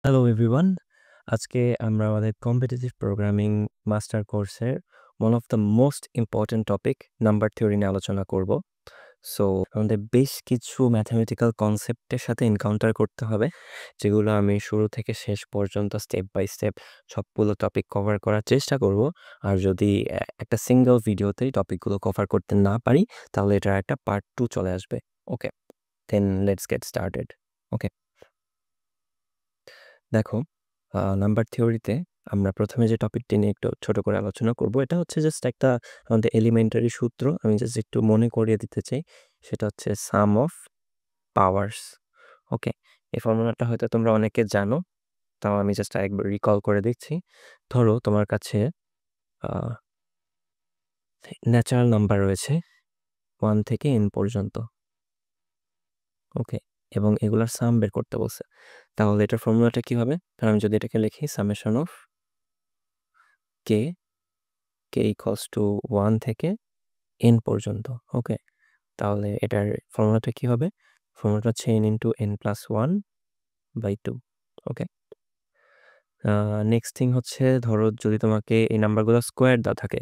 Hello everyone. আজকে আমরা আমাদের কম্পিটিটিভ প্রোগ্রামিং মাস্টার কোর্সের one of the most important topic number theory নিয়ে আলোচনা করব। সো আমাদের বেশ কিছু ম্যাথমেটিক্যাল কনসেপ্টের সাথে এনকাউন্টার করতে হবে, যেগুলো আমি শুরু থেকে শেষ পর্যন্ত স্টেপ বাই স্টেপ সবগুলো টপিক কভার করার চেষ্টা করব। আর যদি একটা সিঙ্গেল ভিডিওতেই টপিকগুলো কভার করতে না পারি, তাহলে এটার একটা পার্ট 2 চলে আসবে। ওকে, দেন লেটস গেট স্টার্টেড। ওকে, দেখো, নাম্বার থিওরিতে আমরা প্রথমে যে টপিকটি নিয়ে একটু ছোট করে আলোচনা করব, এটা হচ্ছে জাস্ট একটা আমাদের এলিমেন্টারি সূত্র। আমি জাস্ট একটু মনে করিয়ে দিতে চাই। সেটা হচ্ছে সাম অফ পাওয়ার্স। ওকে, এই ফর্মুলাটা হয়তো তোমরা অনেকে জানো, তাও আমি জাস্ট একবার রিকল করে দিচ্ছি। ধরো তোমার কাছে ন্যাচারাল নাম্বার রয়েছে 1 থেকে n পর্যন্ত। ওকে, এবং এগুলার সাম বের করতে বলছে। তাহলে এটার ফর্মুলাটা কি হবে? কারণ আমি যদি এটাকে লিখি summation of K equals to 1 থেকে n পর্যন্ত। ওকে, তাহলে এটার ফর্মুলাটা কি হবে? ফর্মুলাটা হচ্ছে n ইন্টু n প্লাস 1/2। ওকে, নেক্সট থিং হচ্ছে, ধরো যদি তোমাকে এই নাম্বারগুলো স্কোয়ার দেওয়া থাকে,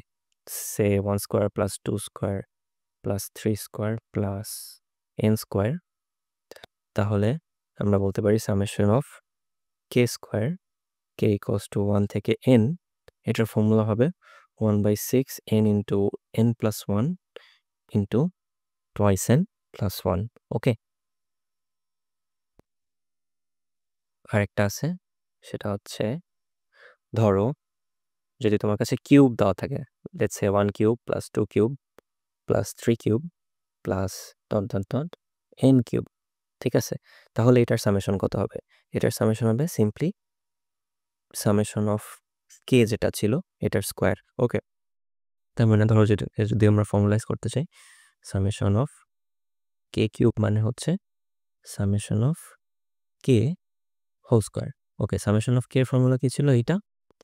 সে 1 square plus 2 square plus 3 square plus n square, তাহলে আমরা বলতে পারি summation of K square K equals to 1 থেকে n, এটার ফর্মুলা হবে 1/6 n into n plus 1 into twice n plus 1। ওকে, আরেকটা আছে, সেটা হচ্ছে ধরো যদি তোমার কাছে কিউব দেওয়া থাকে, let's say 1 cube plus 2 cube plus 3 cube plus dot dot dot n cube, ঠিক আছে? তাহলে এটার সামেশন কত হবে? এটার সামেশন হবে সিম্পলি সামেশন অফ কে যেটা ছিল এটার স্কোয়ার। ওকে, তার মানে ধরো যদি আমরা ফর্মুলাইজ করতে চাই, সামেশন অফ কে কিউব মানে হচ্ছে summation of K whole square. Okay, summation of K এর ফর্মুলা কি ছিল?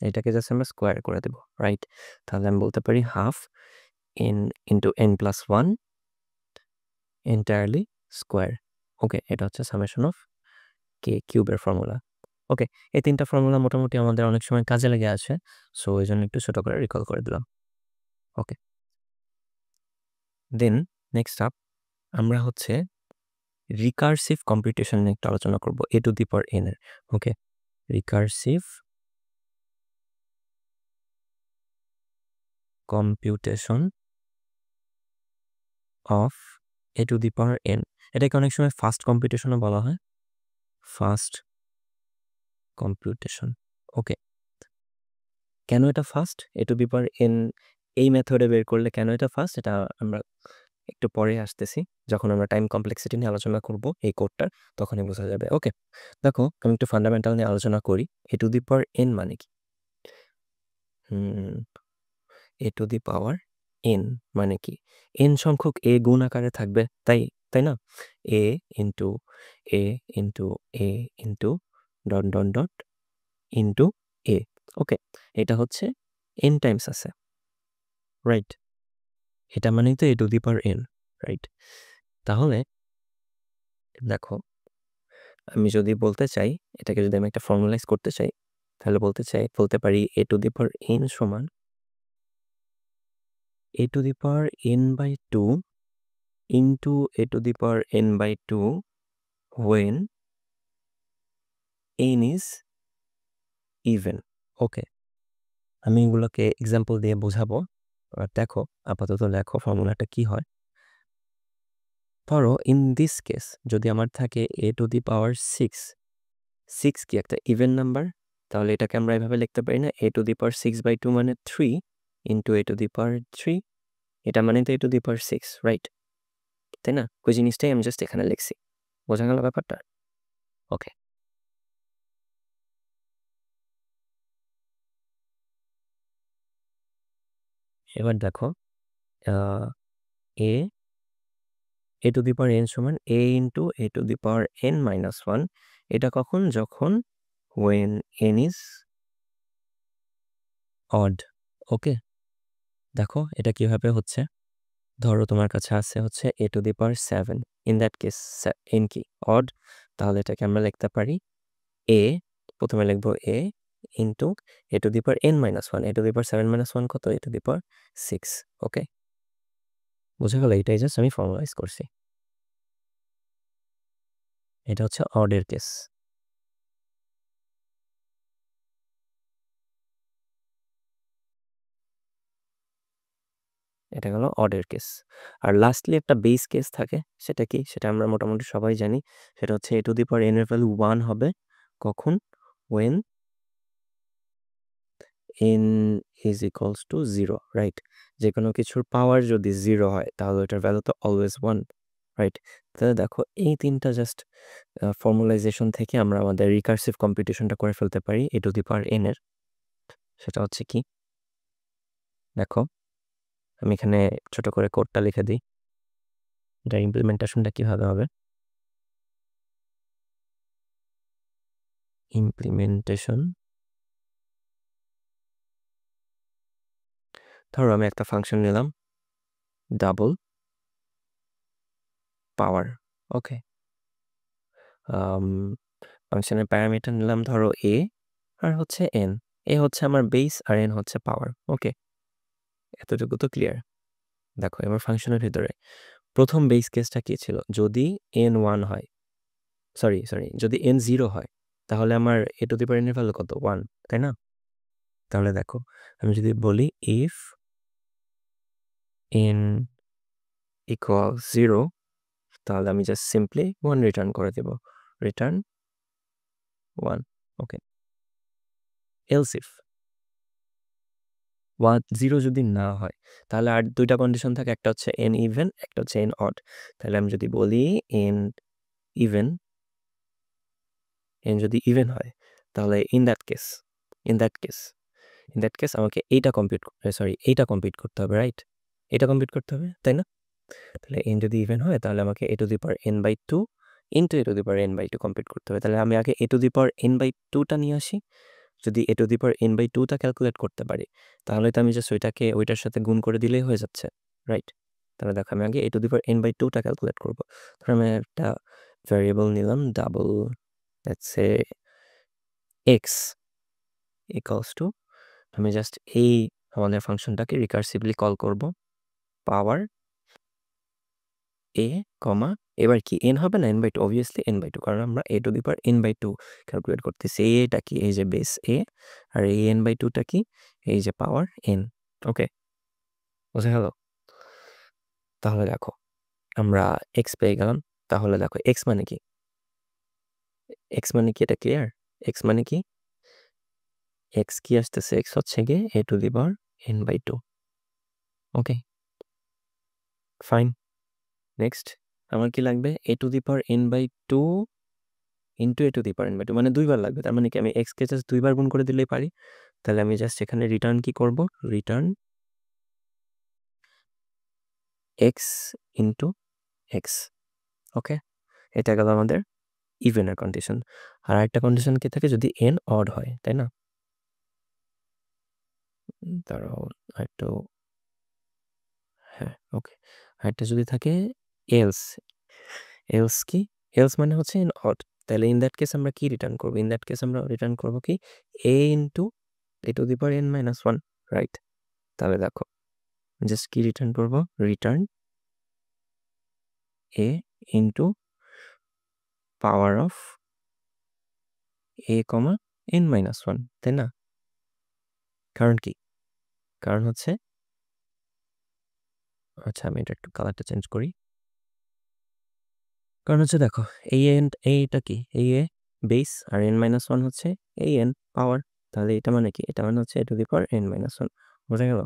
এটাকে জাস্ট আমরা স্কোয়ার করে দেব, রাইট? তাহলে আমি বলতে পারি half n into n plus 1 entirely square. Okay, এটা হচ্ছে সামেশন অফ কে কিউবের ফর্মুলা। ওকে, এই তিনটা ফর্মুলা মোটামুটি আমাদের অনেক সময় কাজে লেগে আছে, সো এই জন্য একটু ছোট করে রিকল করে দিলাম। ওকে, দেন নেক্সট আপ আমরা হচ্ছে রিকার্সিভ কম্পিউটেশন নিয়ে একটু আলোচনা করব, a to the power n এর। Okay, recursive computation of a to the power n, এটাকে অনেক সময় ফাস্ট কম্পিউটেশনও বলা হয়, ফাস্ট কম্পিউটেশন। ওকে, কেন এটা fast? a to the power n এই মেথডে বের করলে কেন এটা ফাস্ট, এটা আমরা একটু পরে আসতেছি, যখন আমরা টাইম কমপ্লেক্সিটি নিয়ে আলোচনা করব এই কোডটার, তখনই বোঝা যাবে। ওকে, দেখো আমি একটু ফান্ডামেন্টাল নিয়ে আলোচনা করি। a to the power n মানে কি? a to the power n মানে কি? n সংখ্যক a গুণ আকারে থাকবে, তাই না? a into a into a into dot dot dot into a। ওকে, এটা হচ্ছে n টাইমস আছে, রাইট? এটা মানেই তো a to the power n, right? তাহলে দেখো, আমি যদি বলতে চাই, এটাকে যদি আমি একটা ফর্মুলাইজ করতে চাই, তাহলে বলতে পারি a to the power n সমান a to the power n/2 into a to the power n/2 when n is even। ওকে, আমি এগুলোকে এক্সাম্পল দিয়ে বোঝাবো। দেখো, আপাতত লেখো ফর্মুলাটা কি হয়। ধরো ইন দিস কেস যদি আমার থাকে a টু দি পাওয়ার 6 কি একটা ইভেন নাম্বার, তাহলে এটাকে আমরা এভাবে লিখতে পারি না, a টু দি পাওয়ার 6/2 মানে 3 ইন্টু a টু দি পাওয়ার 3, এটা মানে তো a to the power 6, right? তাই না? ওই জিনিসটাই আমি জাস্ট এখানে লিখছি। বোঝা গেল ব্যাপারটা? ওকে, এবার দেখো, a to the power n সমান a into a to the power n-1, এটা কখন? যখন when n is odd। ওকে, দেখো এটা কিভাবে হচ্ছে। ধরো তোমার কাছে আছে হচ্ছে a to the power 7, in that case n কি? অড, তাহলে এটাকে আমরা লিখতে পারি a প্রথমে লিখবো a into a to the power n minus 1, a to the power 7 minus 1 কত, a টু দি পাওয়ার 6। ওকে, বুঝা গেল? এইটাই জাস্ট আমি ফর্মালাইজ করছি। এটা হচ্ছে অডের কেস। এটা গেল অডের কেস। আর লাস্টলি একটা বেস কেস থাকে, সেটা কি? সেটা আমরা মোটামুটি সবাই জানি। সেটা হচ্ছে a to the power n এর ভ্যালু 1 হবে কখন? when n is equals to 0, right? যে কোনো কিছুর পাওয়ার যদি 0 হয় তাহলে এটার ভ্যালু তো অলওয়েজ 1, রাইট? তাহলে দেখো এই তিনটা জাস্ট ফর্মালাইজেশন থেকে আমরা আমাদের রিকার্সিভ কম্পিটিশনটা করে ফেলতে পারি a to the power n এর। সেটা হচ্ছে কি? দেখো আমি এখানে ছোট করে কোডটা লিখে দিই। এটা ইমপ্লিমেন্টেশনটা কিভাবে হবে? ইমপ্লিমেন্টেশন, ধরো আমি একটা ফাংশন নিলাম ডাবল পাওয়ার। ওকে, ফাংশনের প্যারামিটার নিলাম ধরো a আর হচ্ছে n। a হচ্ছে আমার বেস আর n হচ্ছে পাওয়ার। ওকে, এতটুকু তো ক্লিয়ার। দেখো এবার ফাংশনের ভিতরে প্রথম বেস কেসটা কি ছিল? যদি n 1 হয়, সরি যদি n 0 হয় তাহলে আমার a to the power n এর ভ্যালু কত? 1, তাই না? তাহলে দেখো আমি যদি বলি ইফ n ইকুয়াল 0, তাহলে আমি জাস্ট সিম্পলি 1 রিটার্ন করে দেব, রিটার্ন 1। ওকে, এলস ইফ 0 যদি না হয় তাহলে আর দুইটা কন্ডিশন থাকে, একটা হচ্ছে n ইভেন, একটা হচ্ছে n অড। তাহলে আমি যদি বলি n ইভেন, n যদি ইভেন হয় তাহলে ইন দ্যাট কেস আমাকে এইটা কম্পিউট করতে হবে, রাইট? এটা কম্পিউট করতে হবে, তাই না? তাহলে n যদি ইভেন হয় তাহলে আমাকে a to the power n/2 into a to the power n/2 compute করতে হবে। তাহলে আমি আগে a টু দি পাওয়ার n/2টা নিয়ে আসি। যদি a টু দি পাওয়ার n/2টা ক্যালকুলেট করতে পারি তাহলে তো আমি জাস্ট ওইটার সাথে গুণ করে দিলেই হয়ে যাচ্ছে, রাইট? তাহলে দেখো আমি আগে a টু দি পাওয়ার n/2টা ক্যালকুলেট করবো। তাহলে আমি একটা ভ্যারিয়েবল নিলাম double, let's say x equals to, আমি জাস্ট এই আমাদের ফাংশনটাকে রিকার্সিভলি কল করব পাওয়ার a কমা, এবার কি n হবে না n/2? অবভিয়াসলি n/2, কারণ আমরা a to the power n/2 calculate করতেছি। এটা কি? এই যে বেস a, আর এই n/2টা কি? এই যে পাওয়ার n। ওকে, বুঝা গেল? তাহলে দেখো আমরা x পেয়ে গেলাম। তাহলে দেখো x মানে কি? এটা ক্লিয়ার? x মানে কি? x কি আসতেছে? x হচ্ছে গিয়ে a to the power n/2। Okay, fine. Next আমার কি লাগবে? a to the power n/2 into a to the power n/2, মানে দুইবার লাগবে। তার মানে কি আমি x কে জাস্ট দুইবার গুণ করে দিলেই পারি? তাহলে আমি জাস্ট এখানে রিটার্ন কি করব? Return x into x। ওকে, এটা গেল আমাদের ইভেনের কন্ডিশন। আর একটা কন্ডিশন কি থাকে? যদি n অড হয়, তাই না? দাঁড়াও একটু, হ্যাঁ ওকে, আরেকটা যদি থাকে এলস। কি? এলস মানে হচ্ছে ইন অড। তাহলে ইন দ্যাট কেস আমরা কি রিটার্ন করবো? ইন দ্যাট কেস আমরা রিটার্ন করবো কি? a into a to the power n-1, right? তাহলে দেখো জাস্ট কি রিটার্ন করব? Return a into power of a comma n-1, তাই না? কারণ কি? কারণ হচ্ছে, আচ্ছা আমি এটা একটু কালারটা চেঞ্জ করি। কারণ হচ্ছে দেখো এইটা কি? এই a বেস আর n-1 হচ্ছে এই n পাওয়ার। তাহলে এটা মানে কি? এটা মানে হচ্ছে a to the power n-1। বোঝা গেল?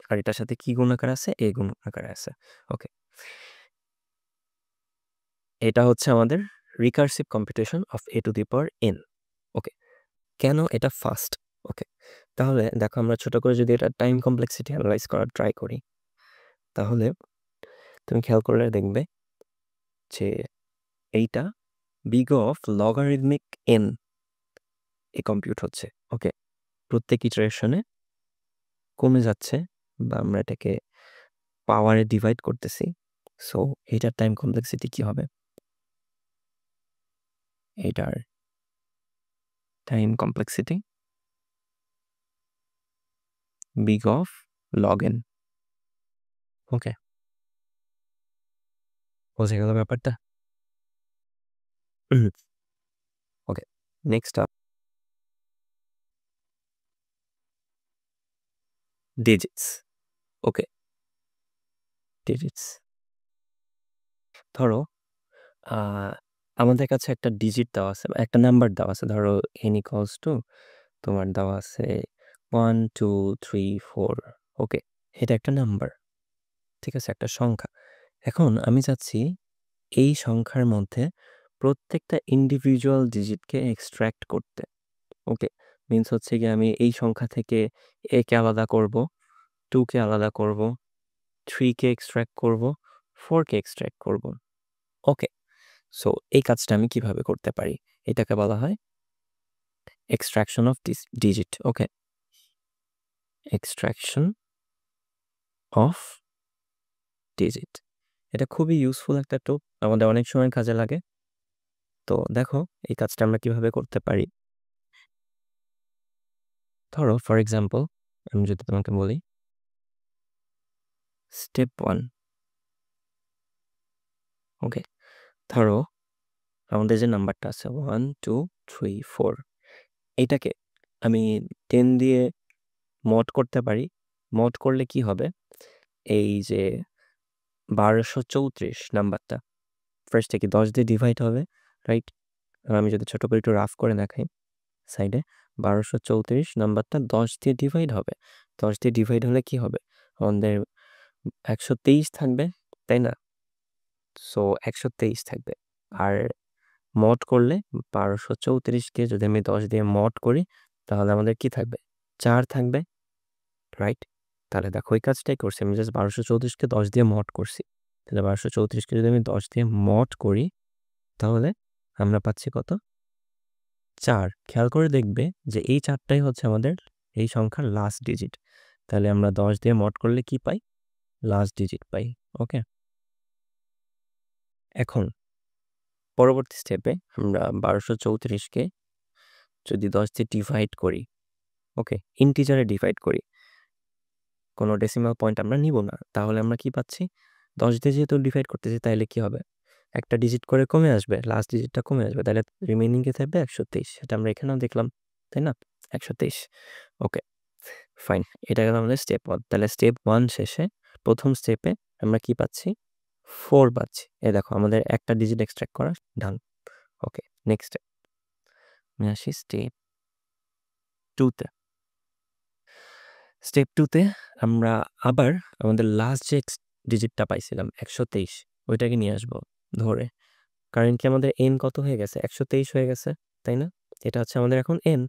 আর এটার সাথে কি গুণ আকারে আছে? a গুণ আকারে আছে। ওকে, এটা হচ্ছে আমাদের recursive computation of a to the power n। ওকে, কেন এটা ফাস্ট? ওকে, তাহলে দেখো আমরা ছোট করে যদি এটা টাইম কমপ্লেক্সিটি অ্যানালাইজ করার ট্রাই করি তাহলে তুমি খেয়াল করলে দেখবে যে এইটা big of logarithmic n A compute হচ্ছে। ওকে, প্রত্যেক ইটারেশনে কমে যাচ্ছে বা আমরা এটাকে পাওয়ারে ডিভাইড করতেছি। সো এটার টাইম কমপ্লেক্সিটি কি হবে? এটার time complexity big of log n. Okay, বোঝা গেল ব্যাপারটা? Okay, next up digits. Okay, digits. ধরো আমাদের কাছে একটা ডিজিট দেওয়া আছে, একটা নাম্বার দেওয়া আছে। ধরো n ইকুয়ালস টু তোমার দেওয়া আছে 1 2 3 4। ওকে, এটা একটা নাম্বার, ঠিক আছে, একটা সংখ্যা। এখন আমি চাচ্ছি এই সংখ্যার মধ্যে প্রত্যেকটা ইন্ডিভিজুয়াল ডিজিটকে এক্সট্র্যাক্ট করতে। ওকে, মিনস হচ্ছে কি আমি এই সংখ্যা থেকে a কে আলাদা করব, 2 কে আলাদা করব, 3 কে এক্সট্র্যাক্ট করব, 4 কে এক্সট্র্যাক্ট করব। ওকে, সো এই কাজটা আমি কিভাবে করতে পারি? এটাকে বলা হয় extraction of digit. Okay, extraction of digit. এটা খুবই ইউজফুল একটা টুল, আমাদের অনেক সময় কাজে লাগে। তো দেখো এই কাজটা আমরা কিভাবে করতে পারি। ধরো ফর এক্সাম্পল আমি যদি তোমাকে বলি স্টেপ 1। ওকে, ধরো আমাদের যে নাম্বারটা আছে 1 2 3 4, এইটাকে আমি 10 দিয়ে মড করতে পারি। মড করলে কি হবে, এই যে 1234 নাম্বারটা ফার্স্ট থেকে 10 দিয়ে ডিভাইড হবে, রাইট? আমি যদি ছোট করে একটু রাফ করে দেখাই সাইডে, 1234 নাম্বারটা 10 দিয়ে ডিভাইড হবে। 10 দিয়ে ডিভাইড হলে কি হবে, আমাদের 123 থাকবে, তাই না? সো 123 থাকবে। আর মড করলে 1234কে যদি আমি 10 দিয়ে মড করি তাহলে আমাদের কি থাকবে, 4 থাকবে, রাইট? তাহলে দেখো ওই কাজটাই করছি, আমি জাস্ট 1234কে 10 দিয়ে মড করছি। তাহলে 1234কে যদি আমি 10 দিয়ে মড করি তাহলে আমরা পাচ্ছি কত, 4। খেয়াল করে দেখবে যে এই 4টাই হচ্ছে আমাদের এই সংখ্যার লাস্ট ডিজিট। তাহলে আমরা 10 দিয়ে মড করলে কি পাই, লাস্ট ডিজিট পাই। ওকে, এখন পরবর্তী স্টেপে আমরা 1234কে যদি 10 দিয়ে ডিভাইড করি, ওকে, ইন্টিজারে ডিভাইড করি, কোনো ডেসিমাল পয়েন্ট আমরা নিব না, তাহলে আমরা কি পাচ্ছি, 10 দিয়ে যেহেতু ডিভাইড করতেছি তাহলে কি হবে, একটা ডিজিট করে কমে আসবে, লাস্ট ডিজিটটা কমে আসবে, তাহলে রিমেইনিংয়ে থাকবে 123। সেটা আমরা এখানেও দেখলাম, তাই না? 123। ওকে, ফাইন। এটা গেল আমাদের স্টেপ 1। তাহলে স্টেপ 1 শেষে প্রথম স্টেপে আমরা কি পাচ্ছি, 4 পাচ্ছি। দেখো আমাদের একটা ডিজিট এক্সট্রাক্ট করা ডান। ওকে, নেক্সট স্টেপ আমি আসি স্টেপ 2তে। স্টেপ 2তে আমরা আবার আমাদের লাস্ট যে ডিজিটটা পাইছিলাম 123, ওইটাকে নিয়ে আসবো ধরে। কারেন্টলি আমাদের এন কত হয়ে গেছে, 123 হয়ে গেছে, তাই না? এটা হচ্ছে আমাদের এখন এন,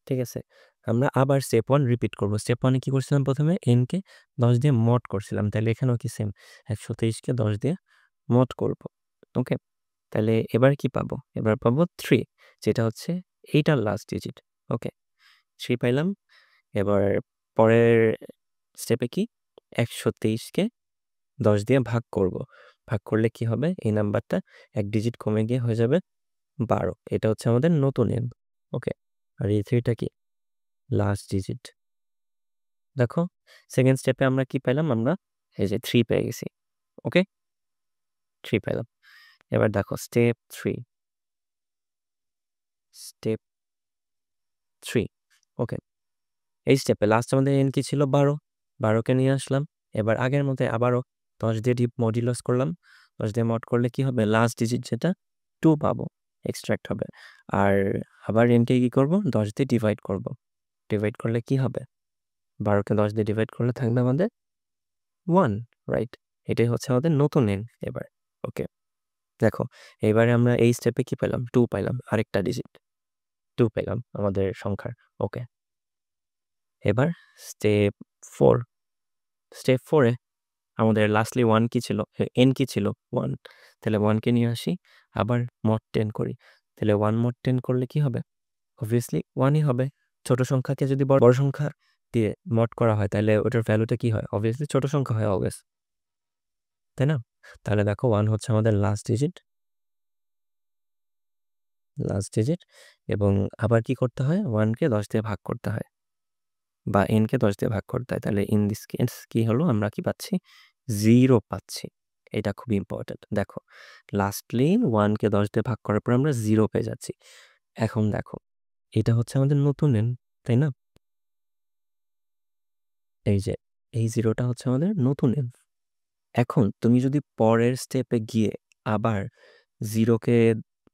ঠিক আছে? আমরা আবার স্টেপ 1 রিপিট করব। স্টেপ 1 এ কি করছিলাম, প্রথমে এনকে 10 দিয়ে মড করছিলাম, তাহলে এখানেও কি সেম 123কে 10 দিয়ে মড করব। ওকে, তাহলে এবার কি পাবো, এবার পাবো 3, যেটা হচ্ছে এইটার লাস্ট ডিজিট। ওকে, 3 পাইলাম। এবার পরের স্টেপে কি, 123কে 10 দিয়ে ভাগ করব। ভাগ করলে কি হবে, এই নাম্বারটা এক ডিজিট কমে গিয়ে হয়ে যাবে 12। এটা হচ্ছে আমাদের নতুন এন। ওকে, আর এই 3টা কি, লাস্ট ডিজিট। দেখো সেকেন্ড স্টেপে আমরা কি পেলাম, আমরা এই যে 3 পেয়ে গেছি। ওকে, 3 পেলাম। এবার দেখো স্টেপ 3, স্টেপ 3। ওকে, এই স্টেপে লাস্ট আমাদের এন কি ছিল, 12। 12কে নিয়ে আসলাম। এবার আগের মতো আবারও 10 দিয়ে ডিপ মডিউলাস করলাম। 10 দিয়ে মড করলে কি হবে, লাস্ট ডিজিট যেটা 2 পাবো, এক্সট্রাক্ট হবে। আর আবার এনকে কি করব, 10 দিয়ে ডিভাইড করব। ডিভাইড করলে কি হবে, 12কে 10 দিয়ে ডিভাইড করলে থাকবে আমাদের 1, রাইট? এটাই হচ্ছে আমাদের নতুন এন এবার। ওকে, দেখো এবারে আমরা এই স্টেপে কি পেলাম, 2 পাইলাম, আরেকটা ডিজিট 2 পেলাম আমাদের সংখ্যার। ওকে, এবার স্টেপ 4। স্টেপ 4 এ আমাদের লাস্টলি 1 কি ছিল, এন কি ছিল, 1। তাহলে 1কে নিয়ে আসি, আবার মড 10 করি। তাহলে 1 মড 10 করলে কি হবে, অবভিয়াসলি 1ই হবে। ছোট সংখ্যাকে যদি বড় সংখ্যা দিয়ে মড করা হয় তাহলে ওটার ভ্যালুটা কি হয়, অবভিয়াসলি ছোট সংখ্যা হয় অলওয়েজ, তাই না? তাহলে দেখো 1 হচ্ছে আমাদের লাস্ট ডিজিট। লাস্ট ডিজিট, এবং আবার কি করতে হয়, 1কে 10 দিয়ে ভাগ করতে হয় বা n-কে 10 দিয়ে ভাগ করতে হয়। তাহলে ইন দিস কেস কি হলো, আমরা কি পাচ্ছি, 0 পাচ্ছি। এটা খুবই ইম্পর্টেন্ট। দেখো লাস্টলি 1কে 10 দিয়ে ভাগ করার পর আমরা 0 পেয়ে যাচ্ছি। এখন দেখো এটা হচ্ছে আমাদের নতুন n, তাই না? এই যে এই 0টা হচ্ছে আমাদের নতুন n। এখন তুমি যদি পরের স্টেপে গিয়ে আবার 0কে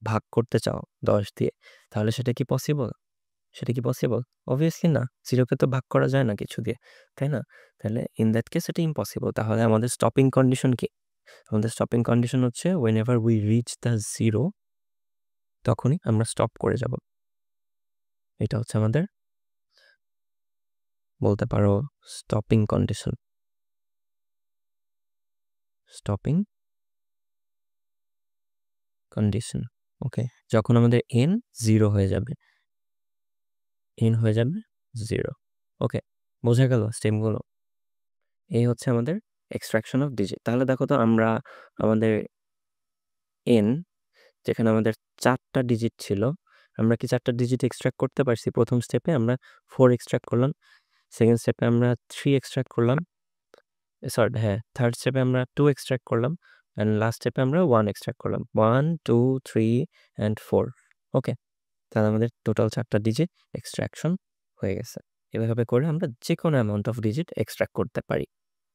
ভাগ করতে চাও 10 দিয়ে, তাহলে সেটা কি পসিবল? সেটা কি পসিবল? অবভিয়াসলি না। 0কে তো ভাগ করা যায় না কিছু দিয়ে, তাই না? তাহলে ইন দ্যাট কেস এটা ইম্পসিবল। তাহলে আমাদের স্টপিং কন্ডিশন কি? আমাদের স্টপিং কন্ডিশন হচ্ছে whenever we reach the 0 তখনই আমরা স্টপ করে যাব। এটা হচ্ছে আমাদের বলতে পারো স্টপিং কন্ডিশন। স্টপিং কন্ডিশন, ওকে। যখন আমাদের n 0 হয়ে যাবে, n হয়ে যাবে 0, ওকে। বোঝা গেল স্টেপগুলো? এই হচ্ছে আমাদের এক্সট্রাকশন অফ ডিজিট। তাহলে দেখো তো আমরা আমাদের n, যেখানে আমাদের 4টা ডিজিট ছিল, আমরা কি 4টা ডিজিট এক্সট্রাক্ট করতে পারছি? প্রথম স্টেপে আমরা 4 এক্সট্রাক্ট করলাম, সেকেন্ড স্টেপে আমরা 3 এক্সট্রাক্ট করলাম, সরি হ্যাঁ, থার্ড স্টেপে আমরা 2 এক্সট্রাক্ট করলাম, অ্যান্ড লাস্ট স্টেপে আমরা 1 এক্সট্রাক্ট করলাম। 1 2 3 অ্যান্ড 4, ওকে। তাহলে আমাদের টোটাল 4টা ডিজিট এক্সট্রাকশন হয়ে গেছে। এভাবে করে আমরা যে কোনো অ্যামাউন্ট অফ ডিজিট এক্সট্রাক্ট করতে পারি,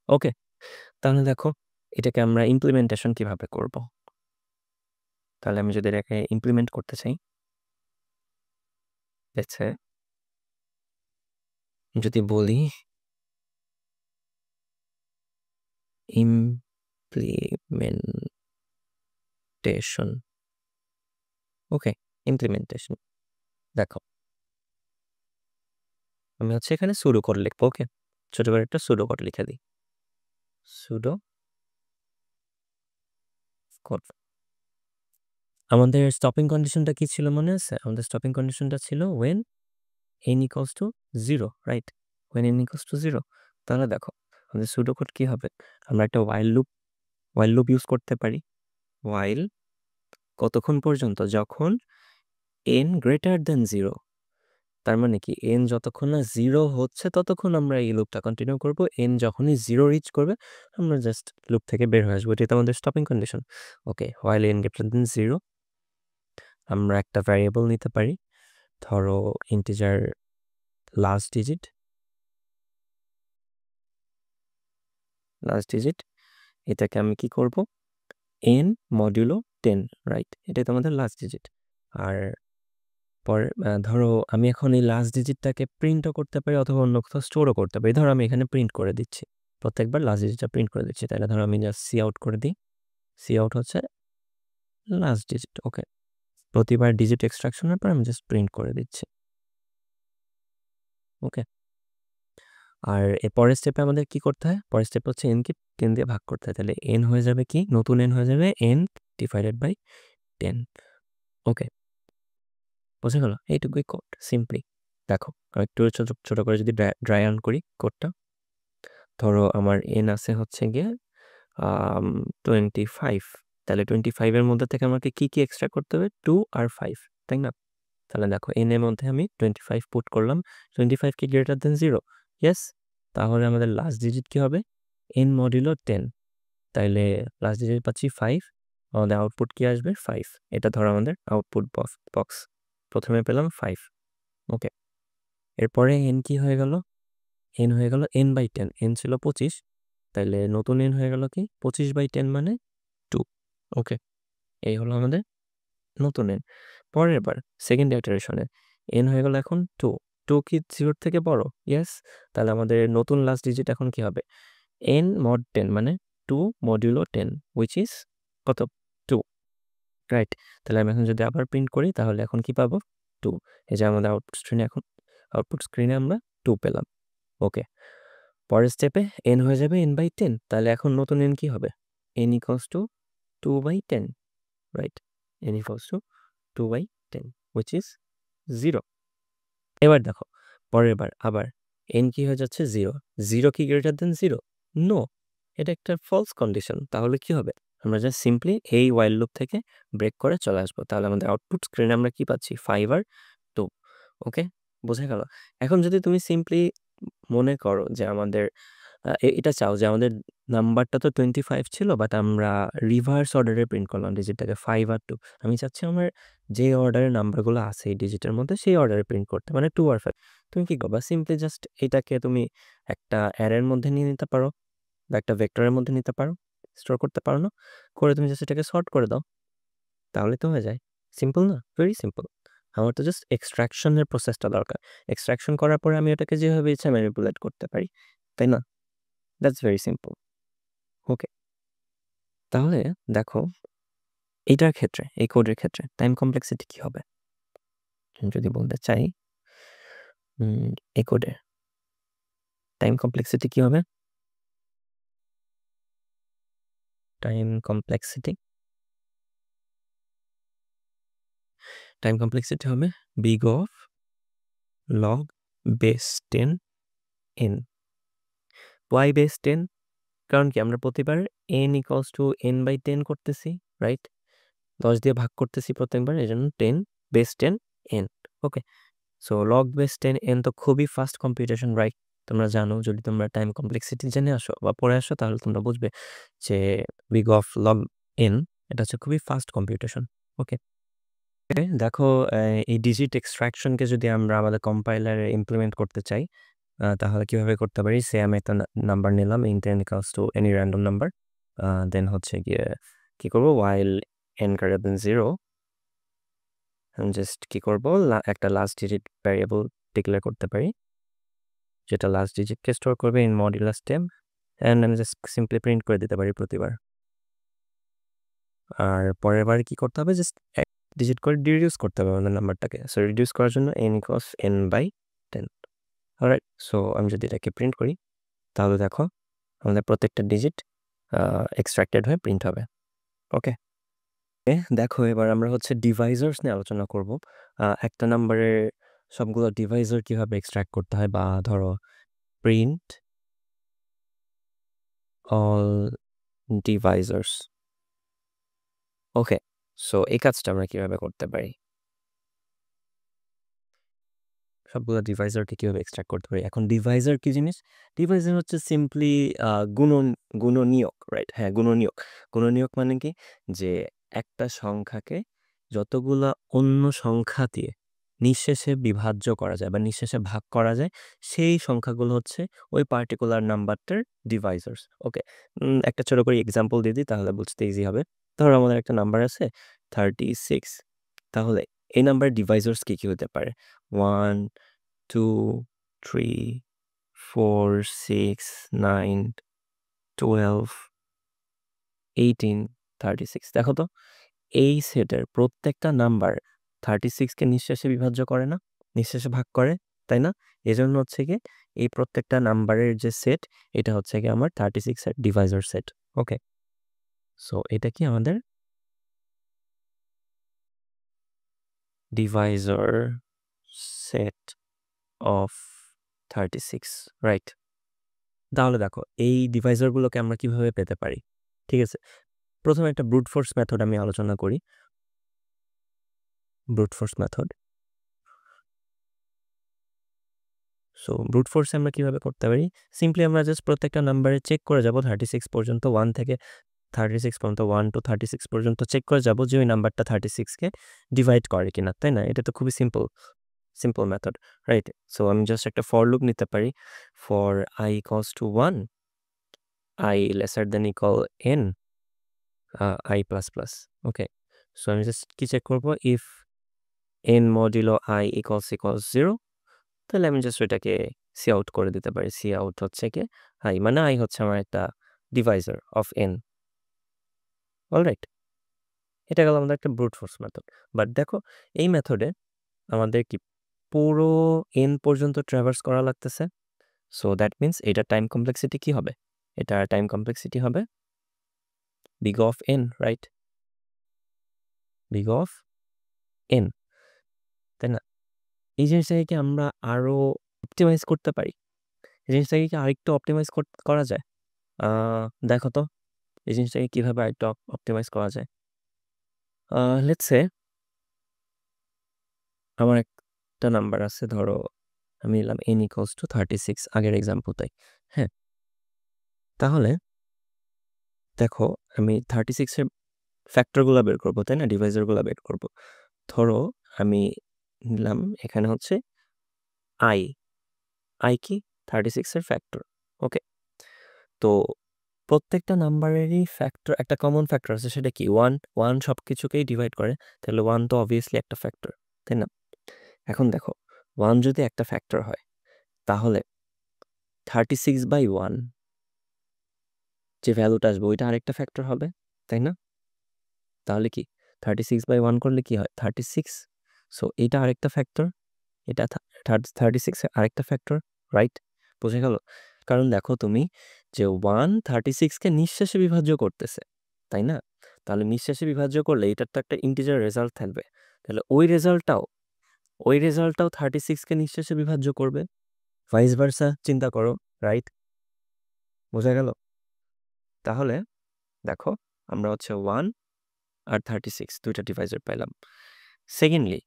ওকে। তাহলে দেখো এটাকে আমরা ইমপ্লিমেন্টেশন কিভাবে করব। তাহলে আমি যদি এটাকে ইমপ্লিমেন্ট করতে চাই, দেখছে যদি বলি ইমপ্লিমেন্টেশন, ওকে, ইমপ্লিমেন্টেশন। দেখো আমি হচ্ছে এখানে সুডো কোড লিখবো, ওকে। ছোট করে একটা সুডো কোড লিখে দিই, সুডো কোড। আমাদের স্টপিং কন্ডিশনটা কি ছিল মনে আছে? আমাদের স্টপিং কন্ডিশনটা ছিল when n equals to 0, right? when n equals to 0। তাহলে দেখো আমাদের সুডো কোড কি হবে, আমরা একটা while লুপ ইউজ করতে পারি। while কতক্ষণ পর্যন্ত? যখন n greater than 0। তার মানে কি n যতক্ষণ না 0 হচ্ছে ততক্ষণ আমরা এই লুপটা কন্টিনিউ করব। n যখনই 0 রিচ করবে আমরা জাস্ট লুপ থেকে বের হয়ে আসবো। এটা আমাদের স্টপিং কন্ডিশন, ওকে। while n greater than 0 আমরা একটা ভ্যারিয়েবল নিতে পারি, ধরো ইন্টিজার লাস্ট ডিজিট, এটাকে আমি কি করব, n মডিউলো 10, রাইট? এটাই তো আমাদের লাস্ট ডিজিট। আর পরে ধরো আমি এখন এই লাস্ট ডিজিটটাকে প্রিন্টও করতে পারি অথবা অন্য কোথাও স্টোরও করতে পারি। ধরো আমি এখানে প্রিন্ট করে দিচ্ছি, প্রত্যেকবার লাস্ট ডিজিটটা প্রিন্ট করে দিচ্ছি। তাহলে ধরো আমি জাস্ট সি আউট করে দিই, সি আউট হচ্ছে লাস্ট ডিজিট, ওকে। প্রতিবার ডিজিট এক্সট্রাকশনের পর আমি জাস্ট প্রিন্ট করে দিচ্ছি, ওকে। আর এর পরের স্টেপে আমাদের কি করতে হয়? পরের স্টেপ হচ্ছে n-কে 10 দিয়ে ভাগ করতে হয়। তাহলে n হয়ে যাবে কি, নতুন n হয়ে যাবে n ডিভাইডেড বাই 10, ওকে। বোঝা গেল? এইটুকুই কোড, সিম্পলি। দেখো আমি একটু ছোট ছোট করে যদি ড্রাই রান করি কোডটা, ধরো আমার n আছে হচ্ছে গিয়ে 25, তাহলে 25 এর মধ্যে থেকে আমাকে কি এক্সট্রাক্ট করতে হবে? 2 আর 5, তাই না? তাহলে দেখো n এর মধ্যে আমি 25 পুট করলাম, 25 কি গ্রেটার দেন 0? ইয়েস। তাহলে আমাদের লাস্ট ডিজিট কি হবে? n মডিউলো 10, তাইলে লাস্ট ডিজিট পাচ্ছি 5, আমাদের আউটপুট কি আসবে? 5। এটা ধরো আমাদের আউটপুট বক্স। প্রথমে পেলাম 5, ওকে। এরপরে n কি হয়ে গেল? n হয়ে গেল n/10, n ছিল 25, তাইলে নতুন n হয়ে গেল কি 25/10 মানে 2, ওকে। এই হলো আমাদের নতুন n। পরের বার সেকেন্ড ইটারেশনে n হয়ে গেল এখন 2, 2 কি 0 থেকে বড়? ইয়েস। তাহলে আমাদের নতুন লাস্ট ডিজিট এখন কি হবে? n mod 10 মানে 2 মডিউলো 10, হুইচ ইজ কত? 2, রাইট? তাহলে আমি এখন যদি আবার প্রিন্ট করি তাহলে এখন কি পাবো? 2। এই যে আমাদের আউটপুট স্ক্রিনে আমরা 2 পেলাম, ওকে। পরের স্টেপে n হয়ে যাবে n/10, তাহলে এখন নতুন n কি হবে? n equals to 2/10, right? n equals to 2/10, which is 0। এবার দেখো পরের বার আবার n কি হয়ে যাচ্ছে? 0। 0 কি গ্রেটার দেন 0? নো, এটা একটা ফলস কন্ডিশন। তাহলে কি হবে? আমরা জাস্ট সিম্পলি এই while লুপ থেকে ব্রেক করে চলে আসবো। তাহলে আমাদের আউটপুট স্ক্রিনে আমরা কি পাচ্ছি? 5 আর 2। ওকে? বোঝা গেল? এখন যদি তুমি সিম্পলি মনে করো যে আমাদের এটা চাও যে আমাদের নাম্বারটা তো 25 ছিল, বাট আমরা রিভার্স অর্ডারে প্রিন্ট করলাম ডিজিটটাকে 5 আর 2। আমি চাচ্ছি আমার যে অর্ডারে নাম্বারগুলো আছে এই ডিজিটের মধ্যে সেই অর্ডারে প্রিন্ট করতে, মানে 2 আর 5। তুমি কি করবা? সিম্পলি জাস্ট এটাকে তুমি একটা অ্যারের মধ্যে নিয়ে নিতে পারো বা একটা ভেক্টরের মধ্যে নিতে পারো, স্টোর করতে পারো না? করে তুমি জাস্ট এটাকে সর্ট করে দাও। তাহলে তো হয়ে যায়। সিম্পল না? Very simple. আমার তো জাস্ট এক্সট্রাকশনের প্রসেসটা দরকার। এক্সট্রাকশন করার পরে আমি ওটাকে যেভাবে ইচ্ছা ম্যানিপুলেট করতে পারি। তাই না? That's very simple. ওকে। তাহলে দেখো এইটার ক্ষেত্রে, এই কোডের ক্ষেত্রে টাইম কমপ্লেক্সিটি কি হবে? আমি যদি বলতে চাই এই কোডের টাইম কমপ্লেক্সিটি কি হবে? টাইম কমপ্লেক্সিটি হবে big of log base 10 n. Why base 10? কারণ কি আমরা প্রতিবার n equals to n/10 করতেছি, রাইট? 10 দিয়ে ভাগ করতেছি প্রত্যেকবার, এজন্য 10 base 10 n। ওকে, সো log base 10 n তো খুবই ফাস্ট কম্পিউটেশন, রাইট? তোমরা জানো, যদি তোমরা টাইম কমপ্লেক্সিটি জেনে আসো বা পড়ে আসো তাহলে তোমরা বুঝবে যে big of log n এটা হচ্ছে খুবই ফাস্ট কম্পিউটেশন। ওকে, দেখো এই ডিজিট এক্সট্রাকশনকে যদি আমরা আমাদের কম্পাইলারে ইমপ্লিমেন্ট করতে চাই তাহলে কিভাবে করতে পারি? সে আমি একটা নাম্বার নিলাম int n equals to any random number, দেন হচ্ছে গিয়ে কি করব, while n greater than 0 আমি জাস্ট কি করব, একটা লাস্ট ডিজিট ভ্যারিয়েবল ডিক্লেয়ার করতে পারি যেটা লাস্ট ডিজিটকে স্টোর করবে ইন মডুলাস টেম, অ্যান্ড আমি জাস্ট সিম্পলি প্রিন্ট করে দিতে পারি প্রতিবার। আর পরের বার কি করতে হবে? জাস্ট এক ডিজিট করে রিডিউস করতে হবে আমাদের নাম্বারটাকে। সো রিডিউস করার জন্য n equals n/10। Alright, so আমি যদি এটাকে প্রিন্ট করি তাহলে দেখো আমাদের প্রত্যেকটা ডিজিট এক্সট্রাক্টেড হয়ে প্রিন্ট হবে। ওকে, দেখো এবার আমরা হচ্ছে ডিভাইজার্স নিয়ে আলোচনা করব। একটা নাম্বারের সবগুলো ডিভাইজার কিভাবে এক্সট্রাক্ট করতে হয়, বা ধরো প্রিন্ট অল ডিভাইজার্স। ওকে, সো এই কাজটা আমরা কিভাবে করতে পারি? সবগুলো ডিভাইজারকে কিভাবে এক্সট্রাক্ট করতে পারি? এখন ডিভাইজার কি জিনিস? ডিভাইজার হচ্ছে সিম্পলি গুণনীয়ক, রাইট? হ্যাঁ, গুণনীয়ক। গুণনীয়ক মানে কি? যে একটা সংখ্যাকে যতগুলা অন্য সংখ্যা দিয়ে নিঃশেষে বিভাজ্য করা যায় বা নিঃশেষে ভাগ করা যায়, সেই সংখ্যাগুলো হচ্ছে ওই পার্টিকুলার নাম্বারটার ডিভাইজার্স। ওকে, একটা ছোট করে এক্সাম্পল দিয়ে দিই তাহলে বুঝতে ইজি হবে। ধরো আমাদের একটা নাম্বার আছে 36, তাহলে এই নাম্বারের ডিভাইজার্স কি হতে পারে? 1, 2, 3, 4, 6, 9, 12, 18, 36। দেখো তো এই সেটের প্রত্যেকটা নাম্বার 36কে নিঃশেষে বিভাজ্য করে না, নিঃশেষে ভাগ করে, তাই না? এজন্য হচ্ছে গিয়ে এই প্রত্যেকটা নাম্বারের যে সেট, এটা হচ্ছে গিয়ে আমার 36 এর ডিভাইজার সেট। ওকে, সো এটা কি আমাদের ডিভাইজার সেট অফ 36, রাইট? তাহলে দেখো এই ডিভাইজারগুলোকে আমরা কিভাবে পেতে পারি? ঠিক আছে, প্রথমে একটা ব্রুট ফোর্স মেথড আমি আলোচনা করি। Brute force method. So brute ফোর্সে আমরা কিভাবে করতে পারি? সিম্পলি আমরা জাস্ট প্রত্যেকটা নাম্বারে চেক করে যাব 36 পর্যন্ত, 1 থেকে 36 পর্যন্ত, 1 to 36 পর্যন্ত চেক করে যাব যে ওই নাম্বারটা 36কে ডিভাইড করে কিনা, তাই না? এটা তো খুবই সিম্পল মেথড, রাইট? সো আমি জাস্ট একটা ফর লুপ নিতে পারি। For i equals to 1, i lesser than equal n, i plus plus। Okay, so আমি জাস্ট কি চেক করব? If n modulo i equals 0, তাহলে আমি জাস্ট ওইটাকে সি আউট করে দিতে পারি। সি আউট হচ্ছে কি i, মানে i হচ্ছে আমার একটা ডিভাইজার অফ n। অলরাইট, এটা গেল আমাদের একটা ব্রুট ফোর্স মেথড। বাট দেখো এই মেথডে আমাদের কি পুরো n পর্যন্ত ট্রাভার্স করা লাগতেছে। সো দ্যাট মিনস এটা টাইম কমপ্লেক্সিটি কি হবে? এটা টাইম কমপ্লেক্সিটি হবে big of n, right? Big of n, তাই না? এই জিনিসটাকে কি আমরা আরো অপটিমাইজ করতে পারি? এই জিনিসটাকে কি আরেকটু অপটিমাইজ করা যায়? দেখো তো এই জিনিসটাকে কিভাবে আরেকটু অপটিমাইজ করা যায়? লেটস সে আমার একটা নাম্বার আছে, ধরো আমি নিলাম n equals to 36, আগের এক্সাম্পলটাই। হ্যাঁ, তাহলে দেখো আমি 36 এর ফ্যাক্টরগুলো বের করবো, তাই না, ডিভাইজারগুলো বের করবো। ধরো আমি নিলাম এখানে হচ্ছে i কি 36 এর ফ্যাক্টর। ওকে, তো প্রত্যেকটা নাম্বারেরই ফ্যাক্টর, একটা কমন ফ্যাক্টর আছে, সেটা কি 1। 1 সব কিছুকেই ডিভাইড করে, তাহলে 1 তো অবভিয়াসলি একটা ফ্যাক্টর, তাই না? এখন দেখো 1 যদি একটা ফ্যাক্টর হয়, তাহলে 36/1 যে ভ্যালুটা আসবে ওইটা আরেকটা ফ্যাক্টর হবে, তাই না? তাহলে কি 36/1 করলে কি হয় 36, সো এটা আরেকটা ফ্যাক্টর, এটা 36 এর আরেকটা ফ্যাক্টর, রাইট? বুঝে গেল? কারণ দেখো তুমি যে 1 36কে নিঃশেষে বিভাজ্য করতেছে, তাই না? তাহলে নিঃশেষে বিভাজ্য করলে এটার তো একটা ইন্টিজার রেজাল্ট থাকবে, তাহলে ওই রেজাল্টটাও 36কে নিঃশেষে বিভাজ্য করবে, ভাইস ভার্সা, চিন্তা করো, রাইট? বোঝা গেল? তাহলে দেখো আমরা হচ্ছে 1 আর 36 দুইটা ডিভাইজার পাইলাম। সেকেন্ডলি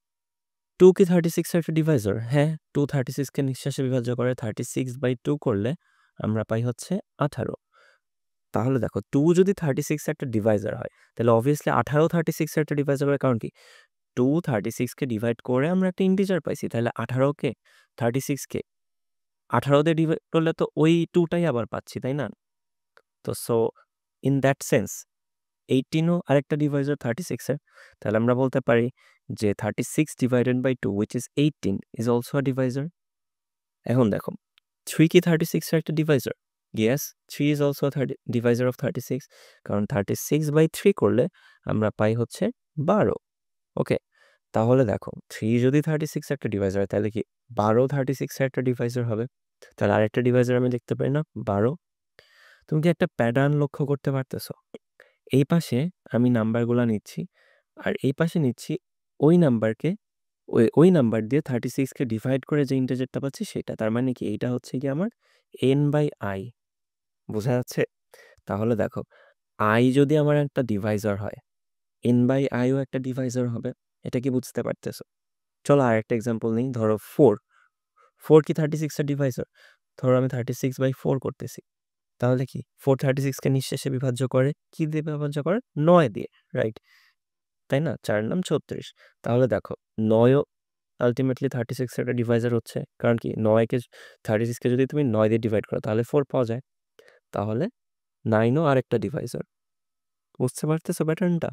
2 কি 36 এর একটা ডিভাইজার? হ্যাঁ, 2 36কে নিঃশেষে বিভাজ্য করে, 36/2 করলে আমরা পাই হচ্ছে 18। তাহলে দেখো 2 যদি 36 এর একটা ডিভাইজার হয়, তাহলে অবভিয়াসলি 18 36 এর একটা ডিভাইজার হবে, কারণ কি 2 36কে ডিভাইড করে আমরা একটা ইন্টিজার পাইছি, তাহলে 18কে 36কে 18 দিয়ে ডিভাইড করলে তো ওই 2টাই আবার পাচ্ছি, তাই না? তো সো ইন দ্যাট সেন্স 18ও আরেকটা ডিভাইজার 36 এর, তাহলে আমরা বলতে পারি যে 36 divided by 2 which is 18 is also a divisor. এখন দেখো 3 কি 36 এর একটা Deviser? Yes, 3 is also a divisor of 36, কারণ 36/3 করলে আমরা পাই হচ্ছে 12। ওকে, তাহলে দেখো 3 যদি 36 একটা ডিভাইজার হয়, তাহলে কি 12 36 এর একটা ডিভাইজার হবে, তাহলে আরেকটা ডিভাইজার আমি লিখতে পারি না 12। তুমি কি একটা প্যাটার্ন লক্ষ্য করতে পারতেছো? এই পাশে আমি নাম্বারগুলা নিচ্ছি, আর এই পাশে নিচ্ছি ওই নাম্বারকে, ওই নাম্বার দিয়ে 36কে ডিভাইড করে যে ইন্টিজারটা পাচ্ছি সেটা। তার মানে কি এইটা হচ্ছে কি আমার n/i, বোঝা যাচ্ছে? তাহলে দেখো i যদি আমার একটা ডিভাইজার হয়, n/iও একটা ডিভাইজার হবে, এটা কি বুঝতে পারতেছো? চলো আর একটা এক্সাম্পল নিই, ধরো 4 কি 36 এর ডিভাইজার? ধরো আমি 36/4 করতেছি, তাহলে কি 4 36কে নিঃশেষে বিভাজ্য করে, কি দিয়ে বিভাজ্য করে? 9 দিয়ে, রাইট? তাই না? 4 নাম 36। তাহলে দেখো 9ও আলটিমেটলি 36 এর একটা ডিভাইজার হচ্ছে, কারণ কি 36কে যদি তুমি 9 দিয়ে ডিভাইড করো তাহলে 4 পাওয়া যায়, তাহলে 9ও আরেকটা ডিভাইজার। বুঝতে পারতেছো প্যাটার্নটা?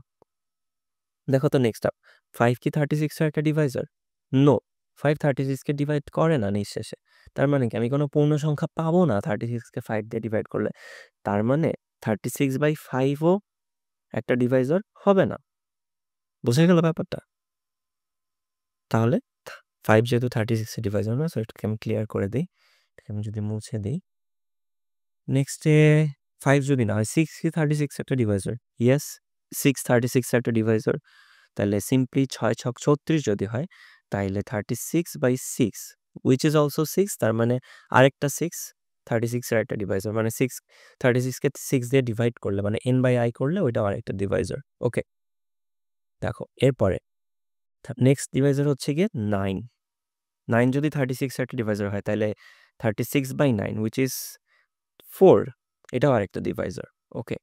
দেখো তো নেক্সট আপ, 5 কি 36 এর একটা ডিভাইজার? নো, 5 36কে ডিভাইড করে না নিঃশেষে। তার মানে কি আমি কোনো পূর্ণ সংখ্যা পাবো না 36কে 5 দিয়ে ডিভাইড করলে, তার মানে 36/5ও একটা ডিভাইজার হবে না। বুঝে গেল ব্যাপারটা? তাহলে 5 যেহেতু 36 এর ডিভাইজার না, সো এটাকে আমি ক্লিয়ার করে দিই, এটাকে আমি যদি মুছে দিই। নেক্সটে 5 যদি না হয়, 6 কি 36 একটা ডিভাইজার? ইয়েস, 6 36 একটা ডিভাইজার, তাহলে সিম্পলি 6 ছক 36 যদি হয়, তাইলে 36/6 which is also 6, তার মানে আরেকটা 6 36 এর একটা ডিভাইজার, মানে 6 36কে 6 দিয়ে ডিভাইড করলে মানে n/i করলে ওইটাও আরেকটা ডিভাইজার। ওকে, দেখো এরপরে নেক্সট ডিভাইজার হচ্ছে গিয়ে 9। 9 যদি 36 এর একটা ডিভাইজার হয়, তাহলে 36/9 which is 4, এটাও আরেকটা ডিভাইজার। ওকে,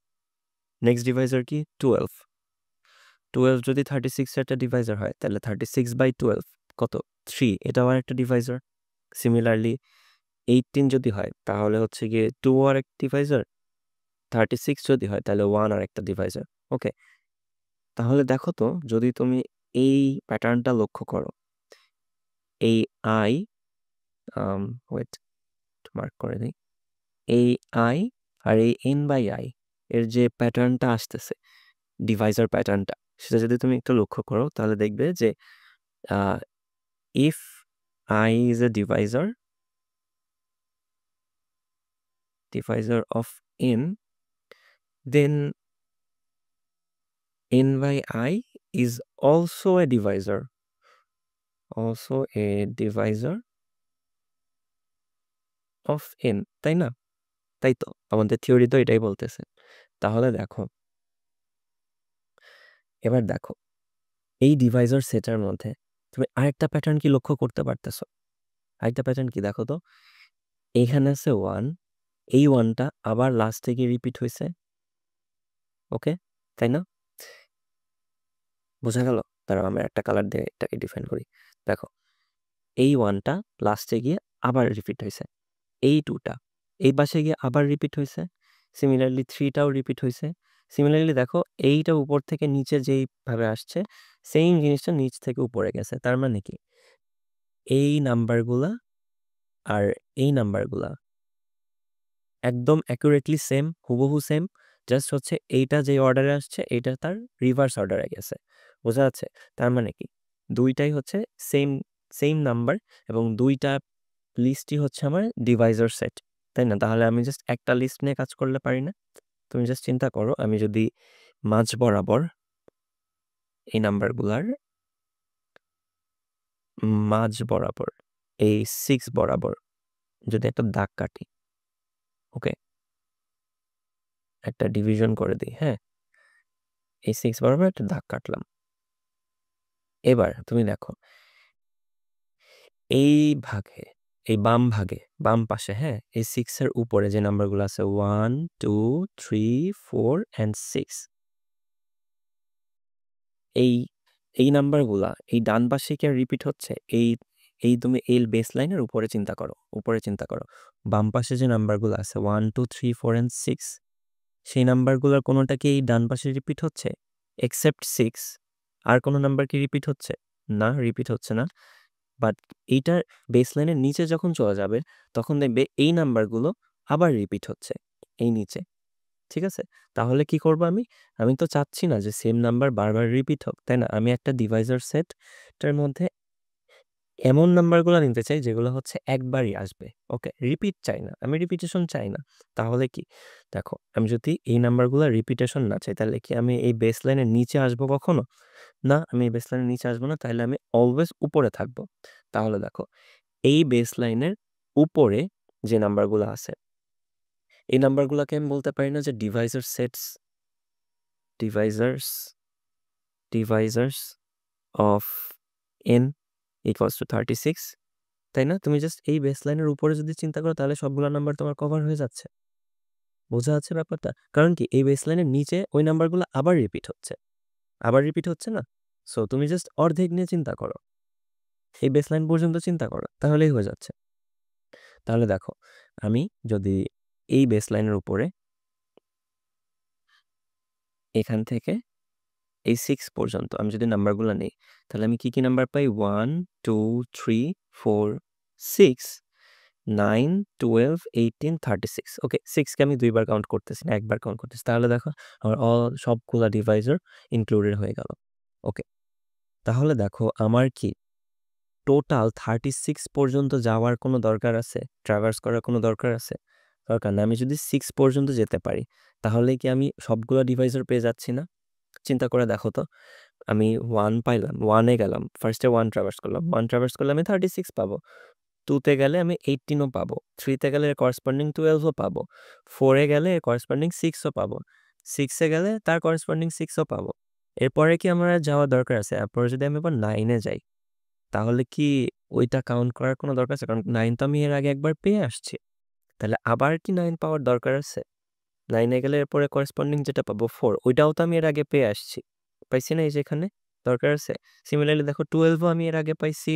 নেক্সট ডিভাইজার কি 12। 12 যদি 36 এর একটা ডিভাইজার হয়, তাহলে 36/12 কত? 3, এটাও আরেকটা ডিভাইজার। সিমিলারলি 18 যদি হয়, তাহলে হচ্ছে গিয়ে 2 আরেকটা ডিভাইজার। 36 যদি হয়, তাহলে 1 আরেকটা ডিভাইজার। ওকে, তাহলে দেখো তো যদি তুমি এই প্যাটার্নটা লক্ষ্য করো, এই i ওয়েট মার্ক করে দিই, এই i আর এই n/i এর যে প্যাটার্নটা আসতেছে, ডিভাইজার প্যাটার্নটা, সেটা যদি তুমি একটু লক্ষ্য করো, তাহলে দেখবে যে if i is a divisor of n, then n/i is also a divisor of n, তাই না? তাই তো আমাদের থিওরি তো এটাই বলতেছে। তাহলে দেখো, এবার দেখো এই ডিভাইজার সেটের মধ্যে তুমি আরেকটা প্যাটার্ন কি লক্ষ্য করতে পারতেছো? আরেকটা প্যাটার্ন কি দেখো তো, এইখানে আছে 1, এই 1টা আবার লাস্টে গিয়ে রিপিট হয়েছে। ওকে, তাই না? বোঝা গেল? তারা আমরা একটা কালার দিয়ে এটাকে ডিফাইন করি। দেখো এই 1টা লাস্টে গিয়ে আবার রিপিট হয়েছে, এই 2টা এই পাশে গিয়ে আবার রিপিট হয়েছে, সিমিলারলি 3টাও রিপিট হয়েছে। সিমিলারলি দেখো এইটা উপর থেকে নিচে যেইভাবে আসছে সেম জিনিসটা নিচ থেকে উপরে গেছে। তার মানে কি এই নাম্বারগুলা আর এই নাম্বারগুলা একদম অ্যাকুরেটলি সেম, হুবহু সেম, জাস্ট হচ্ছে এইটা যে অর্ডারে আসছে এইটা তার রিভার্স অর্ডারে গেছে। বোঝা যাচ্ছে? তার মানে কি দুইটাই হচ্ছে সেম সেম নাম্বার এবং দুইটা লিস্টই হচ্ছে আমার ডিভাইজার সেট, তাই না? তাহলে আমি জাস্ট একটা লিস্ট নিয়ে কাজ করলে পারি না? তুমি জাস্ট চিন্তা করো, আমি যদি মাঝ বরাবর এই নাম্বারগুলার মাঝ বরাবর এই 6 বরাবর যদি একটা দাগ কাটি, ওকে, একটা ডিভিশন করে দিই, হ্যাঁ, এই 6 বরাবর একটা দাগ কাটলাম। এবার তুমি দেখো এই ভাগে, এই বাম ভাগে, বাম পাশে, হ্যাঁ, এই 6 এর উপরে যে নাম্বারগুলো আছে 1 2 3 4 and 6, এই এই নাম্বারগুলা এই ডান পাশে কি রিপিট হচ্ছে? এই এই তুমি এই বেস লাইনের উপরে চিন্তা করো, উপরে চিন্তা করো। বাম পাশে যে নাম্বারগুলো আছে 1 2 3 4 and 6, সেই নাম্বারগুলোর কোনোটা কি এই ডান পাশে রিপিট হচ্ছে? এক্সেপ্ট 6, আর কোনো নাম্বার কি রিপিট হচ্ছে? না, রিপিট হচ্ছে না। বাট এইটার বেস লাইনের নিচে যখন চলে যাবে তখন দেখবে এই নাম্বারগুলো আবার রিপিট হচ্ছে এই নিচে। ঠিক আছে? তাহলে কি করব আমি? আমি তো চাচ্ছি না যে সেম নাম্বার বারবার রিপিট হোক, তাই না? আমি একটা ডিভাইজার সেটটার মধ্যে এমন নাম্বারগুলো নিতে চাই যেগুলো হচ্ছে একবারই আসবে। ওকে, রিপিট চাই না, আমি রিপিটেশন চাই না। তাহলে কি দেখো, আমি যদি এই নাম্বারগুলো রিপিটেশন না চাই তাহলে কি আমি এই বেস লাইনের নিচে আসবো কখনো? না, আমি এই বেস লাইনের নিচে আসবো না, তাহলে আমি অলওয়েজ উপরে থাকবো। তাহলে দেখো এই বেস লাইনের উপরে যে নাম্বারগুলো আছে এই নাম্বারগুলোকে আমি বলতে পারি না যে ডিভাইজার্স ডিভাইজার্স অফ n ইকুয়ালস টু 36, তাই না? তুমি জাস্ট এই বেস লাইনের উপরে যদি চিন্তা করো তাহলে সবগুলো নাম্বার তোমার কভার হয়ে যাচ্ছে। বোঝা যাচ্ছে ব্যাপারটা? কারণ কি এই বেস লাইনের নিচে ওই নাম্বারগুলো আবার রিপিট হচ্ছে না? সো তুমি জাস্ট অর্ধেক নিয়ে চিন্তা করো, এই বেস লাইন পর্যন্ত চিন্তা করো, তাহলেই হয়ে যাচ্ছে। তাহলে দেখো আমি যদি এই বেস লাইনের উপরে এখান থেকে এই 6 পর্যন্ত আমি যদি নাম্বারগুলো নেই তাহলে আমি কি নাম্বার পাই? 1 2 3 4 6 9 12 18 36। ওকে, 6 কে আমি দুইবার কাউন্ট করতেছি না, একবার কাউন্ট করতেছি। তাহলে দেখো আমার সবগুলা ডিভাইজার ইনক্লুডেড হয়ে গেল। ওকে, তাহলে দেখো আমার কি টোটাল 36 পর্যন্ত যাওয়ার কোনো দরকার আছে? ট্রাভার্স করার কোনো দরকার আছে? দরকার না। আমি যদি 6 পর্যন্ত যেতে পারি তাহলে কি আমি সবগুলা ডিভাইজার পেয়ে যাচ্ছি না? চিন্তা করে দেখো তো, আমি 1 পাইলাম, 1 এ গেলাম, ফার্স্টে 1 ট্রাভার্স করলাম, 1 ট্রাভার্স করলে আমি 36 পাবো, 2 তে গেলে আমি 18ও পাবো, 3 তে গেলে এর করেসপন্ডিং 12ও পাবো, 4 এ গেলে এর করেসপন্ডিং 6ও পাবো, 6 এ গেলে তার করেসপন্ডিং 6ও পাবো। এরপরে কি আমার আর যাওয়ার দরকার আছে? এরপরে যদি আমি আবার 9 এ যাই তাহলে কি ওইটা কাউন্ট করার কোনো দরকার আছে? কারণ 9 তো আমি এর আগে একবার পেয়ে আসছি। তাহলে আবার কি 9 পাওয়ার দরকার আছে? 9 এ গেলে এরপরে করেসপন্ডিং যেটা পাবো 4, ওইটাও তো আমি এর আগে পেয়ে আসছি। পাইছি না এই যে এখানে? দরকার আছে? সিমিলারলি দেখো 12ও আমি এর আগে পাইছি,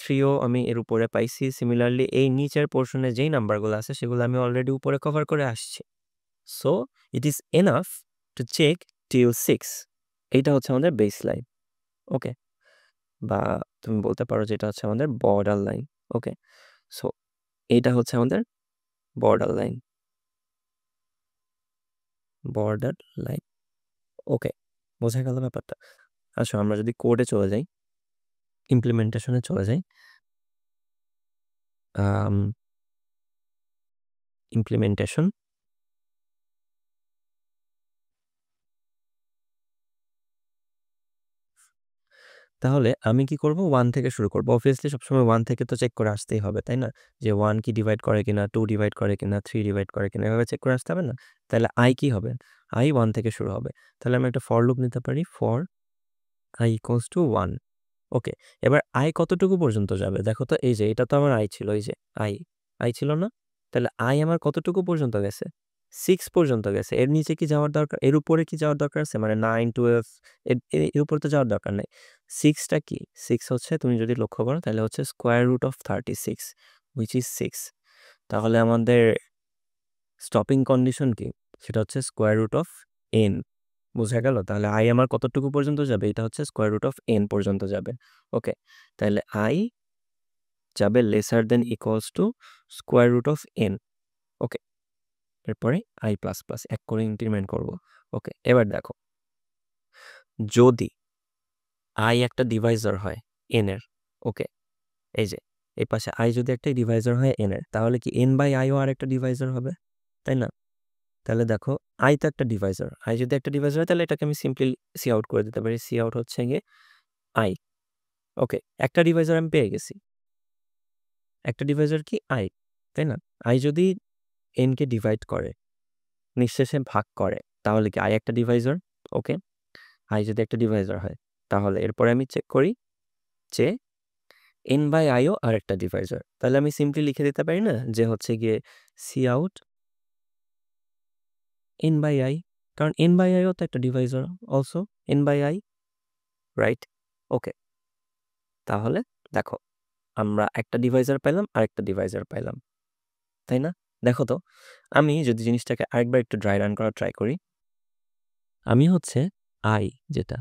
3ও আমি এর উপরে পাইছি। সিমিলারলি এই নিচের পোর্শনে যেই নাম্বারগুলো আছে সেগুলো আমি অলরেডি উপরে কভার করে আসছি। So it is enough to check till 6। এইটা হচ্ছে আমাদের বেস লাইন। ওকে, বা তুমি বলতে পারো যে এটা হচ্ছে আমাদের বর্ডার লাইন। ওকে, সো এইটা হচ্ছে আমাদের border line. Border line. Okay, বোঝা গেল ব্যাপারটা? আচ্ছা, আমরা যদি কোডে চলে যাই, ইমপ্লিমেন্টেশনে চলে যাই, ইমপ্লিমেন্টেশন, তাহলে আমি কি করব 1 থেকে শুরু করব। অবভিয়াসলি সবসময় 1 থেকে তো চেক করে আসতেই হবে, তাই না? যে 1 কি ডিভাইড করে কিনা, 2 ডিভাইড করে কিনা, 3 ডিভাইড করে কিনা, এভাবে চেক করে আসতে হবে না? তাহলে i কি হবে? i 1 থেকে শুরু হবে। তাহলে আমি একটা ফর লুপ নিতে পারি, ফর i ইকুয়ালস টু 1। ওকে, এবার i কতটুকু পর্যন্ত যাবে? দেখো তো, এই যে এটা তো আমার i ছিল, এই যে i ছিল না? তাহলে i আমার কতটুকু পর্যন্ত গেছে? 6 পর্যন্ত গেছে। এর নিচে কি যাওয়ার দরকার? এর উপরে কি যাওয়ার দরকার আছে? মানে 9, 12 এর উপরে তো যাওয়ার দরকার নাই। 6 টা কি? 6 হচ্ছে, তুমি যদি লক্ষ্য করো তাহলে হচ্ছে square root of 36 which is 6। তাহলে আমাদের স্টপিং কন্ডিশন কি? সেটা হচ্ছে স্কোয়ার রুট অফ n। বোঝা গেল? তাহলে i আমার কতটুকু পর্যন্ত যাবে? এটা হচ্ছে স্কোয়ার রুট অফ n পর্যন্ত যাবে। ওকে, তাহলে i যাবে lesser than equals to square root of n। Okay, এরপরে i প্লাস প্লাস এক করে ইনক্রিমেন্ট করব। ওকে, এবার দেখো, যদি i একটা ডিভাইজার হয় n এর, ওকে, এই যে এই পাশে i যদি একটা ডিভাইজার হয় n এর, তাহলে কি n বাই i ও আর একটা ডিভাইজার হবে, তাই না? তাহলে দেখো, i তো একটা ডিভাইজার, i যদি একটা ডিভাইজার হয় তাহলে এটাকে আমি সিম্পলি সি আউট করে দিতে পারি। সি আউট হচ্ছে গিয়ে i। ওকে, একটা ডিভাইজার আমি পেয়ে গেছি। একটা ডিভাইজার কি? i, তাই না? i যদি n কে ডিভাইড করে, নিঃশেষে ভাগ করে, তাহলে কি i একটা ডিভাইজার? ওকে, i যদি একটা ডিভাইজার হয়, তাহলে এরপরে আমি চেক করি যে n বাই i ও আর একটা ডিভাইজার। তাহলে আমি সিম্পলি লিখে দিতে পারি না যে হচ্ছে গিয়ে see out n by i, কারণ n বাই i ও তো একটা divisor also, n by i, right? Okay, তাহলে দেখো, আমরা একটা ডিভাইজার পাইলাম আর একটা ডিভাইজার পাইলাম, তাই না? দেখো তো, আমি যদি জিনিসটাকে আরেকবার একটু ড্রাই রান করার ট্রাই করি, আমি হচ্ছে i যেটা,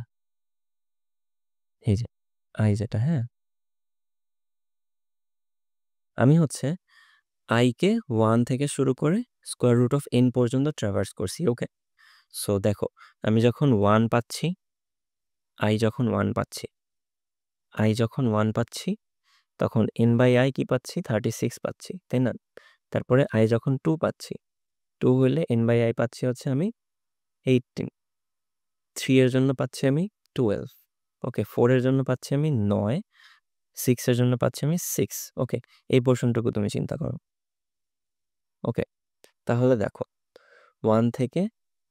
এই যে i যেটা, হ্যাঁ, আমি হচ্ছে i কে 1 থেকে শুরু করে স্কোয়ার রুট অফ n পর্যন্ত ট্রাভার্স করছি। ওকে, সো দেখো, আমি যখন 1 পাচ্ছি, i যখন 1 পাচ্ছি, i যখন 1 পাচ্ছি, তখন n বাই i কি পাচ্ছি? 36 পাচ্ছি, তাই না? তারপরে i যখন 2 পাচ্ছি, 2 হলে n বাই i পাচ্ছি হচ্ছে আমি 18। 3 এর জন্য পাচ্ছি আমি 12। ওকে, 4 এর জন্য পাচ্ছি আমি 9। 6 এর জন্য পাচ্ছি আমি 6। ওকে, এই পোর্শনটুকু তুমি চিন্তা করো। ওকে, তাহলে দেখো, 1 থেকে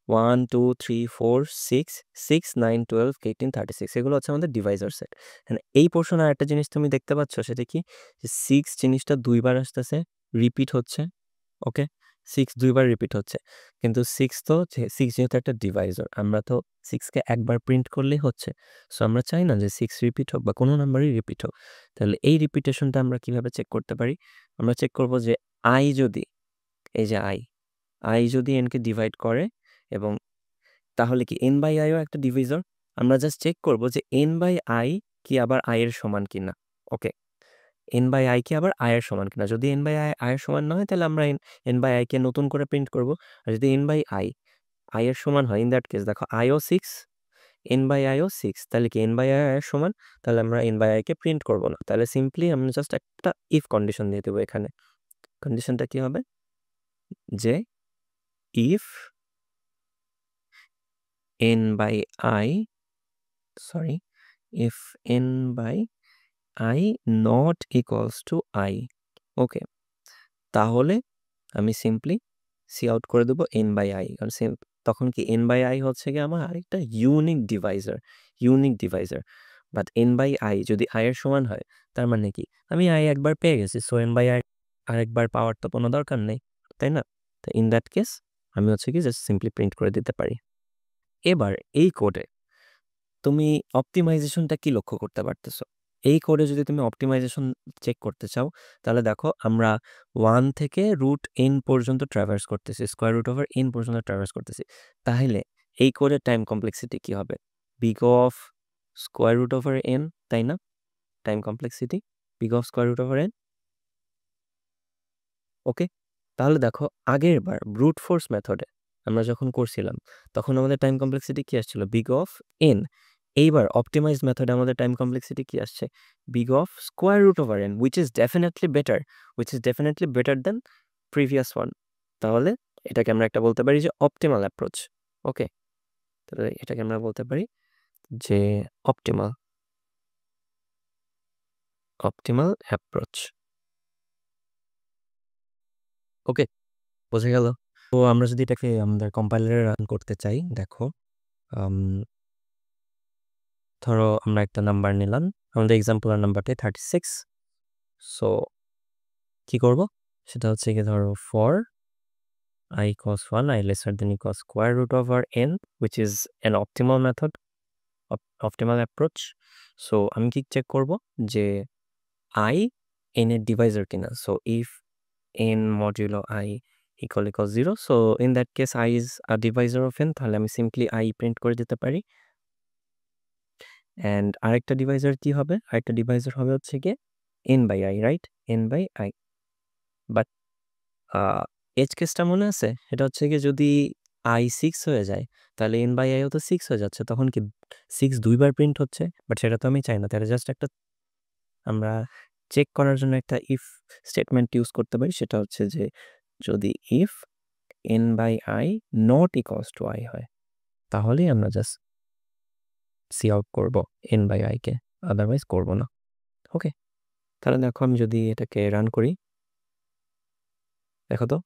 1, 2, 3, 4, 6, 6, 9, 12, 18, 36 এগুলো হচ্ছে আমাদের ডিভাইজার সেট। এই পোর্শনে আরেকটা জিনিস তুমি দেখতে পাচ্ছ, সেটা কি? যে 6 জিনিসটা 2 বার আসতেছে, রিপিট হচ্ছে। ওকে, 6 2 বার রিপিট হচ্ছে। কিন্তু 6 তো 6 যেহেতু একটা ডিভাইজার, আমরা তো 6 কে একবার প্রিন্ট করলেই হচ্ছে। সো আমরা চাই না যে 6 রিপিট হোক বা কোনো নাম্বারই রিপিট হোক। তাহলে এই রিপিটেশনটা আমরা কিভাবে চেক করতে পারি? আমরা চেক করব যে i যদি, এই যে i যদি n কে ডিভাইড করে, এবং তাহলে কি n বাই i ও একটা ডিভিজর? আমরা জাস্ট চেক করব যে n বাই i কি আবার i এর সমান কিনা। ওকে, n বাই i কি আবার i এর সমান কিনা? যদি n বাই i এর সমান না হয়, তাহলে আমরা n বাই i কে নতুন করে প্রিন্ট করব। আর যদি n বাই i এর সমান হয়, ইন দ্যাট কেস দেখো i ও 6, n বাই i ও 6, তাহলে কি n বাই i এর সমান? তাহলে আমরা n বাই i কে প্রিন্ট করব না। তাহলে সিম্পলি আমরা জাস্ট একটা ইফ কন্ডিশন দিয়ে দেবো এখানে। কন্ডিশনটা কি হবে? যে if n by i, sorry, if n by i not equals to i, okay, তাহলে আমি সিম্পলি সি আউট করে দেবো n বাই i। কারণ তখন কি n বাই i হচ্ছে কি আমার আরেকটা unique divisor. But n by i যদি i এর সমান হয়, তার মানে কি আমি i একবার পেয়ে গেছি, সো n বাই i আরেকবার পাওয়ার তো কোনো দরকার নেই, তাই না? তো ইন দ্যাট কেস আমি হচ্ছে কি জাস্ট সিম্পলি প্রিন্ট করে দিতে পারি। এবার এই কোডে তুমি অপটিমাইজেশনটা কি লক্ষ্য করতে পারতেছো? এই কোডে যদি তুমি অপটিমাইজেশন চেক করতে চাও, তাহলে দেখো, আমরা 1 থেকে রুট n পর্যন্ত ট্রাভার্স করতেছি, স্কোয়ার রুট ওভার n পর্যন্ত ট্রাভার্স করতেছি। তাহলে এই কোডের টাইম কমপ্লেক্সিটি কি হবে? Big of square root over n, তাই না? Time complexity big of square root over n। Okay, তাহলে দেখো, আগের বার ব্রুট ফোর্স মেথডে আমরা যখন করছিলাম, তখন আমাদের টাইম কমপ্লেক্সিটি কি আসছিল? Big of n। এইবার অপটিমাইজ মেথডে আমাদের টাইম কমপ্লেক্সিটি কি আসছে? Big of square root over n, which is definitely better than previous one. তাহলে এটাকে আমরা একটা বলতে পারি যে অপটিমাল অ্যাপ্রোচ। ওকে, তাহলে এটাকে আমরা বলতে পারি যে অপটিমাল। Optimal approach. ওকে, বোঝা গেল। তো আমরা যদি এটাকে আমাদের কম্পাইলারে রান করতে চাই, দেখো ধরো আমরা একটা নাম্বার নিলাম, আমাদের এক্সাম্পলের নাম্বারটা 36। সো কি করব, সেটা হচ্ছে কি ধরো for I equals 1, I lesser than equals square root over n, which is an optimal method, optimal approach. So আমি কি চেক করব যে I n এর ডিভাইজার কিনা। So if n modulo I equals 0, so in that case I is a divisor of n, তাহলে আমি simply I print করে দিতে পারি। and আরেকটা ডিভাইজার কি হবে, আরেকটা ডিভাইজার হবে হচ্ছে কি n by I, right? n by I, but edge কেসটা মনে আছে, এটা হচ্ছে কি যদি I 6 হয়ে যায় তাহলে n by I ও তো 6 হয়ে যাচ্ছে, তখন কি 6 দুইবার প্রিন্ট হচ্ছে, বাট সেটা তো আমি চাই না। তাহলে জাস্ট একটা আমরা চেক করার জন্য একটা ইফ স্টেটমেন্ট ইউজ করতে পারি, সেটা হচ্ছে যে যদি if n by I not equals to I হয়, তাহলেই আমরা জাস্ট সি আউট করবো n by I K, otherwise করবো না। ওকে, তাহলে দেখো আমি যদি এটাকে রান করি, দেখো তো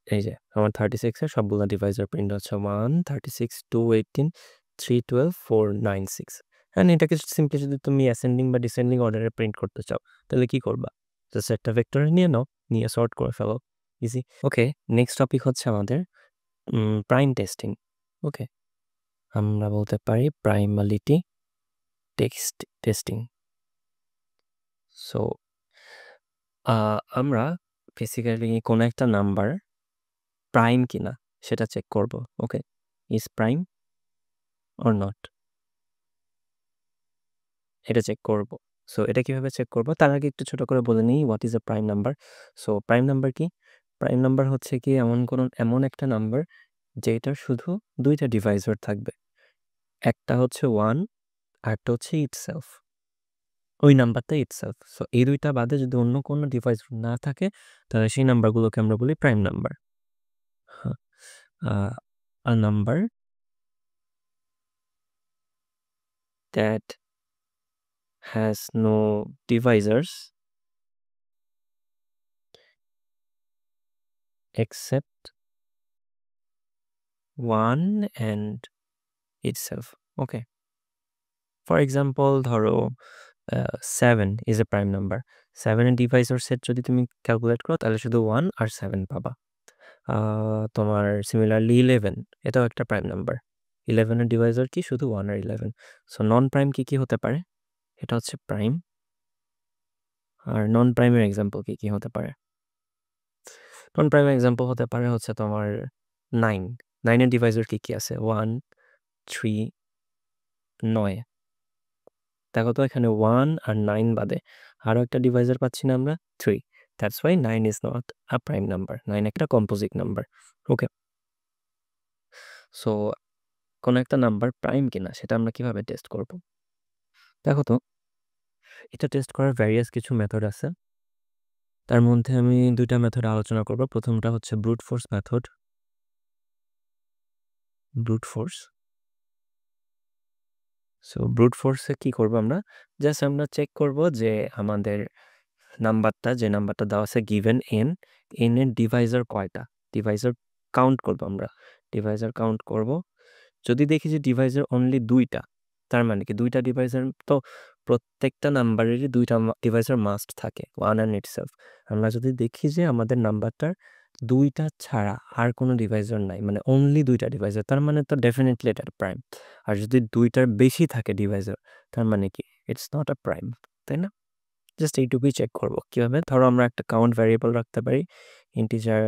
এই যে আমার 36 এর সবগুলো ডিভাইজার প্রিন্ট হচ্ছে 1, 36, 2, 18, 3, 12, 4, 9, 6। অ্যান্ড এটাকে সিম্পলি যদি তুমি অ্যাসেন্ডিং বা ডিসেন্ডিং অর্ডারে প্রিন্ট করতে চাও তাহলে কি করবা, জাস্ট একটা ভেক্টরে নিয়ে নাও, নিয়ে সর্ট করে ফেলো, ইজি। ওকে, নেক্সট টপিক হচ্ছে আমাদের প্রাইম টেস্টিং। ওকে, আমরা বলতে পারি প্রাইমালিটি টেস্টিং। সো আমরা বেসিক্যালি কোনো একটা নাম্বার প্রাইম কিনা সেটা চেক করব। ওকে, ইজ প্রাইম অর নট, এটা চেক করব। সো এটা কিভাবে চেক করব, তার আগে একটু ছোট করে বলে নিই what is a prime number. So prime number কি, প্রাইম নাম্বার হচ্ছে কি এমন একটা নাম্বার যেটার শুধু দুইটা ডিভাইজার থাকবে, একটা হচ্ছে 1 আর একটা হচ্ছে ইটসেলফ, ওই নাম্বারটা ইটসেলফ। সো এই দুইটা বাদে যদি অন্য কোনো ডিভাইস না থাকে তাহলে সেই নাম্বারগুলোকে আমরা বলি prime number. a number that has no divisors except 1 and itself. Okay, for example ধরো 7 is a prime number, 7 এর ডিভাইজার সেট যদি তুমি ক্যালকুলেট করো তাহলে শুধু 1 আর 7 পাবা। তোমার সিমিলারলি 11, এটাও একটা প্রাইম নাম্বার, 11 এর ডিভাইজার কি শুধু 1 আর 11। সো নন প্রাইম কি হতে পারে, এটা হচ্ছে প্রাইম। আর নন প্রাইমের এক্সাম্পল কি হতে পারে, নন প্রাইমের এক্সাম্পল হতে পারে হচ্ছে তোমার 9, 9 এর ডিভাইজার কি আছে 1, 3, 9। দেখো তো এখানে 1 আর 9 বাদে আরও একটা ডিভাইজার পাচ্ছি না আমরা, 3। That's why 9 is not a prime number, 9 একটা কম্পোজিট নাম্বার। ওকে, সো কোনো একটা নাম্বার প্রাইম কিনা সেটা আমরা কিভাবে টেস্ট করব, দেখো তো এটা টেস্ট করার ভ্যারিয়াস কিছু মেথড আছে, তার মধ্যে আমি দুইটা মেথড আলোচনা করব। প্রথমটা হচ্ছে brute force method, brute force. So brute ফোর্সে কি করব আমরা, জাস্ট আমরা চেক করব যে আমাদের নাম্বারটা, যে নাম্বারটা দেওয়া আছে গিভেন এন, এন এর ডিভাইজার কয়টা, ডিভাইজার কাউন্ট করব আমরা, ডিভাইজার কাউন্ট করব। যদি দেখি যে ডিভাইজার অনলি দুইটা, তার মানে কি দুইটা ডিভাইজার, তো প্রত্যেকটা নাম্বারেরই দুইটা ডিভাইজার মাস্ট থাকে, 1 অ্যান্ড ইটসেলফ। আমরা যদি দেখি যে আমাদের নাম্বারটার দুইটা ছাড়া আর কোনো ডিভাইজার নাই, মানে অনলি দুইটা ডিভাইজার, তার মানে তো ডেফিনেটলি এটা প্রাইম। আর যদি দুইটার বেশি থাকে ডিভাইজার, তার মানে কি ইটস নট আ প্রাইম, তাই না? জাস্ট এইটুকুই চেক করব। কীভাবে, ধরো আমরা একটা কাউন্ট ভ্যারিয়েবল রাখতে পারি, ইন্টিজার,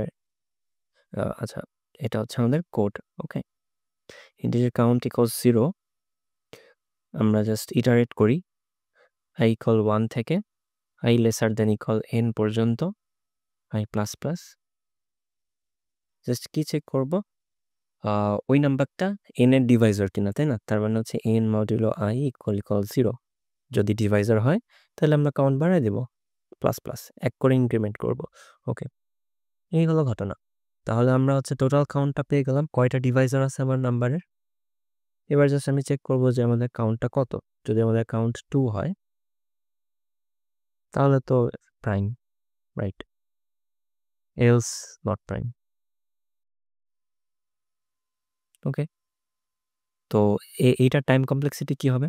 আচ্ছা এটা হচ্ছে আমাদের কোড। ওকে, ইন্টিজার কাউন্ট ইকুয়ালস 0, আমরা জাস্ট ইটারেট করি i ইকুয়াল 1 থেকে i lesser than equal n পর্যন্ত, i প্লাস প্লাস। জাস্ট কি চেক করব, ওই নাম্বারটা n এর ডিভাইজার কিনা, তাই না? তার মানে হচ্ছে n মডুলো i ইকুয়াল 0। যদি ডিভাইজার হয় তাহলে আমরা কাউন্ট বাড়াই দেব, প্লাস প্লাস এক করে ইনক্রিমেন্ট করব। ওকে, এই হলো ঘটনা। তাহলে আমরা হচ্ছে টোটাল কাউন্টটা পেয়ে গেলাম, কয়টা ডিভাইজার আছে আমার নাম্বারের। এবার জাস্ট আমি চেক করব যে আমাদের কাউন্টটা কত। যদি আমাদের কাউন্ট 2 হয় তাহলে তো prime, right? Else not prime. Okay, তো এইটার টাইম কমপ্লেক্সিটি কি হবে?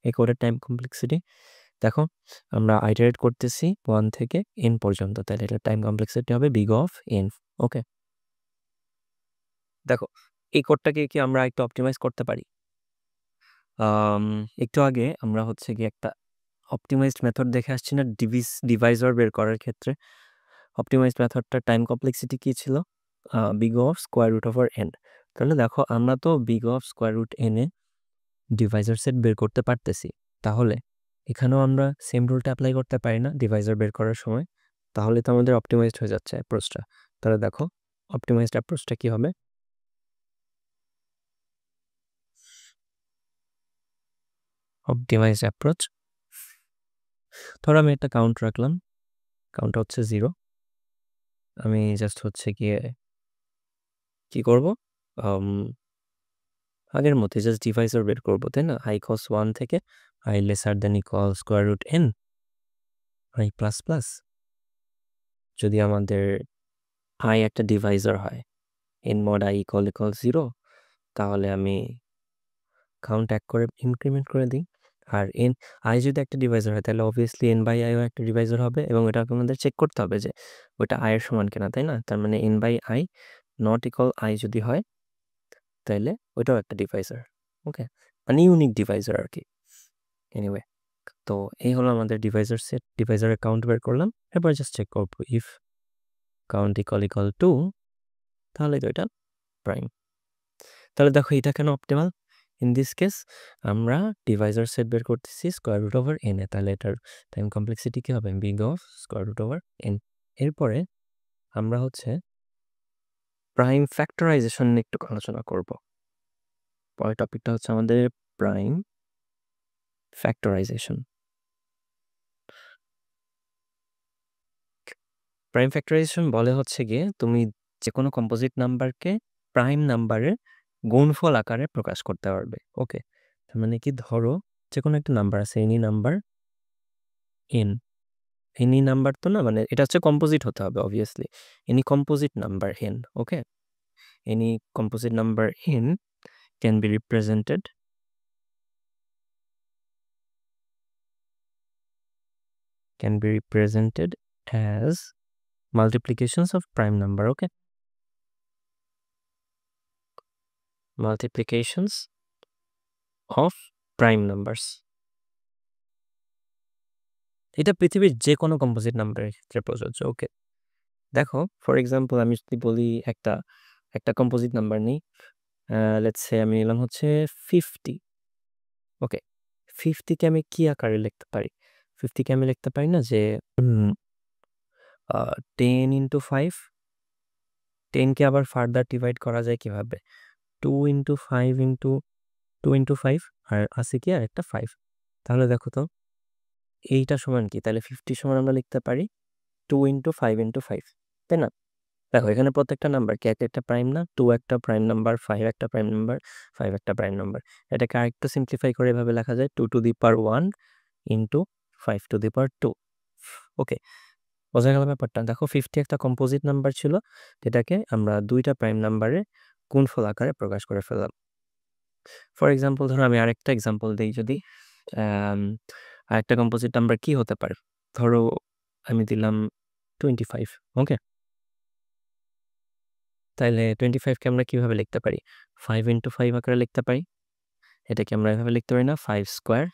এই কোডের টাইম কমপ্লেক্সিটি দেখো, আমরা আইটারেট করতেছি 1 থেকে n পর্যন্ত, তাহলে এটার টাইম কমপ্লেক্সিটি হবে বিগ অফ n। ওকে, দেখো এই কোডটাকে কি আমরা একটু অপটিমাইজ করতে পারি? একটু আগে আমরা হচ্ছে গিয়ে একটা অপটিমাইজড মেথড দেখে আসছি না, ডিভাইজার বের করার ক্ষেত্রে। অপটিমাইজড মেথডটার টাইম কমপ্লেক্সিটি কি ছিল? Big of square root over n। তাহলে দেখো আমরা তো big of square root n এ ডিভাইজার সেট বের করতে পারতেছি, তাহলে এখানেও আমরা সেম রুলটা অ্যাপ্লাই করতে পারি না ডিভাইজার বের করার সময়? তাহলে তো আমাদের অপটিমাইজড হয়ে যাচ্ছে অ্যাপ্রোচটা। তাহলে দেখো অপটিমাইজড অ্যাপ্রোচটা কি হবে? অপটিমাইজড অ্যাপ্রোচ, ধরো আমি একটা কাউন্ট রাখলাম, কাউন্টটা হচ্ছে 0। আমি জাস্ট হচ্ছে গিয়ে কি করব, আগের মধ্যে জাস্ট ডিভাইজার বের করবো, তাই না? i cos 1 থেকে i lesser than equal square root n i plus plus. যদি আমাদের i একটা ডিভাইজার হয়, n mod i ইকুয়াল 0, তাহলে আমি কাউন্ট এক করে ইনক্রিমেন্ট করে দিই। আর i যদি একটা ডিভাইজার হয়, তাহলে অবভিয়াসলি n বাই i ও একটা ডিভাইজার হবে, এবং এটা আমাদের চেক করতে হবে যে ওইটা i এর সমান কিনা, তাই না? তার মানে n by i not equal i যদি হয়, তাহলে ওইটাও একটা ডিভাইজার। ওকে, মানে ইউনিক ডিভাইজার আর কি। এনিওয়ে, তো এই হলো আমাদের ডিভাইজার সেট, ডিভাইজারের কাউন্ট বের করলাম। এরপর জাস্ট চেক করবো ইফ কাউন্ট ইকুয়াল টু, তাহলে তো এটা প্রাইম। তাহলে দেখো এটা কেন অপটিমাল? ইন দিস কেস আমরা ডিভাইজার সেট বের করতেছি স্কোয়ার রুট ওভার n এ, তাহলে এটার টাইম কমপ্লেক্সিটি কি হবে? Big of square root over n। এরপরে আমরা হচ্ছে প্রাইম ফ্যাক্টরাইজেশন নিয়ে একটু আলোচনা করব। পরের টপিকটা হচ্ছে আমাদের প্রাইম ফ্যাক্টরাইজেশন। প্রাইম ফ্যাক্টরাইজেশন বলে হচ্ছে গিয়ে তুমি যে কোনো কম্পোজিট নাম্বারকে প্রাইম নাম্বারের গুণফল আকারে প্রকাশ করতে পারবে। ওকে, তার মানে কি, ধরো যে কোনো একটা নাম্বার আছে, any number n, any number তো না, মানে এটা হচ্ছে কম্পোজিট হতে হবে obviously, any composite number n। Okay, any composite number n can be represented as multiplications of prime number. Okay, multiplications of prime numbers. এটা পৃথিবীর যে কোনো কম্পোজিট নাম্বারের ক্ষেত্রে প্রযোজ্য। ওকে, দেখো ফর এক্সাম্পল আমি যদি বলি একটা একটা কম্পোজিট নাম্বার নেই, লেটস সে আমি নিলাম হচ্ছে 50। ওকে, 50কে আমি কি আকারে লিখতে পারি? 50কে আমি লিখতে পারি না যে 10 ইন্টু 5, 10কে আবার ফার্দার ডিভাইড করা যায় কিভাবে? 2 ইন্টু 5 ইন্টু 2 ইন্টু 5, আর আছে কি আর একটা 5। তাহলে দেখো তো এইটা সমান কি? তাহলে 50 সমান আমরা লিখতে পারি 2 ইন্টু 5 ইন্টু 5, তাই না? দেখো এখানে প্রত্যেকটা নাম্বার কি একটা প্রাইম না? 2 একটা প্রাইম নাম্বার, 5 একটা প্রাইম নাম্বার, 5 একটা প্রাইম নাম্বার। এটাকে আরেকটু সিম্পলিফাই করে এভাবে লেখা যায় 2 to the power 1 into 5 to the power 2। Okay, বোঝা গেল ব্যাপারটা? দেখো 50 একটা কম্পোজিট নাম্বার ছিল, যেটাকে আমরা দুইটা প্রাইম নাম্বারে গুণফল আকারে প্রকাশ করে ফেললাম। ফর এক্সাম্পল ধরো আমি আরেকটা এক্সাম্পল দিই, যদি আরেকটা কম্পোজিট নাম্বার কি হতে পারে? ধরো আমি দিলাম 25। ওকে, তাহলে 25কে আমরা কিভাবে লিখতে পারি? 5 ইন্টু 5 আকারে লিখতে পারি। এটাকে আমরা এভাবে লিখতে পারি না, 5 স্কোয়ার।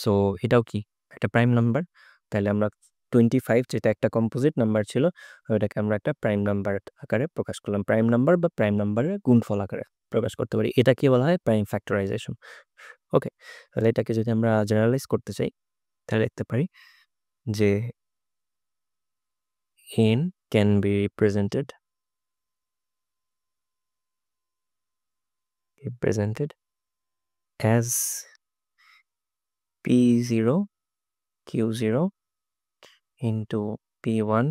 সো এটাও কি একটা প্রাইম নাম্বার? তাহলে আমরা 25 যেটা একটা কম্পোজিট নাম্বার ছিল, ওইটাকে আমরা একটা প্রাইম নাম্বার আকারে প্রকাশ করলাম। প্রাইম নাম্বার বা প্রাইম নাম্বারের গুণফল আকারে প্রকাশ করতে পারি। এটা কি বলা হয়? Prime factorisation. ওকে, তাহলে এটাকে যদি আমরা জেনারেলাইজ করতে চাই, তাহলে লিখতে পারি যে n can be represented as p0 q0 into p1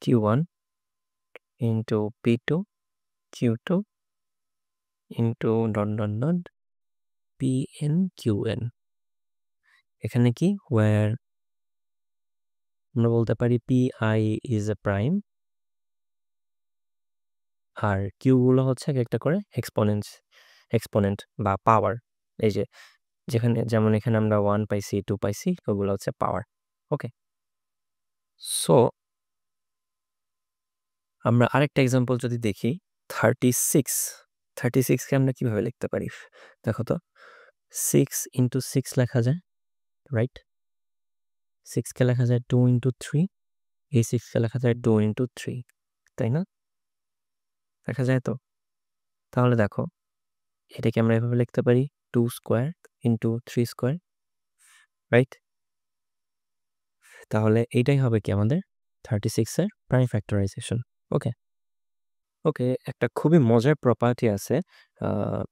q1 into p2 q2 into pn qn। এখানে কি, where আমরা বলতে পারি pi is a prime আর কিউগুলো হচ্ছে একটা করে এক্সপোনেন্ট বা পাওয়ার। এই যে যেমন এখানে আমরা 1 পাইছি 2 পাইছি, ওগুলো হচ্ছে পাওয়ার। ওকে, সো আমরা আরেকটা এক্সাম্পল যদি দেখি 36কে আমরা কিভাবে লিখতে পারি দেখো তো। 6 into 6 লেখা যায়, রাইট? 6কে লেখা যায় 2 into 3, এই 6কে লেখা যায় 2 into 3, তাই না? লেখা যায় তো। তাহলে দেখো এটাকে আমরা এভাবে লিখতে পারি 2 স্কোয়ার into 3 স্কোয়ার, রাইট? তাহলে এইটাই হবে কি আমাদের 36-এর প্রাইম ফ্যাক্টরাইজেশন। ওকে, একটা খুবই মজার প্রপার্টি আছে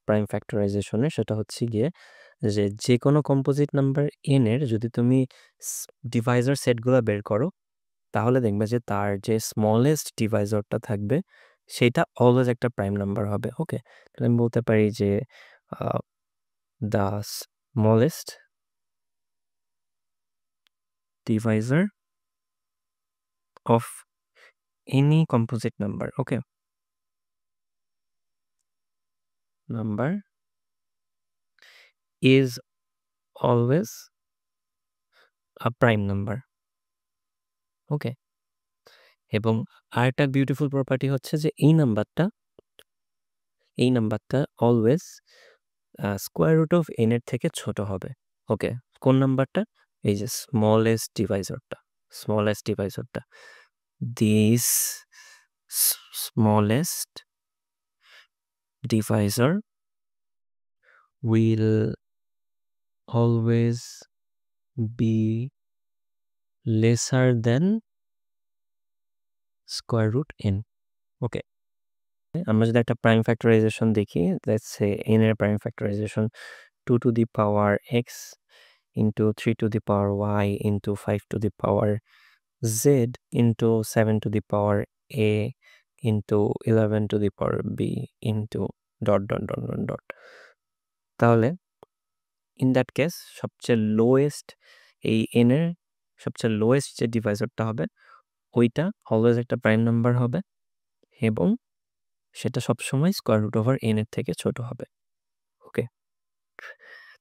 প্রাইম ফ্যাক্টরাইজেশনে, সেটা হচ্ছে গিয়ে যে কোনো কম্পোজিট নাম্বার n এর যদি তুমি ডিভাইজার সেটগুলো বের করো, তাহলে দেখবে যে তার যে স্মলেস্ট ডিভাইজারটা থাকবে সেটা অলওয়েজ একটা প্রাইম নাম্বার হবে। ওকে, তাহলে আমি বলতে পারি যে the smallest divisor of any composite number, okay, number is always a prime number. Okay, এবং আরেকটা বিউটিফুল প্রপার্টি হচ্ছে যে এই নাম্বারটা always square root of n এর থেকে ছোট হবে। ওকে, কোন নাম্বারটা? এই যে স্মলেস্ট ডিভাইজারটা this smallest divisor will always be lesser than square root n. Okay, আমরা যদি একটা প্রাইম ফ্যাক্টরাইজেশন দেখি, লেটস সে n এর prime factorization 2 to the power x into 3 to the power y into 5 to the power z into 7 to the power a into 11 to the power b into ... তাহলে in that case সবচেয়ে lowest এই n এর সবচেয়ে lowest যে ডিভাইজারটা হবে ওইটা always একটা prime number হবে এবং সেটা সবসময় স্কোয়ার রুট ওভার n এর থেকে ছোট হবে। ওকে,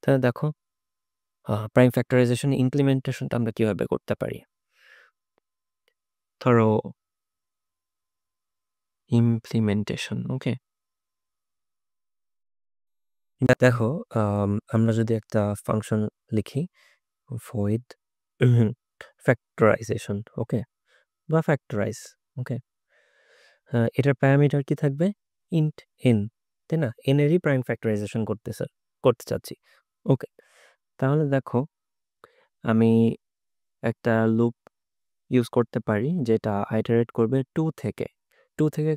তাহলে দেখো প্রাইম ফ্যাক্টরাইজেশন ইমপ্লিমেন্টেশনটা আমরা কিভাবে করতে পারি। ধরো ইমপ্লিমেন্টেশন, ওকে, দেখো আমরা যদি একটা ফাংশন লিখি void ফ্যাক্টরাইজেশন, ওকে, বা ফ্যাক্টরাইজ, ওকে, এটার প্যারামিটার কি থাকবে? ইন্ট n, তাই না? n এরই প্রাইম ফ্যাক্টরাইজেশন করতে চাচ্ছি। ওকে, তাহলে দেখো আমি একটা লুপ ইউজ করতে পারি যেটা আইটারেট করবে 2 থেকে।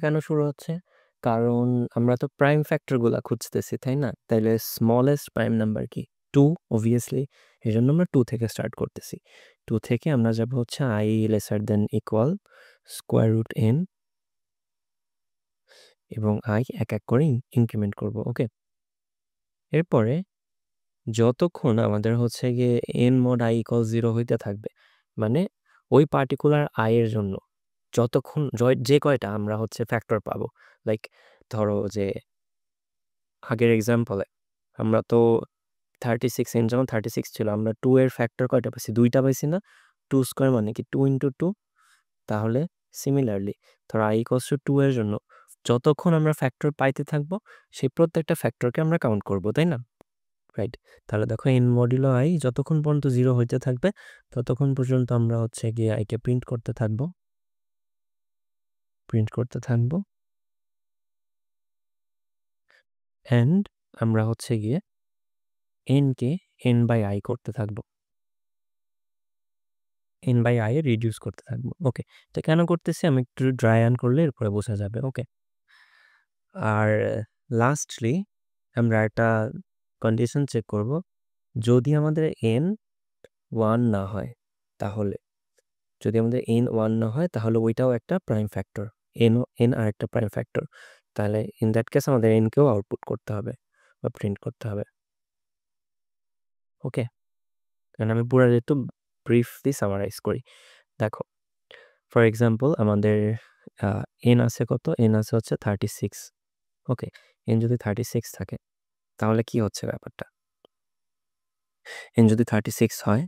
কেন শুরু হচ্ছে? কারণ আমরা তো প্রাইম ফ্যাক্টরগুলা খুঁজতেছি, তাই না? তাইলে স্মলেস্ট প্রাইম নাম্বার কি? 2, অবভিয়াসলি। এই জন্য আমরা 2 থেকে স্টার্ট করতেছি। 2 থেকে আমরা যাব হচ্ছে i lesser than equal square root n এবং i এক এক করে ইনক্রিমেন্ট করব। ওকে, এরপরে যতক্ষণ আমাদের হচ্ছে গিয়ে n mod i ইকুয়াল 0 হইতে থাকবে, মানে ওই পার্টিকুলার i এর জন্য যতক্ষণ যে কয়টা আমরা হচ্ছে ফ্যাক্টর পাবো, লাইক ধরো যে আগের এক্সাম্পলে আমরা তো 36 n যখন 36 ছিল আমরা 2 এর ফ্যাক্টর কয়টা পাইছি? 2টা পাইছি না? 2 স্কোয়ার মানে কি 2 into 2। তাহলে সিমিলারলি ধরো i ইকুয়ালস টু 2 এর জন্য যতক্ষণ আমরা ফ্যাক্টর পাইতে থাকবো সেই প্রত্যেকটা ফ্যাক্টরকে আমরা কাউন্ট করব, তাই না? রাইট, তাহলে দেখো n মডুলো i যতক্ষণ পর্যন্ত 0 হইতে থাকবে ততক্ষণ পর্যন্ত আমরা হচ্ছে গিয়ে i কে প্রিন্ট করতে থাকবো অ্যান্ড আমরা হচ্ছে গিয়ে n কে n বাই i করতে থাকবো, n বাই i এ রিডিউস করতে থাকবো। ওকে, তো কেন করতেছি আমি একটু ড্রাই রান করলে এরপরে বোঝা যাবে। ওকে, আর লাস্টলি আমরা একটা কন্ডিশন চেক করব, যদি আমাদের n 1 না হয় তাহলে ওইটাও একটা প্রাইম ফ্যাক্টর, n আর একটা প্রাইম ফ্যাক্টর, তাহলে ইন দ্যাট কেস আমাদের n কেও আউটপুট করতে হবে বা প্রিন্ট করতে হবে। ওকে, কারণ আমি পুরো একটু ব্রিফলি সামারাইজ করি। দেখো ফর এক্সাম্পল আমাদের n আছে কত? n আছে হচ্ছে 36। ওকে, n যদি 36 থাকে তাহলে কি হচ্ছে ব্যাপারটা? n যদি 36 হয়,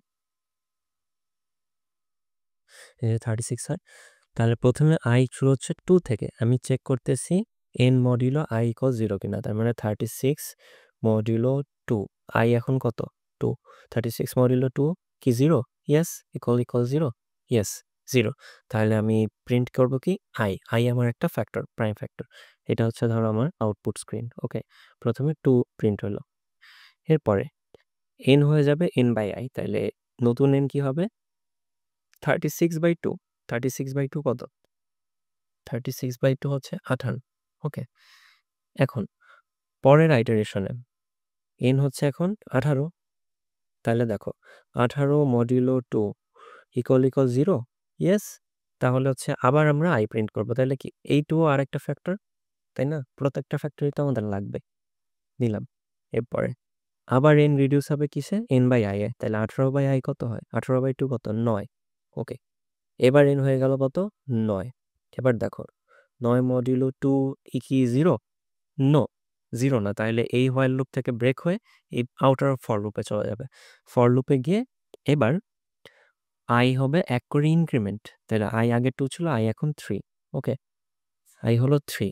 n যদি 36 হয় তাহলে প্রথমে i শুরু হচ্ছে 2 থেকে। আমি চেক করতেছি n মডিউলো i ইকুয়াল 0 কিনা। তার মানে 36 মডিউলো 2, i এখন কত? 2। 36 মডিউলো 2 কি 0? ইয়েস। ইকুয়াল 0? ইয়েস, 0। তাহলে আমি প্রিন্ট করব কি? i আমার একটা ফ্যাক্টর, প্রাইম ফ্যাক্টর। এটা হচ্ছে ধরো আমার আউটপুট স্ক্রিন। ওকে, প্রথমে 2 প্রিন্ট হলো। এরপরে n হয়ে যাবে n/i। তাহলে নতুন n কি হবে? 36/2। 36/2 কত? 36/2 হচ্ছে 58। ওকে, এখন পরের আইটারেশনে n হচ্ছে এখন 18। তাহলে দেখো 18 মডিউলো 2 ইকুয়াল 0? ইয়েস। তাহলে হচ্ছে আবার আমরা i প্রিন্ট করব। তাহলে কি এই 2 আর একটা ফ্যাক্টর, তাই না? প্রত্যেকটা ফ্যাক্টরই তো আমাদের লাগবে। নিলাম। এরপরে আবার n রিডিউস হবে কিসে? n/i এ। তাহলে 18/i কত হয়? 18/2 কত? 9। ওকে, এবার n হয়ে গেল কত? 9। এবার দেখো 9 মডিউলো 2 কি 0? নো, 0 না। তাহলে এই হোয়াইল লুপ থেকে ব্রেক হয়ে এই আউটার ফর লুপে চলে যাবে। ফর লুপে গিয়ে এবার i হবে 1 করে ইনক্রিমেন্ট। তাহলে i আগে 2 ছিল, i এখন 3। ওকে, i হলো 3।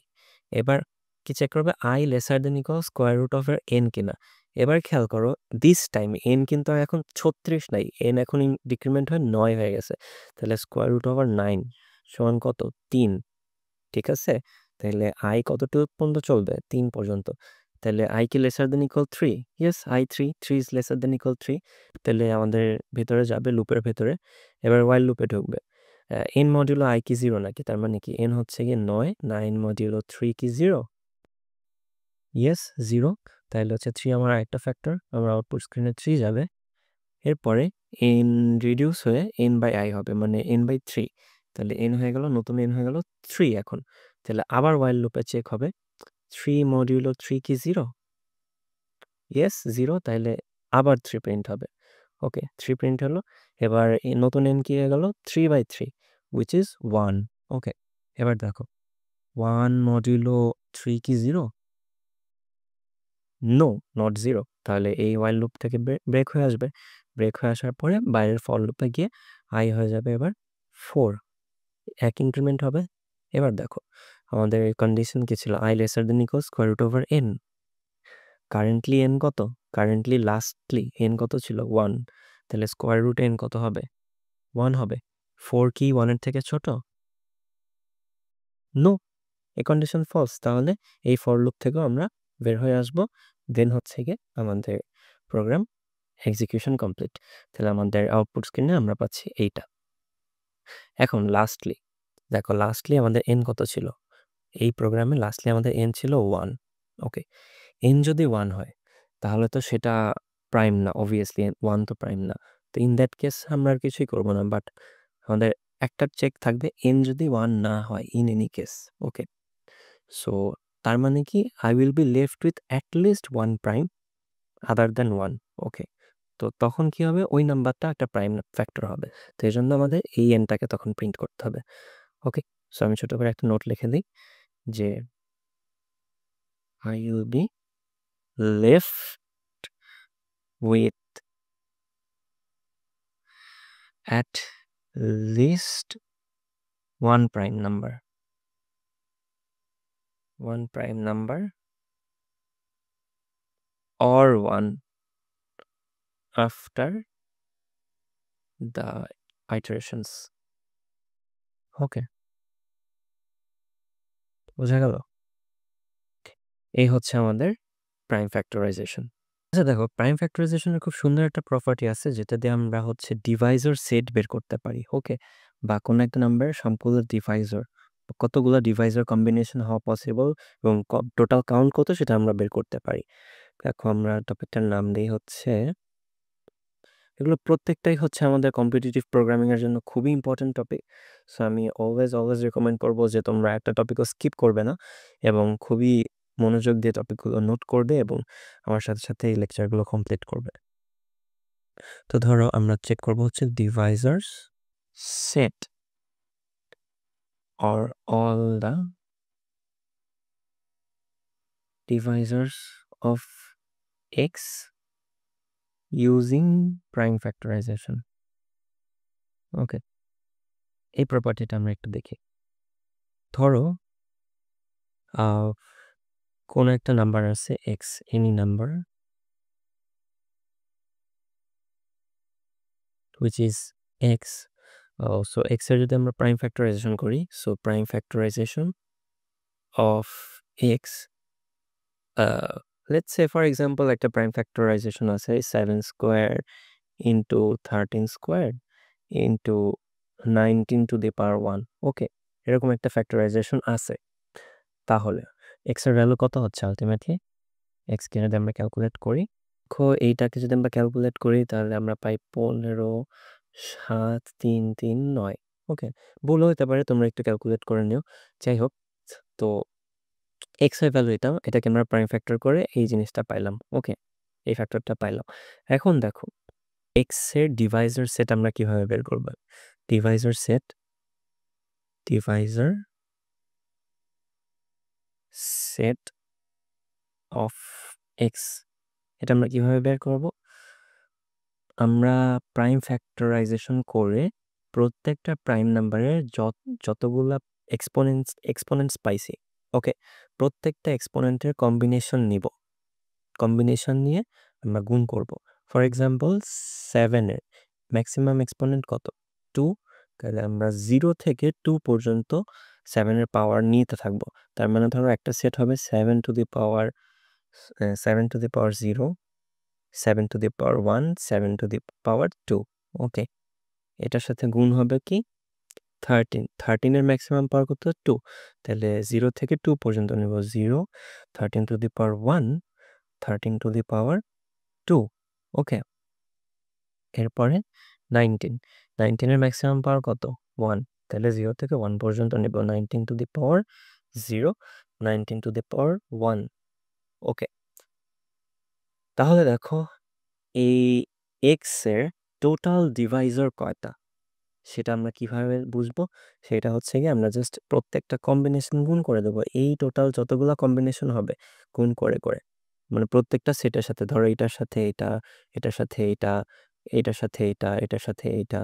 এবার কি চেক করবে? i lesser than equal square root of n কিনা। এবার খেয়াল করো দিস টাইম n কিন্তু আর এখন 36 নাই, n এখন ডিক্রিমেন্ট হয়ে 9 হয়ে গেছে। তাহলে স্কোয়ার রুট ওভার 9 সমান কত? 3। ঠিক আছে, তাহলে i কতটুকু পর্যন্ত চলবে? 3 পর্যন্ত। তাহলে i কি laser than equal 3? Yes, i 3 is laser than equal 3। তাহলে আমাদের ভেতরে যাবে, লুপের ভেতরে। এবার ওয়াইল লুপে ঢুকবে। n মডিউলো i কি 0 নাকি? তার মানে কি n হচ্ছে গিয়ে 9, 9 মডিউলো 3 কি 0? ইয়েস, 0। তাহলে হচ্ছে 3 আমার আরেকটা ফ্যাক্টর, আমার আউটপুট স্ক্রিনে 3 যাবে। এরপরে n রিডিউস হয়ে n/i হবে, মানে n/3। তাহলে n হয়ে গেল, নতুন n হয়ে গেল 3 এখন। তাহলে আবার ওয়াইল লুপে চেক হবে 3 মডিউলো 3 কি 0? ইয়েস, 0। তাহলে আবার 3 প্রিন্ট হবে। ওকে, 3 প্রিন্ট হলো। এবার নতুন n কি হয়ে গেল? 3/3 উইচ ইজ 1। ওকে, এবার দেখো 1 মডিউলো 3 কি 0? No, not 0। তাহলে এই ওয়াইল লুপ থেকে ব্রেক হয়ে আসবে। ব্রেক হয়ে আসার পরে বাইরের ফর লুপে গিয়ে i হয়ে যাবে এবার 4। 1 ইনক্রিমেন্ট হবে। এবার দেখো আমাদের কন্ডিশন কি ছিল? i lesser than equal square root over n। Currently n কত? কারেন্টলি লাস্টলি n কত ছিল? 1। তাহলে স্কোয়ার রুট n কত হবে? 1 হবে। 4 কি 1 এর থেকে ছোট? নো, এই কন্ডিশন ফলস। তাহলে এই ফর লুপ থেকেও আমরা বের হয়ে আসব। দেন হচ্ছে গিয়ে আমাদের প্রোগ্রাম এক্সিকিউশন কমপ্লিট। তাহলে আমাদের আউটপুট স্ক্রিনে আমরা পাচ্ছি এইটা। এখন লাস্টলি দেখো, লাস্টলি আমাদের n কত ছিল? এই প্রোগ্রামে লাস্টলি আমাদের n ছিল 1। ওকে, n যদি 1 হয় তাহলে তো সেটা প্রাইম না, অবভিয়াসলি 1 তো প্রাইম না। তো ইন দ্যাট কেস আমরা আর কিছুই করব না, বাট আমাদের একটা চেক থাকবে n যদি 1 না হয় in any case. Okay, so তার মানে কি I will be left with at least 1 prime other than 1। ওকে, তো তখন কি হবে? ওই নাম্বারটা একটা প্রাইম ফ্যাক্টর হবে। তো এই জন্য আমাদের এই এনটাকে তখন প্রিন্ট করতে হবে। ওকে, সো আমি ছোট করে একটা নোট লিখে দিই যে I will be left with at least one prime number. One prime number or one after the iterations. ওকে, বোঝা গেল? এই হচ্ছে আমাদের প্রাইম ফ্যাক্টরাইজেশন। আচ্ছা দেখো, প্রাইম ফ্যাক্টরাইজেশনের খুব সুন্দর একটা প্রপার্টি আছে যেটা দিয়ে আমরা হচ্ছে ডিভাইজার সেট বের করতে পারি। ওকে, বা কোনো একটা নাম্বারের সবগুলো ডিভাইজার, কতগুলো ডিভাইজার কম্বিনেশন হওয়া পসিবল এবং টোটাল কাউন্ট কত সেটা আমরা বের করতে পারি। দেখো আমরা টপিকটার নাম দিই হচ্ছে, এগুলো প্রত্যেকটাই হচ্ছে আমাদের কম্পিটিটিভ প্রোগ্রামিংয়ের জন্য খুবই ইম্পর্টেন্ট টপিক। সো আমি অলওয়েজ রেকমেন্ড করবো যে তোমরা একটা টপিকও স্কিপ করবে না এবং খুবই মনোযোগ দিয়ে টপিকগুলো নোট করবে এবং আমার সাথে সাথে এই লেকচারগুলো কমপ্লিট করবে। তো ধরো আমরা চেক করবো হচ্ছে ডিভাইজার্স set or all the divisors of x using prime factorization. ওকে, এই প্রপার্টিটা আমরা একটু দেখি। ধরো কোন একটা নাম্বার আছে x, any number which is x. So x এর যদি আমরা প্রাইম ফ্যাক্টরাইজেশন করি, so prime factorization of x, let's say for example একটা প্রাইম ফ্যাক্টরাইজেশন আছে 7 square into 13 square into 19 to the power 1। Okay, এরকম একটা ফ্যাক্টরাইজেশন আছে। তাহলে x এর ভ্যালু কত হচ্ছে আলটিমেটলি? x কে যদি আমরা ক্যালকুলেট করি, এইটাকে যদি আমরা ক্যালকুলেট করি তাহলে আমরা পাই 15 7 3 3 9। ওকে, ভুল হতে পারে, তোমরা একটু ক্যালকুলেট করে নিও। যাই হোক, তো x এর ভ্যালু এটাকে আমরা প্রাইম ফ্যাক্টর করে এই জিনিসটা পাইলাম। ওকে, এই ফ্যাক্টরটা পাইলাম। এখন দেখো x এর ডিভাইজার সেট আমরা কিভাবে বের করব? ডিভাইজার সেট অফ x, এটা আমরা কিভাবে বের করব? আমরা প্রাইম ফ্যাক্টরাইজেশন করে প্রত্যেকটা প্রাইম নাম্বারের যতগুলা এক্সপোনেন্টস পাইছি, ওকে, প্রত্যেকটা এক্সপোনেন্টের কম্বিনেশন নিব। কম্বিনেশন নিয়ে আমরা গুণ করব। ফর এক্সাম্পল 7-এর ম্যাক্সিমাম এক্সপোনেন্ট কত? 2। তাহলে আমরা 0 থেকে 2 পর্যন্ত 7-এর পাওয়ার নিতে থাকবো। তার মানে ধরো একটা সেট হবে 7 to the power 0, 7 to the power 1, 7 to the power 2। Okay, এটার সাথে গুণ হবে কি 13। 13-এর ম্যাক্সিমাম পাওয়ার কত? 2। তাহলে 0 থেকে 2 পর্যন্ত নেব। 0, 13 two the power 1, 13 two the power 2। ওকে, এরপরে 19। 19-এর ম্যাক্সিমাম পাওয়ার কত? 1। তাহলে 0 থেকে 1 পর্যন্ত নেব। 19 to the power 0, 19 to the power 1। ওকে, তাহলে দেখো এই x এর টোটাল ডিভাইজার কয়টা সেটা আমরা কিভাবে বুঝবো? সেটা হচ্ছে কি আমরা জাস্ট প্রত্যেকটা কম্বিনেশন গুণ করে দেবো। এই টোটাল যতগুলা কম্বিনেশন হবে গুণ করে করে, মানে প্রত্যেকটা সেটের সাথে, ধরো এটার সাথে এটা, এটার সাথে এটা, এটার সাথে এটা, এটার সাথে এটা,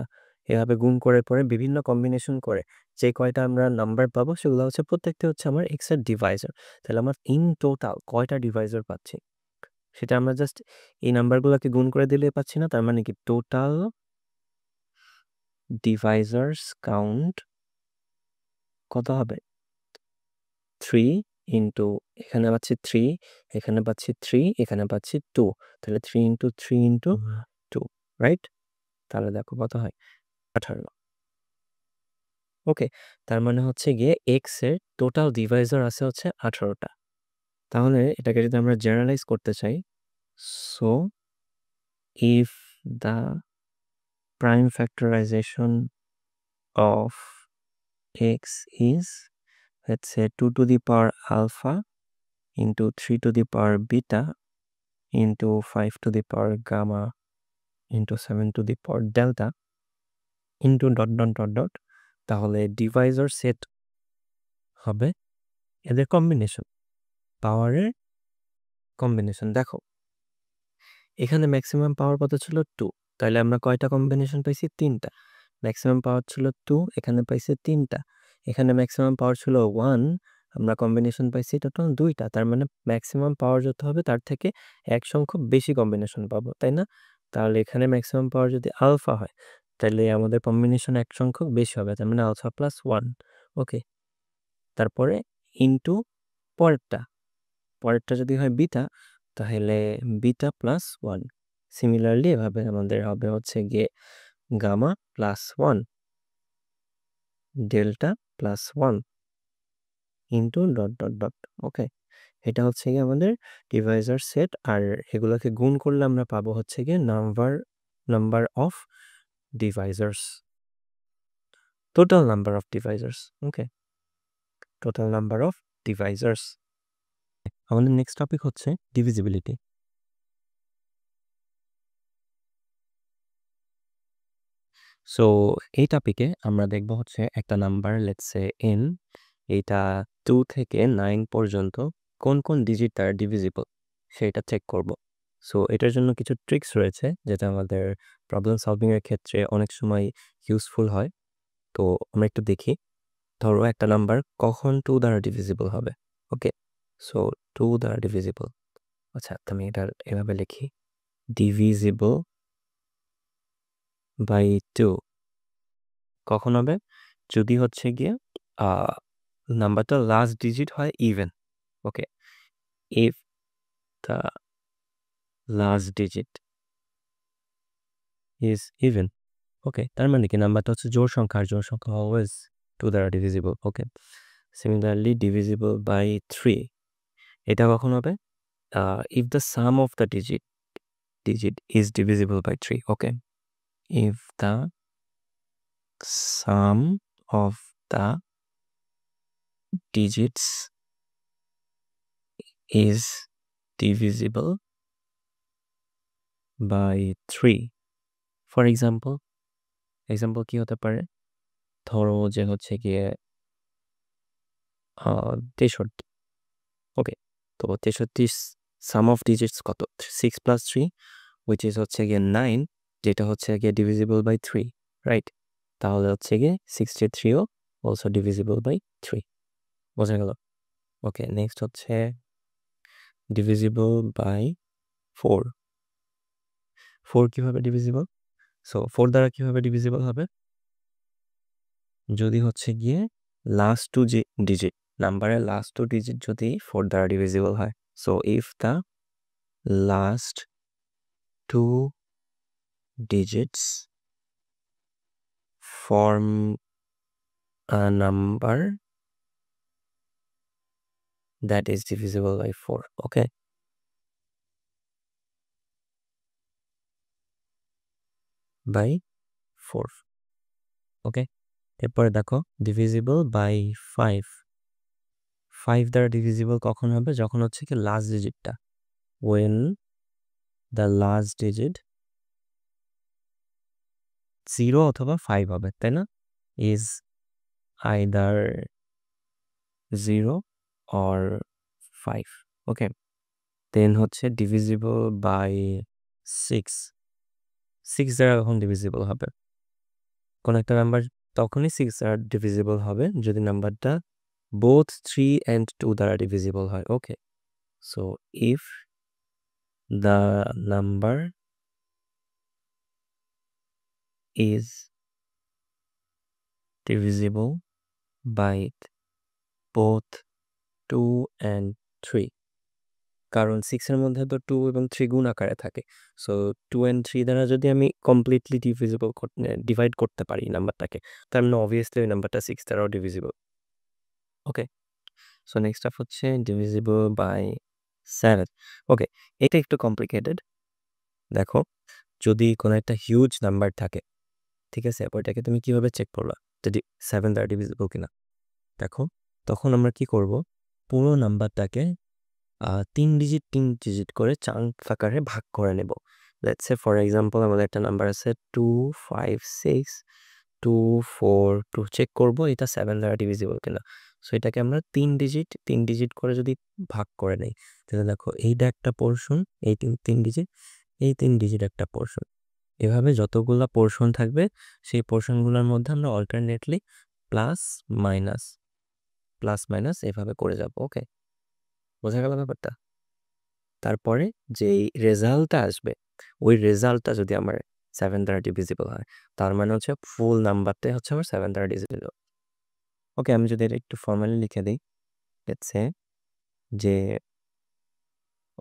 এভাবে গুণ করে পরে বিভিন্ন কম্বিনেশন করে যে কয়টা আমরা নাম্বার পাবো সেগুলো হচ্ছে প্রত্যেকটা হচ্ছে আমার এক্স এর ডিভাইজার। তাহলে আমার ইন টোটাল কয়টা ডিভাইজার পাচ্ছি সেটা আমরা জাস্ট এই নাম্বারগুলোকে গুণ করে দিলে পাচ্ছি না। তার মানে কি টোটাল ডিভাইজার্স কাউন্ট কত হবে? 3 ইন্টু এখানে পাচ্ছি 3, এখানে পাচ্ছি 3, এখানে পাচ্ছি 2। তাহলে 3 ইন্টু 3 ইন্টু 2, রাইট? তাহলে দেখো কত হয়? 18। ওকে, তার মানে হচ্ছে গিয়ে এক্স এর টোটাল ডিভাইজার আছে হচ্ছে 18টা। তাহলে এটাকে যদি আমরা জেনারেলাইজ করতে চাই, so if the prime factorisation of x is, let's say 2 to the power alpha into 3 to the power beta into 5 to the power gamma into 7 to the power delta into dot dot dot dot, তাহলে Deviser set হবে এদের combination, পাওয়ারের combination. দেখো এখানে maximum power কত ছিল? 2। তাহলে আমরা কয়টা কম্বিনেশন পাইছি? 3টা। ম্যাক্সিমাম পাওয়ার ছিল 2, এখানে পাইছি 3টা। এখানে ম্যাক্সিমাম পাওয়ার ছিল 1, আমরা কম্বিনেশন পাইছি টোটাল 2টা। তার মানে ম্যাক্সিমাম পাওয়ার যত হবে তার থেকে এক সংখ্যক বেশি কম্বিনেশন পাবো, তাই না? তাহলে এখানে ম্যাক্সিমাম পাওয়ার যদি আলফা হয় তাহলে আমাদের কম্বিনেশন এক সংখ্যক বেশি হবে, তার মানে আলফা প্লাস 1। ওকে, তারপরে ইনটু পরেরটা, পরেরটা যদি হয় বিটা তাহলে বিটা প্লাস 1। সিমিলারলি এভাবে আমাদের হবে হচ্ছে গিয়ে gamma plus 1, delta plus 1 into dot dot dot. Okay, এটা হচ্ছে গিয়ে আমাদের ডিভাইজার সেট, আর এগুলোকে গুণ করলে আমরা পাবো হচ্ছে গিয়ে number of divisors, total number of divisors. Okay, total number of divisors. আমাদের নেক্সট টপিক হচ্ছে ডিভিজিবিলিটি। সো এই টপিকে আমরা দেখব হচ্ছে একটা নাম্বার লেটস সে n, এটা 2 থেকে 9 পর্যন্ত কোন কোন ডিজিট তার ডিভিজিবল সেটা চেক করব। সো এটার জন্য কিছু ট্রিক্স রয়েছে যেটা আমাদের প্রবলেম সলভিং এর ক্ষেত্রে অনেক সময় ইউজফুল হয়। তো আমরা একটু দেখি। ধরো একটা নাম্বার কখন 2 দ্বারা ডিভিজিবল হবে। ওকে, সো 2 দ্বারা ডিভিজিবল, আচ্ছা আমি এটা এভাবে লিখি, ডিভিজিবল বাই 2 কখন হবে? যদি হচ্ছে গিয়ে নাম্বারটা লাস্ট ডিজিট হয় even. Okay, if the last digit is even. Okay, তার মানে কি নাম্বারটা হচ্ছে জোড় সংখ্যা, আর জোড় সংখ্যা অলওয়েজ 2 দ্বারা divisible. Okay, similarly divisible by 3 এটা কখন হবে? If the sum of the digit is divisible by 3. Okay, if the sum of the digits is divisible by 3. For example কি হতে পারে? ধরো যে হচ্ছে গিয়ে 63। ওকে, তো 63 সাম অফ ডিজিটস কত? 6 প্লাস 3 which is হচ্ছে গিয়ে 9, যেটা হচ্ছে গিয়ে ডিভিজিবল বাই 3, রাইট? তাহলে হচ্ছে গিয়ে 63ও অলসো ডিভিজিবল বাই 3। বোঝা গেল? ওকে, নেক্সট হচ্ছে ডিভিজিবল বাই 4। 4 কিভাবে ডিভিজিবল? সো 4 দ্বারা কিভাবে ডিভিজিবল হবে? যদি হচ্ছে গিয়ে লাস্ট টু ডিজিট, নাম্বারের লাস্ট টু ডিজিট যদি 4 দ্বারা ডিভিজিবল হয়। So if the last two digits form a number that is divisible by 4. Okay, by 4. ওকে, এরপরে দেখো ডিভিজিবল বাই 5। 5 দ্বারা ডিভিজিবল কখন হবে? যখন হচ্ছে কি last ডিজিটটা, when the last digit 0 অথবা 5 হবে, তাই না? is either 0 or 5. ওকে, দেন হচ্ছে ডিভিজিবল বাই 6। 6 দ্বারা কখন ডিভিজিবল হবে? কোন একটা নাম্বার তখনই 6 দ্বারা ডিভিজিবল হবে যদি নাম্বারটা both 3 and 2 দ্বারা ডিভিজিবল হয়। Okay, so if the number is divisible by both 2 and 3, কারণ 6 এর মধ্যে তো 2 এবং 3 গুণ আকারে থাকে। সো 2 and 3 দ্বারা যদি আমি কমপ্লিটলি ডিভাইড করতে পারি নাম্বারটাকে, তার মানে অবভিয়াসলি ওই নাম্বারটা 6 দ্বারাও ডিভিজিবল। ওকে, সো নেক্সট আপ হচ্ছে ডিভিজিবল বাই 7। ওকে, এটা একটু কমপ্লিকেটেড। দেখো, যদি কোনো একটা হিউজ নাম্বার থাকে, ঠিক আছে, ওইটাকে তুমি কিভাবে চেক করবা যদি 7 দ্বারা ডিভিজিবল কিনা? দেখো, তখন আমরা কি করব, পুরো নাম্বারটাকে 3 ডিজিট করে চাঙ্ক আকারে ভাগ করে নেব। লেটস সে ফর এক্সাম্পল আমাদের একটা নাম্বার আছে 2 5 6 2 4 2, চেক করব এটা 7 দ্বারা ডিভিজিবল কিনা। সো এটাকে আমরা 3 ডিজিট করে যদি ভাগ করে নেই, তাহলে দেখো এইটা একটা পোর্শন, এই 3 ডিজিট, এই 3 ডিজিট একটা পোর্শন। এভাবে যতগুলা পোর্শন থাকবে সেই পোর্শনগুলোর মধ্যে আমরা অল্টারনেটলি প্লাস মাইনাস এভাবে করে যাব। ওকে, বোঝা গেল ব্যাপারটা? তারপরে যেই রেজাল্টটা আসবে, ওই রেজাল্টটা যদি আমার 7 দ্বারা ডিভিজিবল হয়, তার মানে হচ্ছে ফুল নাম্বারটাই হচ্ছে আমার 7 দ্বারা ডিভিজিবল। ওকে, আমি যদি এটা একটু ফর্মালি লিখে দিই, লেটস সে যে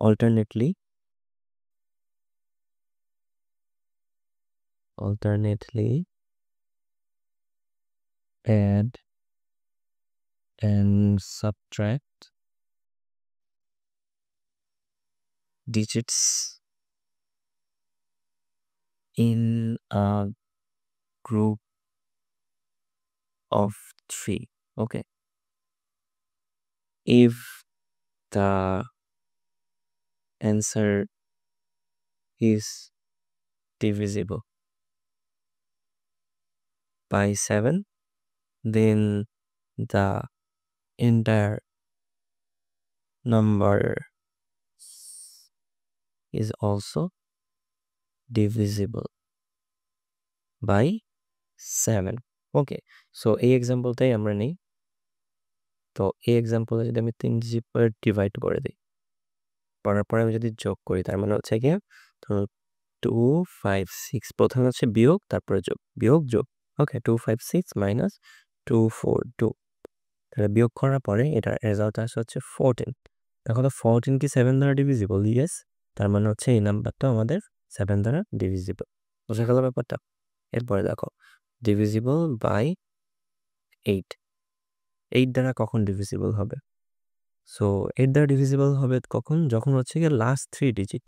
alternately add and subtract digits in a group of 3. Okay, if the answer is divisible by 7, then the entire number is also divisible by 7. Okay, so এই এক্সাম্পলটাই আমরা নিই। তো এই এক্সাম্পলে যদি আমি 3 ডিজিট পরে ডিভাইড করে দিই, করার পরে আমি যদি যোগ করি, তার মানে হচ্ছে গিয়ে 2 5 6, প্রথমে হচ্ছে বিয়োগ, তারপরে যোগ, বিয়োগ যোগ। ওকে, 2 5 6 মাইনাস 2 4 2, তাহলে বিয়োগ করার পরে এটার রেজাল্ট আসে হচ্ছে 14। দেখো তো 14 কি 7 দ্বারা ডিভিজিবল? ইয়েস, তার মানে হচ্ছে এই নাম্বারটা আমাদের 7 দ্বারা ডিভিজিবল। বোঝা গেল ব্যাপারটা? এরপরে দেখো ডিভিজিবল বাই 8, 8 দ্বারা কখন ডিভিজিবল হবে? সো 8 দ্বারা ডিভিজিবল হবে কখন? যখন হচ্ছে গিয়ে লাস্ট 3 ডিজিট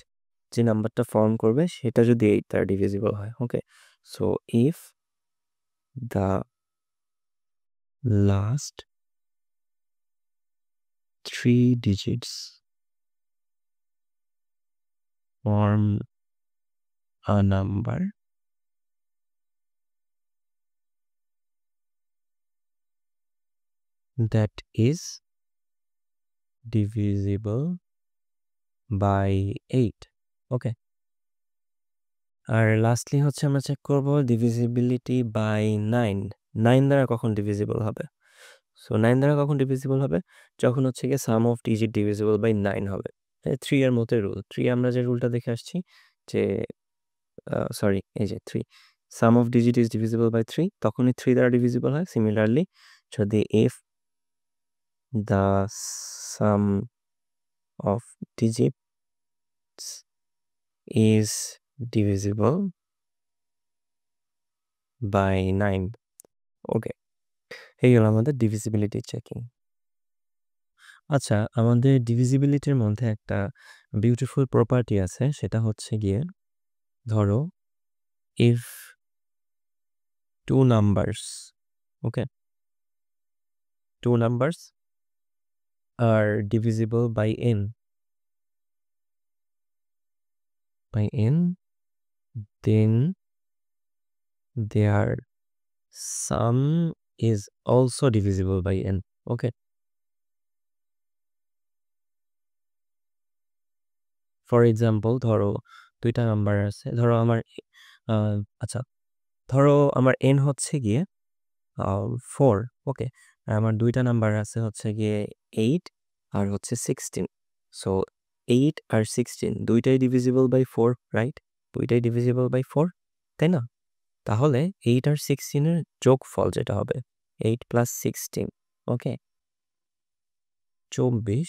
যে নাম্বারটা ফর্ম করবে সেটা যদি 8 দ্বারা ডিভিজিবল হয়। Okay, so if the last 3 digits form a number that is divisible by 8. Okay, আর লাস্টলি হচ্ছে আমরা চেক করব ডিভিজিবিলিটি বাই 9। 9 দ্বারা কখন ডিভিজিবল হবে? সো 9 দ্বারা কখন ডিভিজিবল হবে? যখন হচ্ছে গিয়ে সাম অফ ডিজিট ডিভিজিবল বাই 9 হবে। 3 এর মতো রুল, 3 আমরা যে রুলটা দেখে আসছি যে সরি, এই যে 3 sum of digit is divisible by 3, তখনই 3 দ্বারা ডিভিজিবল হয়। সিমিলারলি যদি if the sum of digits is divisible by 9. Okay, এই হলো আমাদের ডিভিজিবিলিটি চেকিং। আচ্ছা, আমাদের ডিভিজিবিলিটির মধ্যে একটা বিউটিফুল প্রপার্টি আছে, সেটা হচ্ছে গিয়ে ধরো if two numbers, okay, two numbers are divisible by n, then their sum is also divisible by n. Okay, for example ধরো দুইটা নাম্বার আছে, ধরো আমার আচ্ছা, ধরো আমার n হচ্ছে গিয়ে 4। ওকে, আর আমার দুইটা নাম্বার আছে হচ্ছে গিয়ে 8 আর হচ্ছে 16। সো 8 আর 16 দুইটাই ডিভিজিবল বাই 4, রাইট? দুইটাই ডিভিজিবল বাই 4, তাই না? তাহলে 8 আর 16-এর যোগফল যেটা হবে 8 প্লাস 16, ওকে, 24,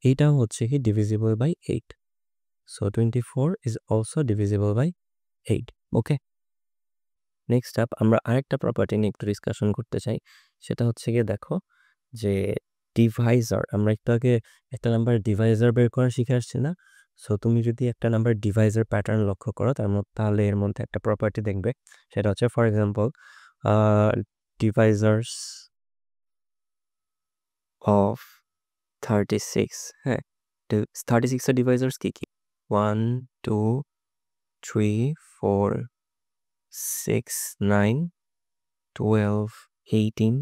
এইটা হচ্ছে কি divisible by 8। So 24 is also divisible by 8. Okay, next up আমরা আরেকটা প্রপার্টি নিয়ে একটু ডিসকাশন করতে চাই। সেটা হচ্ছে গিয়ে দেখো যে ডিভাইজার, আমরা একটু আগে একটা নাম্বার ডিভাইজার বের করা শিখে আসছি না? সো তুমি যদি একটা নাম্বার ডিভাইজার প্যাটার্ন লক্ষ্য করো তাহলে এর মধ্যে একটা প্রপার্টি দেখবে, সেটা হচ্ছে ফর এক্সাম্পল ডিভাইজার্স অফ 36। হ্যাঁ, 36 এর ডিভাইজার্স কি কি? 1 2 3 4 6 9 12 18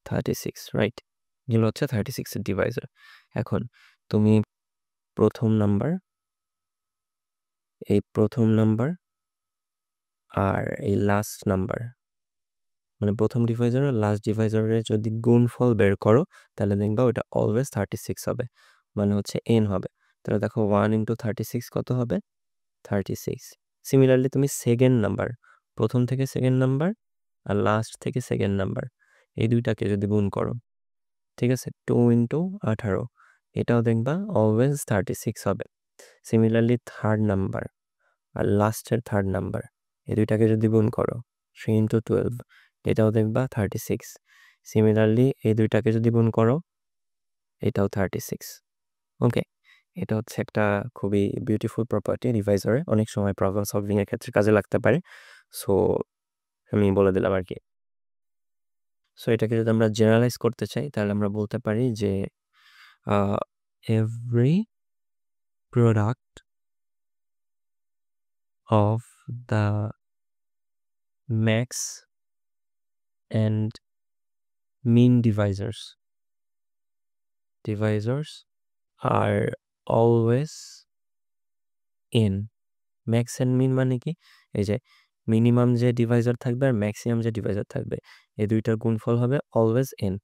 36, রাইট? এগুলো হচ্ছে 36 এর ডিভাইজার। এখন তুমি প্রথম নাম্বার, এই প্রথম নাম্বার আর এই লাস্ট নাম্বার, মানে প্রথম ডিভাইজার আর লাস্ট ডিভাইজারের যদি গুণফল বের করো তাহলে দেখবা ওটা অলওয়েজ 36 হবে, মানে হচ্ছে n হবে। তাহলে দেখো 1 ইন্টু 36 কত হবে? 36। সিমিলারলি তুমি সেকেন্ড নাম্বার, প্রথম থেকে সেকেন্ড নাম্বার আর লাস্ট থেকে সেকেন্ড নাম্বার, এই দুইটাকে যদি গুণ করো, ঠিক আছে, 2 ইন্টু 18, এটাও দেখবা অলওয়েজ 36 হবে। সিমিলারলি থার্ড নাম্বার আর লাস্টের থার্ড নাম্বার, এই দুইটাকে যদি গুণ করো 3 ইন্টু 12, এটাও দেখবা 36। সিমিলারলি এই দুইটাকে যদি গুণ করো এটাও 36। ওকে, এটা হচ্ছে একটা খুবই বিউটিফুল প্রপার্টি ডিভাইজারে, অনেক সময় প্রবলেম সলভিং এর ক্ষেত্রে কাজে লাগতে পারে। সো আমি বলে দিলাম আর কি। সো এটাকে যদি আমরা জেনারেলাইজ করতে চাই তাহলে আমরা বলতে পারি যে every product of the max and mean divisors are always in. Max and min মানে কি? এই যে মিনিমাম যে ডিভাইজার থাকবে আর ম্যাক্সিমাম যে ডিভাইজার থাকবে, এই দুইটার গুণফল হবে always n.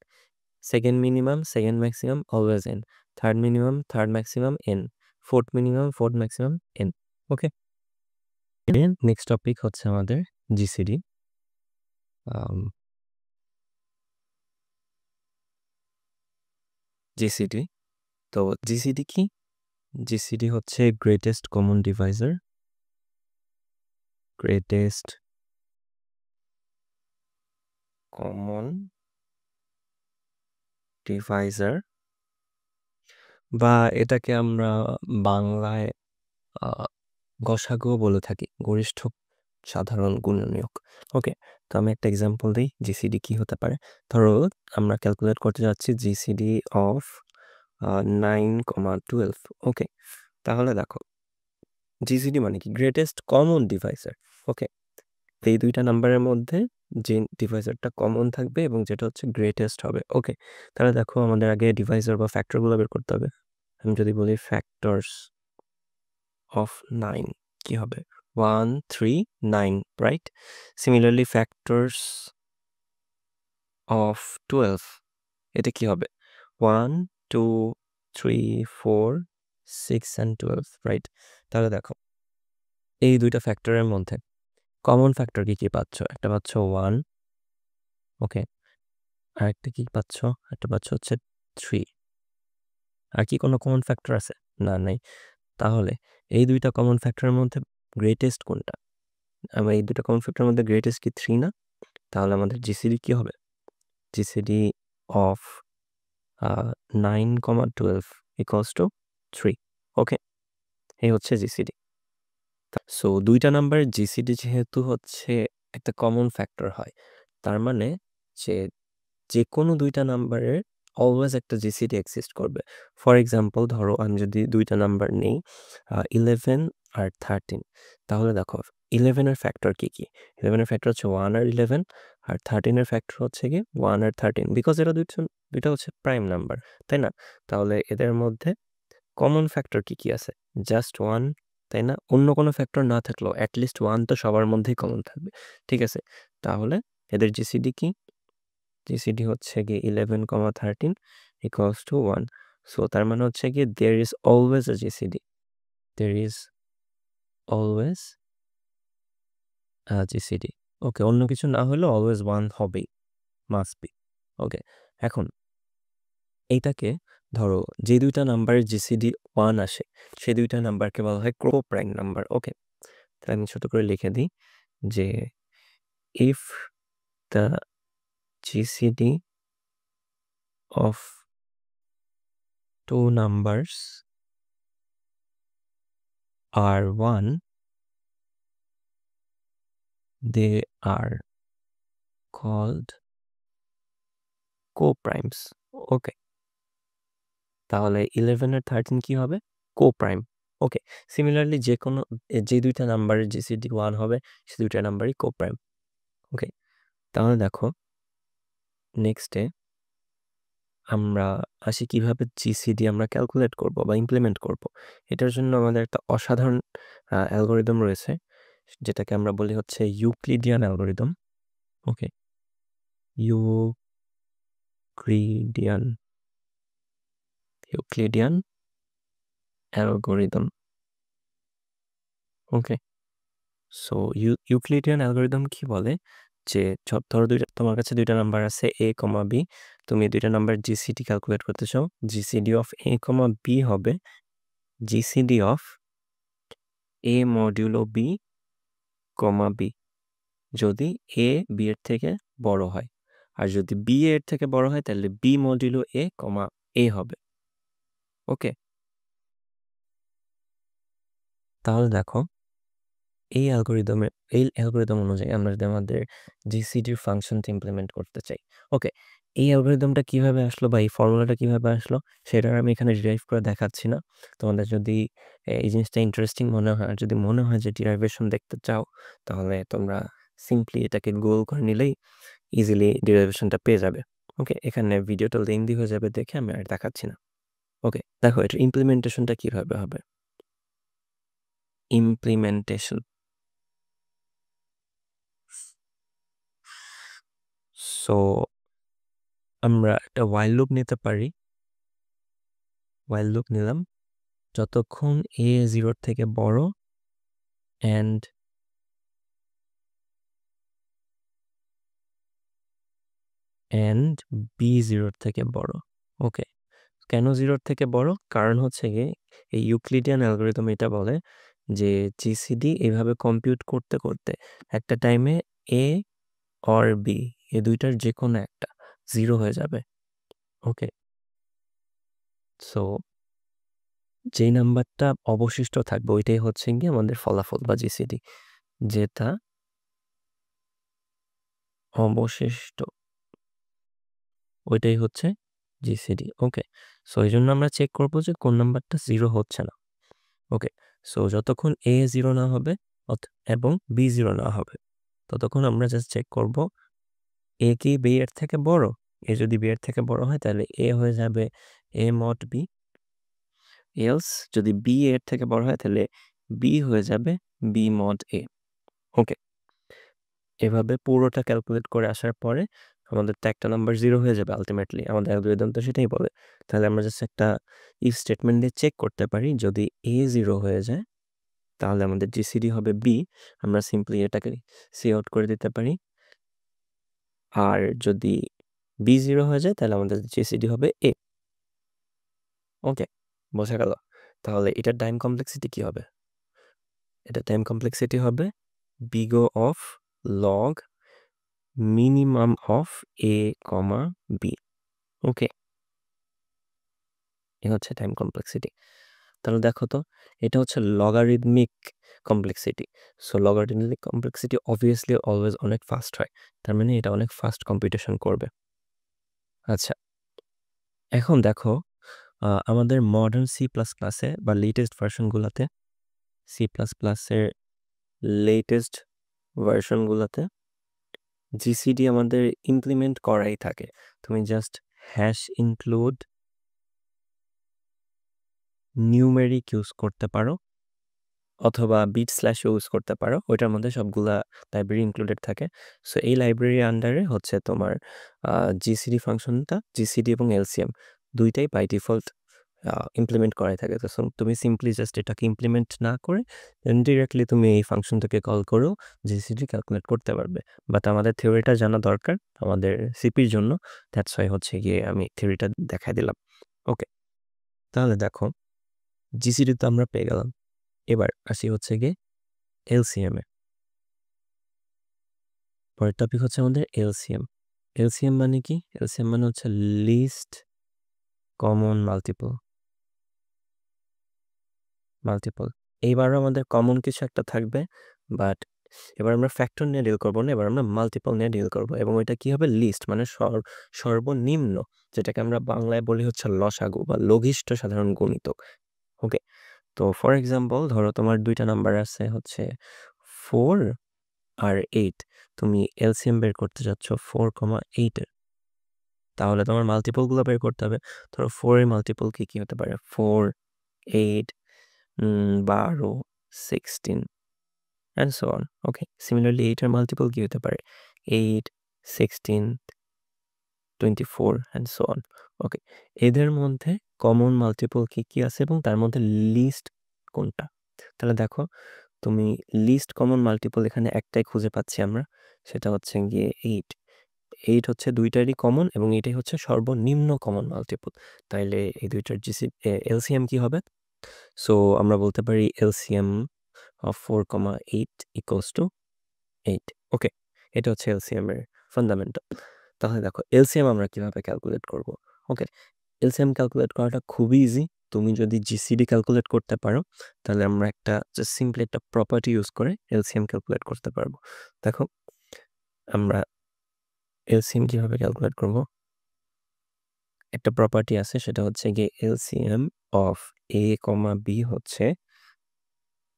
Second minimum, second maximum always n. Third minimum, third maximum n. Fourth minimum, fourth maximum n. Okay, next topic হচ্ছে আমাদের জিসিডি। জিসিডি, তো জিসিডি কি? জিসিডি হচ্ছে greatest common divisor. Greatest common divisor, বা এটাকে আমরা বাংলায় গসাগু বলে থাকি, গরিষ্ঠ সাধারণ গুণনীয়ক। ওকে, তো আমি একটা এক্সাম্পল দিই জিসিডি কি হতে পারে। ধরো আমরা ক্যালকুলেট করতে যাচ্ছি জিসিডি অফ 9,12। ওকে, তাহলে দেখো জিসিডি মানে কি? Greatest common Deviser. ওকে, এই দুইটা নাম্বারের মধ্যে যে ডিভাইজারটা কমন থাকবে এবং যেটা হচ্ছে গ্রেটেস্ট হবে। ওকে, তাহলে দেখো আমাদের আগে ডিভাইজার বা ফ্যাক্টরগুলো বের করতে হবে। আমি যদি বলি ফ্যাক্টরস অফ 9 কি হবে? 1, 3, 9, রাইট? সিমিলারলি ফ্যাক্টরস অফ 12, এটা কি হবে? 1, 2, 3, 4, 6 and 12, রাইট? তাহলে দেখো এই দুইটা ফ্যাক্টরের মধ্যে কমন ফ্যাক্টর কি কি পাচ্ছ? একটা পাচ্ছ 1, ওকে, আর একটা কি পাচ্ছ? একটা পাচ্ছ হচ্ছে 3। আর কি কোনো কমন ফ্যাক্টর আছে? না, নাই। তাহলে এই দুইটা কমন ফ্যাক্টরের মধ্যে গ্রেটেস্ট কোনটা? আমার এই দুইটা কমন ফ্যাক্টরের মধ্যে গ্রেটেস্ট কি 3 না? তাহলে আমাদের জিসিডি কি হবে? GCD of 9,12 equals to 3। ওকে, এই হচ্ছে জিসিডি। সো দুইটা নাম্বারের জিসিডি যেহেতু হচ্ছে একটা কমন ফ্যাক্টর হয়, তার মানে যে কোনো দুইটা নাম্বারের অলওয়েজ একটা জিসিডি এক্সিস্ট করবে। ফর এক্সাম্পল ধরো আমি যদি দুইটা নাম্বার নেই 11 আর 13, তাহলে দেখো 11-এর ফ্যাক্টর কি কি? 11-এর ফ্যাক্টর হচ্ছে 1 আর 11, আর 13-এর ফ্যাক্টর হচ্ছে কি 1 আর 13, বিকজ এরা দুইটা হচ্ছে প্রাইম নাম্বার, তাই না? তাহলে এদের মধ্যে কমন ফ্যাক্টর কি কি আছে? জাস্ট 1, তাই না? অন্য কোনো ফ্যাক্টর না থাকলেও অ্যাটলিস্ট 1 তো সবার মধ্যেই কমন থাকবে, ঠিক আছে? তাহলে এদের জিসিডি কি? জিসিডি হচ্ছে গিয়ে 11,13 ইকুয়ালস টু 1। সো তার মানে হচ্ছে গিয়ে there is always a GCD. there is always a GCD. Okay, অন্য কিছু না হলেও অলওয়েজ 1 হবেই, মাস্ট বি। ওকে, এখন এইটাকে ধরো যে দুইটা নাম্বারের জিসিডি 1 আসে সেই দুইটা নাম্বারকে বলা হয় কো-প্রাইম নাম্বার। ওকে, তাহলে আমি ছোট করে লিখে দিই যে if the GCD of two numbers are 1, they are called co-primes. ওকে, তাহলে 11 আর 13 কি হবে? কো-প্রাইম। ওকে, সিমিলারলি যে দুইটা নাম্বারের জিসিডি 1 হবে সে দুইটা নাম্বারই কো-প্রাইম। ওকে, তাহলে দেখো নেক্সটে আমরা আসি কিভাবে জিসিডি আমরা ক্যালকুলেট করব বা ইমপ্লিমেন্ট করব। এটার জন্য আমাদের একটা অসাধারণ অ্যালগোরিদম রয়েছে, যেটাকে আমরা বলি হচ্ছে ইউক্লিডিয়ান অ্যালগোরিদম। ওকে, ইউক্লিডিয়ান অ্যালগোরিদম। ওকে, সো ইউক্লিডিয়ান অ্যালগোরিদম কি বলে যে ধরো তোমার কাছে দুইটা নাম্বার আছে a, b, তুমি দুইটা নাম্বার জিসিডি ক্যালকুলেট করতে চাও। জিসিডি অফ a, b হবে GCD of a modulo b, b, যদি a b এর থেকে বড় হয়, আর যদি b এর থেকে বড় হয় তাহলে b মডিউলো a, a হবে। ওকে, তাহলে দেখো এই অ্যালগোরিদম অনুযায়ী আমরা যদি আমাদের জিসিডির ফাংশনটা ইমপ্লিমেন্ট করতে চাই। ওকে, এই অ্যালগোরিদমটা কিভাবে আসলো বা এই ফর্মুলাটা কিভাবে আসলো সেটা আমি এখানে ডিরাইভ করে দেখাচ্ছি না। তোমাদের যদি এই জিনিসটা ইন্টারেস্টিং মনে হয়, আর যদি মনে হয় যে ডিরাইভেশন দেখতে চাও, তাহলে তোমরা সিম্পলি এটাকে গুগল করে নিলেই ইজিলি ডেরিভেশনটা পেয়ে যাবে। ওকে, এখানে ভিডিওটা লেন্দি হয়ে যাবে দেখে আমি আর দেখাচ্ছি না। ওকে, দেখো এটার ইমপ্লিমেন্টেশনটা কিভাবে হবে। ইমপ্লিমেন্টেশন, সো আমরা একটা while লুপ নিতে পারি। while লুপ নিলাম যতক্ষণ a 0 থেকে বড় and b 0 থেকে বড়। ওকে, কেন 0 থেকে বড়? কারণ হচ্ছে গিয়ে এই ইউক্লিডিয়ান অ্যালগরিদম এটা বলে যে জিসিডি এভাবে কম্পিউট করতে করতে একটা টাইমে a অর b এই দুইটার যে কোনো একটা 0 হয়ে যাবে। ওকে, সো যেই নাম্বারটা অবশিষ্ট থাকবে ওইটাই হচ্ছে গিয়ে আমাদের ফলাফল বা জিসিডি, যেটা অবশিষ্ট ওইটাই হচ্ছে জিসিডি। ওকে, সো এই জন্য আমরা চেক করবো যে কোন নাম্বারটা 0 হচ্ছে না। ওকে, সো যতক্ষণ a 0 না হবে এবং b 0 না হবে ততক্ষণ আমরা জাস্ট চেক করব a কি b এর থেকে বড়। a যদি b এর থেকে বড় হয় তাহলে a হয়ে যাবে a mod b, এলস যদি b এর থেকে বড় হয় তাহলে b হয়ে যাবে b mod a। ওকে, এভাবে পুরোটা ক্যালকুলেট করে আসার পরে আমাদের তো একটা নাম্বার 0 হয়ে যাবে আলটিমেটলি, আমাদের অ্যালগরিদম তো সেটাই বলে। তাহলে আমরা জাস্ট একটা ইফ স্টেটমেন্ট দিয়ে চেক করতে পারি, যদি a 0 হয়ে যায় তাহলে আমাদের জিসিডি হবে b, আমরা সিম্পলি এটাকে সি আউট করে দিতে পারি। আর যদি b 0 হয়ে যায় তাহলে আমাদের জিসিডি হবে a। ওকে, বোঝা গেল? তাহলে এটার টাইম কমপ্লেক্সিটি কি হবে? এটা টাইম কমপ্লেক্সিটি হবে big O of log minimum of a, b। ওকে, এ হচ্ছে টাইম কমপ্লেক্সিটি। তাহলে দেখো তো, এটা হচ্ছে logarithmic complexity. So logarithmic complexity obviously always অনেক ফাস্ট হয়, তার মানে এটা অনেক ফাস্ট কম্পিউটেশন করবে। আচ্ছা, এখন দেখো আমাদের মডার্ন সি প্লাস প্লাসে বা লেটেস্ট ভার্সনগুলোতে, সি প্লাস প্লাসের লেটেস্ট ভার্সনগুলোতে জিসিডি আমাদের ইমপ্লিমেন্ট করাই থাকে। তুমি just hash include numeric use করতে পারো অথবা বিট স্ল্যাশ ইউজ করতে পারো, ওইটার মধ্যে সবগুলা লাইব্রেরি ইনক্লুডেড থাকে। সো এই লাইব্রেরির আন্ডারে হচ্ছে তোমার জিসিডি ফাংশনটা, জিসিডি এবং এলসিএম দুইটাই বাই ডিফল্ট ইমপ্লিমেন্ট করাই থাকে। তো তুমি সিম্পলি জাস্ট এটাকে ইমপ্লিমেন্ট না করে ডিরেক্টলি তুমি এই ফাংশনটাকে কল করেও জিসিডি ক্যালকুলেট করতে পারবে। বাট আমাদের থিওরিটা জানা দরকার আমাদের সিপির জন্য, দ্যাটস ওয়াই হচ্ছে গিয়ে আমি থিওরিটা দেখাই দিলাম। ওকে, তাহলে দেখো জিসিডি তো আমরা পেয়ে গেলাম, এবার আসি হচ্ছে গিয়ে এলসিএম এ। পরের টপিক হচ্ছে আমাদের এলসিএম। এলসিএম মানে কি? এলসিএম মানে হচ্ছে লিস্ট কমন মাল্টিপল। এইবারও আমাদের কমন কিছু একটা থাকবে, বাট এবার আমরা ফ্যাক্টর নিয়ে ডিল করবো না, এবার আমরা মাল্টিপল নিয়ে ডিল করবো। এবং এটা কি হবে? লিস্ট মানে সর্বনিম্ন, যেটাকে আমরা বাংলায় বলি হচ্ছে লসাগু বা লঘিষ্ঠ সাধারণ গুণিতক। ওকে, তো ফর এক্সাম্পল ধরো তোমার দুইটা নাম্বার আছে হচ্ছে 4 আর 8, তুমি এলসিএম বের করতে যাচ্ছ 4,8 এর, তাহলে তোমার মাল্টিপলগুলো বের করতে হবে। ধরো 4 এর মাল্টিপল কি কি হতে পারে? 4, 8, 12, 16 and so on. Okay, similarly 8 এর মাল্টিপল কি হতে পারে? 8, 16, 24 অ্যান্ড সো অন। ওকে, এদের মধ্যে কমন মাল্টিপল কি কি আছে এবং তার মধ্যে লিস্ট কোনটা? তাহলে দেখো, তুমি লিস্ট কমন মাল্টিপল এখানে একটাই খুঁজে পাচ্ছি আমরা, সেটা হচ্ছে গিয়ে 8 হচ্ছে দুইটারই কমন এবং এটাই হচ্ছে সর্বনিম্ন কমন মাল্টিপল। তাইলে এই দুইটার এলসিএম কি হবে? সো আমরা বলতে পারি এলসিএম অফ 4,8 ইকুয়ালস টু 8। ওকে, এটা হচ্ছে এলসিএম এর ফান্ডামেন্টাল। তাহলে দেখো এলসিএম আমরা কিভাবে ক্যালকুলেট করব। ওকে, এলসিএম ক্যালকুলেট করাটা খুবই ইজি। তুমি যদি জিসিডি ক্যালকুলেট করতে পারো তাহলে আমরা একটা জাস্ট সিম্পলি একটা প্রপার্টি ইউজ করে এলসিএম ক্যালকুলেট করতে পারবো। দেখো আমরা এলসিএম কিভাবে ক্যালকুলেট করব, একটা প্রপার্টি আছে, সেটা হচ্ছে গিয়ে LCM of a comma b হচ্ছে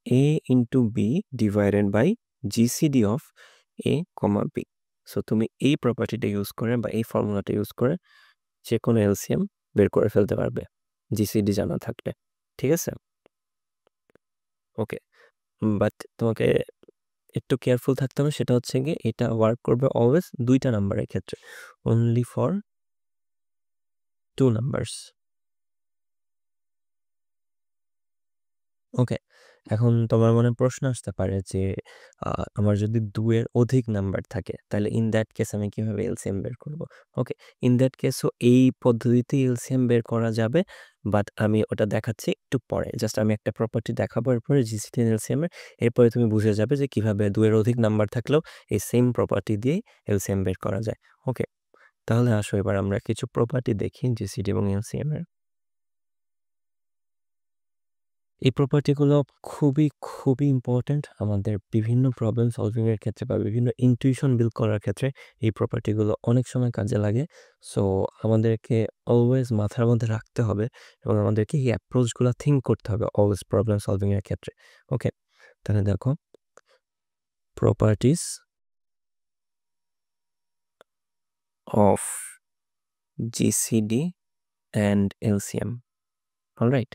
a into b divided by GCD of a comma b. So তুমি এই প্রপার্টিটা ইউজ করে বা এই ফর্মুলাটা ইউজ করে যে কোনো এলসিএম বের করে ফেলতে পারবে জিসিডি জানা থাকলে, ঠিক আছে? ওকে, বাট তোমাকে একটু কেয়ারফুল থাকতে হবে, সেটা হচ্ছে গিয়ে এটা ওয়ার্ক করবে অলওয়েজ 2টা নাম্বারের ক্ষেত্রে, অনলি ফর 2 নাম্বারস। ওকে, এখন তোমার মনে প্রশ্ন আসতে পারে যে আমার যদি 2 এর অধিক নাম্বার থাকে তাহলে ইন দ্যাট কেস আমি কিভাবে এলসিএম বের করব? ওকে, ইন দ্যাট কেসও এই পদ্ধতিতে এলসিএম বের করা যাবে, বাট আমি ওটা দেখাচ্ছি একটু পরে। জাস্ট আমি একটা প্রপার্টি দেখাবো এরপরে জিসিডি এলসিএম এর, এরপরে তুমি বুঝে যাবে যে কিভাবে 2 এর অধিক নাম্বার থাকলেও এই সেম প্রপার্টি দিয়েই এলসিএম বের করা যায়। ওকে, তাহলে আসো এবার আমরা কিছু প্রপার্টি দেখি জিসিডি এবং এলসিএম এর। এই প্রপার্টিগুলো খুবই ইম্পর্ট্যান্ট আমাদের বিভিন্ন প্রবলেম সলভিং এর ক্ষেত্রে বা বিভিন্ন ইনটিউশন বিল্ড করার ক্ষেত্রে এই প্রপার্টিগুলো অনেক সময় কাজে লাগে। সো আমাদেরকে অলওয়েজ মাথার মধ্যে রাখতে হবে এবং আমাদেরকে এই অ্যাপ্রোচগুলো থিঙ্ক করতে হবে অলওয়েজ প্রবলেম সলভিং এর ক্ষেত্রে। ওকে, তাহলে দেখো properties of GCD and LCM. Alright,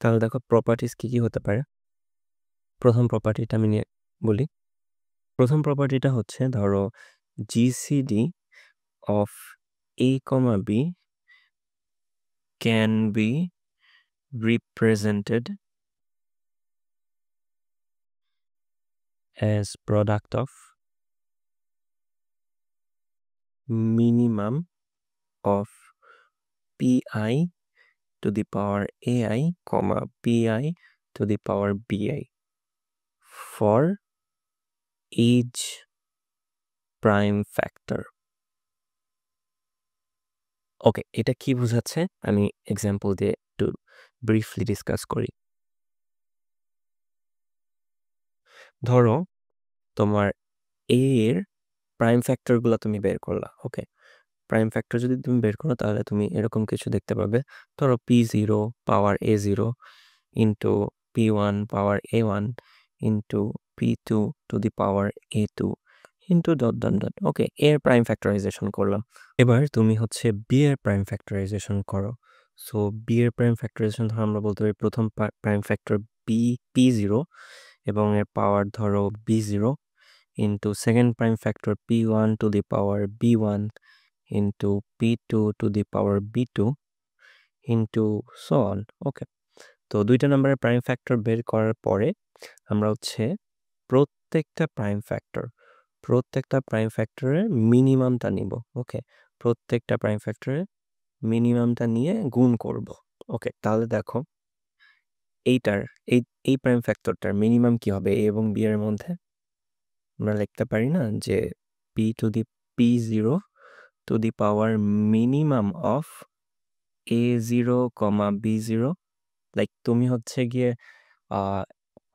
তাহলে দেখো প্রপার্টিস কি হতে পারে। প্রথম প্রপার্টিটা আমি নিয়ে বলি। প্রথম প্রপার্টিটা হচ্ছে, ধরো GCD of A, B can be represented as product of minimum of Pi to the power AI, Pi to the power Bi for each prime factor. ওকে, এটা কি বোঝাচ্ছে আমি এক্সাম্পল দিয়ে একটু ব্রিফলি ডিসকাস করি। ধরো তোমার এ এর প্রাইম ফ্যাক্টরগুলো তুমি বের করলা। ওকে, প্রাইম ফ্যাক্টর যদি তুমি বের করো তাহলে তুমি এরকম কিছু দেখতে পাবে। ধরো P0 power A0 into P1 power A1 into P2 to the power A2 into dot dot dot. Okay, এর প্রাইম ফ্যাক্টরাইজেশন করলাম। এবার তুমি হচ্ছে বি এর প্রাইম ফ্যাক্টরাইজেশন করো। সো বি এর প্রাইম ফ্যাক্টরাইজেশন ধরো আমরা বলতে পারি প্রথম প্রাইম ফ্যাক্টর P0 এবং এর পাওয়ার ধরো B0 into second prime factor P1 two the power B1 into P2 to the power B2 into so on. ওকে, তো 2টা নাম্বারের প্রাইম ফ্যাক্টর বের করার পরে আমরা হচ্ছে প্রত্যেকটা প্রাইম ফ্যাক্টরের মিনিমামটা নিব। ওকে, প্রত্যেকটা প্রাইম ফ্যাক্টরের মিনিমামটা নিয়ে গুণ করব। ওকে, তাহলে দেখো এইটার এই প্রাইম ফ্যাক্টরটার মিনিমাম কি হবে এ এবং বি এর মধ্যে? আমরা লিখতে পারি না যে P to the P0 to the power minimum of A0, B0। Like তুমি হচ্ছে গিয়ে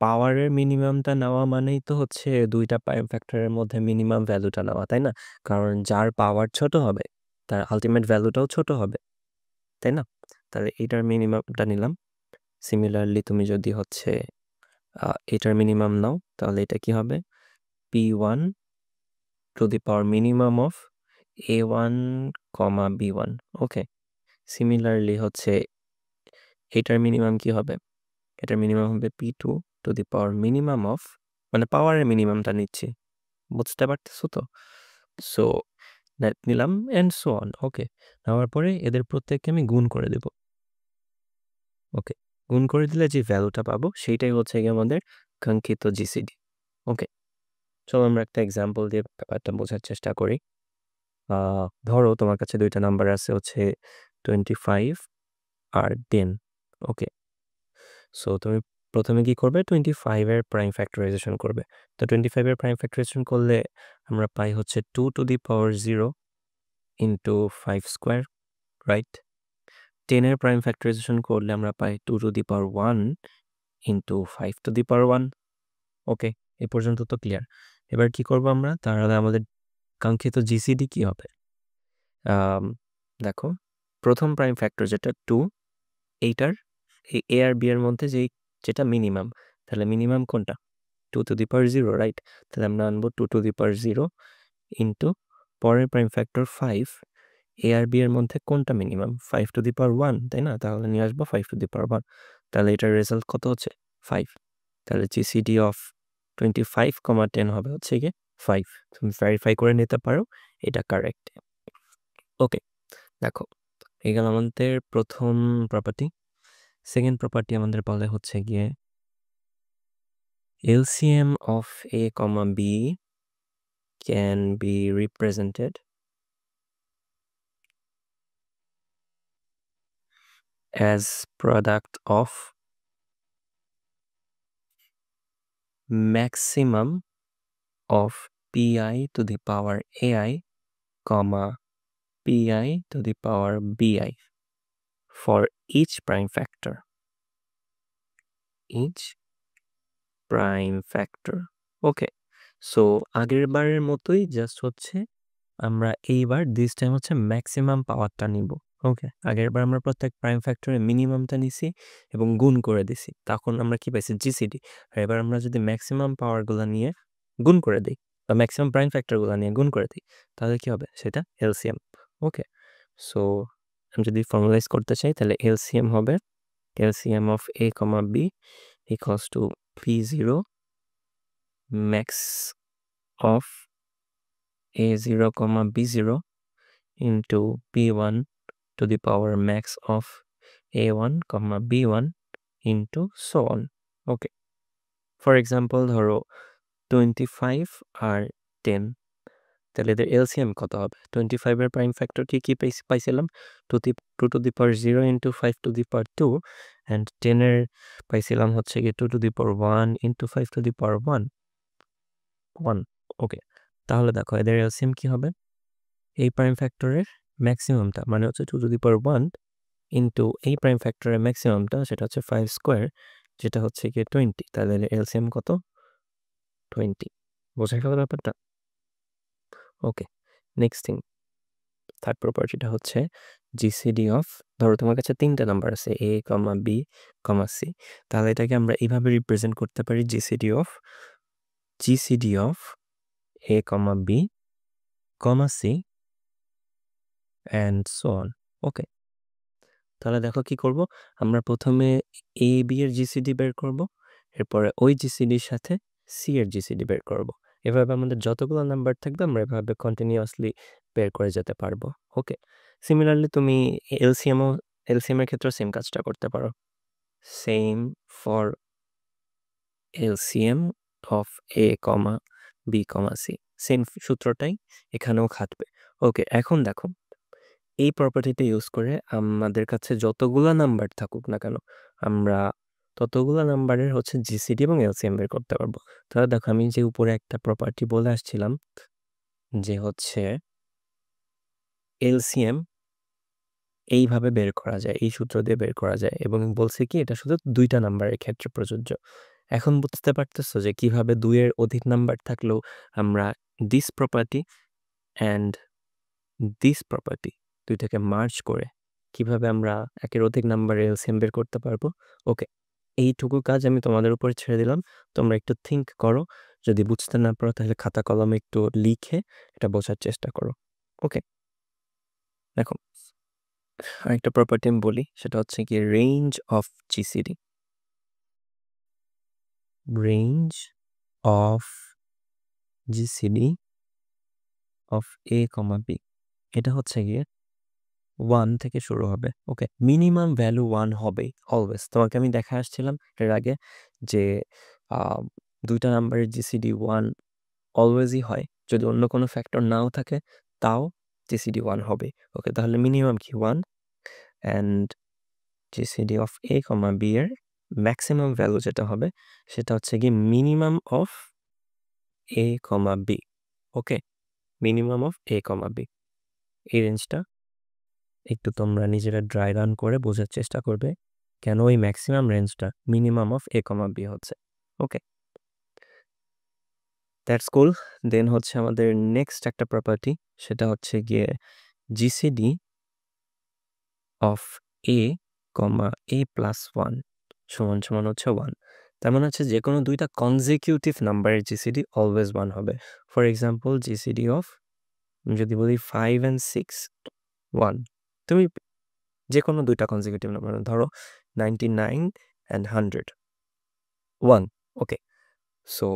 পাওয়ারের মিনিমামটা নেওয়া মানেই তো হচ্ছে 2টা প্রাইম ফ্যাক্টরের মধ্যে মিনিমাম ভ্যালুটা নেওয়া, তাই না? কারণ যার পাওয়ার ছোট হবে তার আলটিমেট ভ্যালুটাও ছোট হবে, তাই না? তাহলে এটার মিনিমামটা নিলাম। সিমিলারলি তুমি যদি হচ্ছে এটার মিনিমাম নাও তাহলে এটা কি হবে? P1 two the power minimum of A1, B1। Okay, similarly হচ্ছে এটার মিনিমাম কি হবে? এটার মিনিমাম হবে P2 to the power minimum of, মানে পাওয়ারের মিনিমামটা নিচ্ছি, বুঝতে পারতেছো তো? সো নিলাম অ্যান্ড সো অন। ওকে, নেওয়ার পরে এদের প্রত্যেককে আমি গুণ করে দেব। ওকে, গুণ করে দিলে যে ভ্যালুটা পাবো সেইটাই হচ্ছে গিয়ে আমাদের কাঙ্ক্ষিত জিসিডি। ওকে, চলো আমরা একটা এক্সাম্পল দিয়ে ব্যাপারটা বোঝার চেষ্টা করি। ধরো তোমার কাছে 2টা নাম্বার আছে হচ্ছে 25 আর 10। ওকে, সো তুমি প্রথমে কি করবে? 25 এর প্রাইম ফ্যাক্টরাইজেশন করবে। তো 25 এর প্রাইম ফ্যাক্টরাইজেশন করলে আমরা পাই হচ্ছে 2 to the power 0 into 5 square, right? 10 এর প্রাইম ফ্যাক্টরাইজেশন করলে আমরা পাই 2 to the power 1 into 5 to the power 1। Okay, এ পর্যন্ত তো ক্লিয়ার। এবার কি করবো আমরা? তাহলে আমাদের কাঙ্ক্ষিত জিসিডি কি হবে? দেখো প্রথম প্রাইম ফ্যাক্টর যেটা 2, এইটার এই এ আর বি এর মধ্যে যেটা মিনিমাম, তাহলে মিনিমাম কোনটা? 2 to the power 0, রাইট? তাহলে আমরা আনবো 2 to the power 0 ইন্টু পরের প্রাইম ফ্যাক্টর 5। এ আর বি এর মধ্যে কোনটা মিনিমাম? 5 to the power 1, তাই না? তাহলে নিয়ে আসবো 5 to the power 1। তাহলে এটার রেজাল্ট কত হচ্ছে? 5। তাহলে জিসিডি অফ 25, 10 হবে হচ্ছে গিয়ে 5। তুমি ভেরিফাই করে নিতে পারো এটা কারেক্ট। ওকে, দেখো এই গেল আমাদের প্রথম প্রপার্টি। সেকেন্ড প্রপার্টি আমাদের বলে হচ্ছে গিয়ে LCM of A, B can be represented as product of maximum of PI to the power AI, PI to the power BI for each prime factor. Okay, so আগের বারের মতোই just হচ্ছে আমরা এইবার দিস টাইম হচ্ছে maximum পাওয়ারটা নিব। ওকে, আগের বার আমরা প্রত্যেক প্রাইম ফ্যাক্টরে মিনিমামটা নিছি এবং গুণ করে দিছি, তখন আমরা কি পাইছি? জিসিডি। আর এবার আমরা যদি ম্যাক্সিমাম পাওয়ারগুলো নিয়ে গুণ করে দিই বা ম্যাক্সিমাম প্রাইম ফ্যাক্টরগুলো নিয়ে গুণ করে দিই, তাহলে কি হবে? সেটা এলসিএম। ওকে, সো আমি যদি ফর্মালাইজ করতে চাই তাহলে এলসিএম হবে LCM of A, B equals to P0 max of A0, B0 into P1 to the power max of A1, B1 into so on. Okay, for example ধরো 25 আর 10, তাহলে এদের এলসিএম কত হবে? 25 এর প্রাইম ফ্যাক্টর কি পাইছিলাম? 2 to the power 0 into 5 to the power 2, and 10 এর পাইছিলাম হচ্ছে গিয়ে 2 to the power 1 into 5 to the power 1। ওকে, তাহলে দেখো এদের এলসিএম কি হবে? এই প্রাইম ফ্যাক্টরের ম্যাক্সিমামটা মানে হচ্ছে 2 to the power 1 ইন্টু এই প্রাইম ফ্যাক্টরের ম্যাক্সিমামটা, সেটা হচ্ছে 5 স্কোয়ার, যেটা হচ্ছে গিয়ে 20। তাহলে এলসিএম কত? 20। বোঝা গেল ব্যাপারটা? ওকে, নেক্সট থিং, থার্ড প্রপার্টিটা হচ্ছে জিসিডি অফ, ধরো তোমার কাছে 3টা নাম্বার আছে A, B, C, তাহলে এটাকে আমরা এইভাবে রিপ্রেজেন্ট করতে পারি GCD of A, B, C and so on. Okay, তাহলে দেখো কি করব, আমরা প্রথমে A, B এর জিসিডি বের করব, এরপরে ওই জিসিডির সাথে সি এর জিসিডি বের করব। এভাবে আমাদের যতগুলো নাম্বার থাকবে আমরা এভাবে কন্টিনিউয়াসলি বের করে যেতে পারবো। ওকে, সিমিলারলি তুমি এলসিএম এর ক্ষেত্রে সেম কাজটা করতে পারো। Same for LCM of A, B, C, same সূত্রটাই এখানেও খাটবে। ওকে, এখন দেখো এই প্রপার্টিটা ইউজ করে আমাদের কাছে যতগুলা নাম্বার থাকুক না কেন, আমরা ততগুলা নাম্বারের হচ্ছে জিসিডি এবং এলসিএম বের করতে পারবো। তাহলে দেখো আমি যে উপরে একটা প্রপার্টি বলে আসছিলাম যে হচ্ছে এলসিএম এইভাবে বের করা যায়, এই সূত্র দিয়ে বের করা যায়, এবং বলছে কি এটা শুধু 2টা নাম্বারের ক্ষেত্রে প্রযোজ্য। এখন বুঝতে পারতেছো যে কিভাবে 2-এর অধিক নাম্বার থাকলেও আমরা this property and this property দুইটাকে মার্জ করে কিভাবে আমরা একের অধিক নাম্বারের এলসিএম বের করতে পারবো। ওকে, এইটুকু কাজ আমি তোমাদের উপর ছেড়ে দিলাম, তোমরা একটু থিঙ্ক করো, যদি বুঝতে না পারো তাহলে খাতা কলমে একটু লিখে এটা বোঝার চেষ্টা করো। ওকে, দেখো আরেকটা প্রপার্টি আমি বলি, সেটা হচ্ছে কি range of GCD. Range of GCD of A, B, এটা হচ্ছে গিয়ে 1 থেকে শুরু হবে। ওকে, মিনিমাম ভ্যালু 1 হবেই অলওয়েজ। তোমাকে আমি দেখা আসছিলাম এর আগে যে 2টা নাম্বারের জিসিডি 1 অলওয়েজই হয়, যদি অন্য কোনো ফ্যাক্টর নাও থাকে তাও জিসিডি 1 হবে। ওকে, তাহলে মিনিমাম কি 1, and GCD of A, B এর ম্যাক্সিমাম ভ্যালু যেটা হবে সেটা হচ্ছে কি minimum of A, B। Okay, minimum of A, B, এই রেঞ্জটা একটু তোমরা নিজেরা ড্রাই রান করে বোঝার চেষ্টা করবে কেন ওই ম্যাক্সিমাম রেঞ্জটা মিনিমাম অফ A, B হচ্ছে। ওকে, দ্যাটস কুল। দেন হচ্ছে আমাদের নেক্সট একটা প্রপার্টি, সেটা হচ্ছে গিয়ে জিসিডি অফ A, A+1 সমান সমান হচ্ছে 1। তার মানে হচ্ছে যে কোনো দুইটা কনজিকিউটিভ নাম্বারের জিসিডি অলওয়েজ 1 হবে। ফর এক্সাম্পল জিসিডি অফ যদি বলি 5 and 6 1, তুমি যে কোনো দুইটা কনজিকিউটিভ নাম্বার ধরো 99 and 100 1, ওকে। সো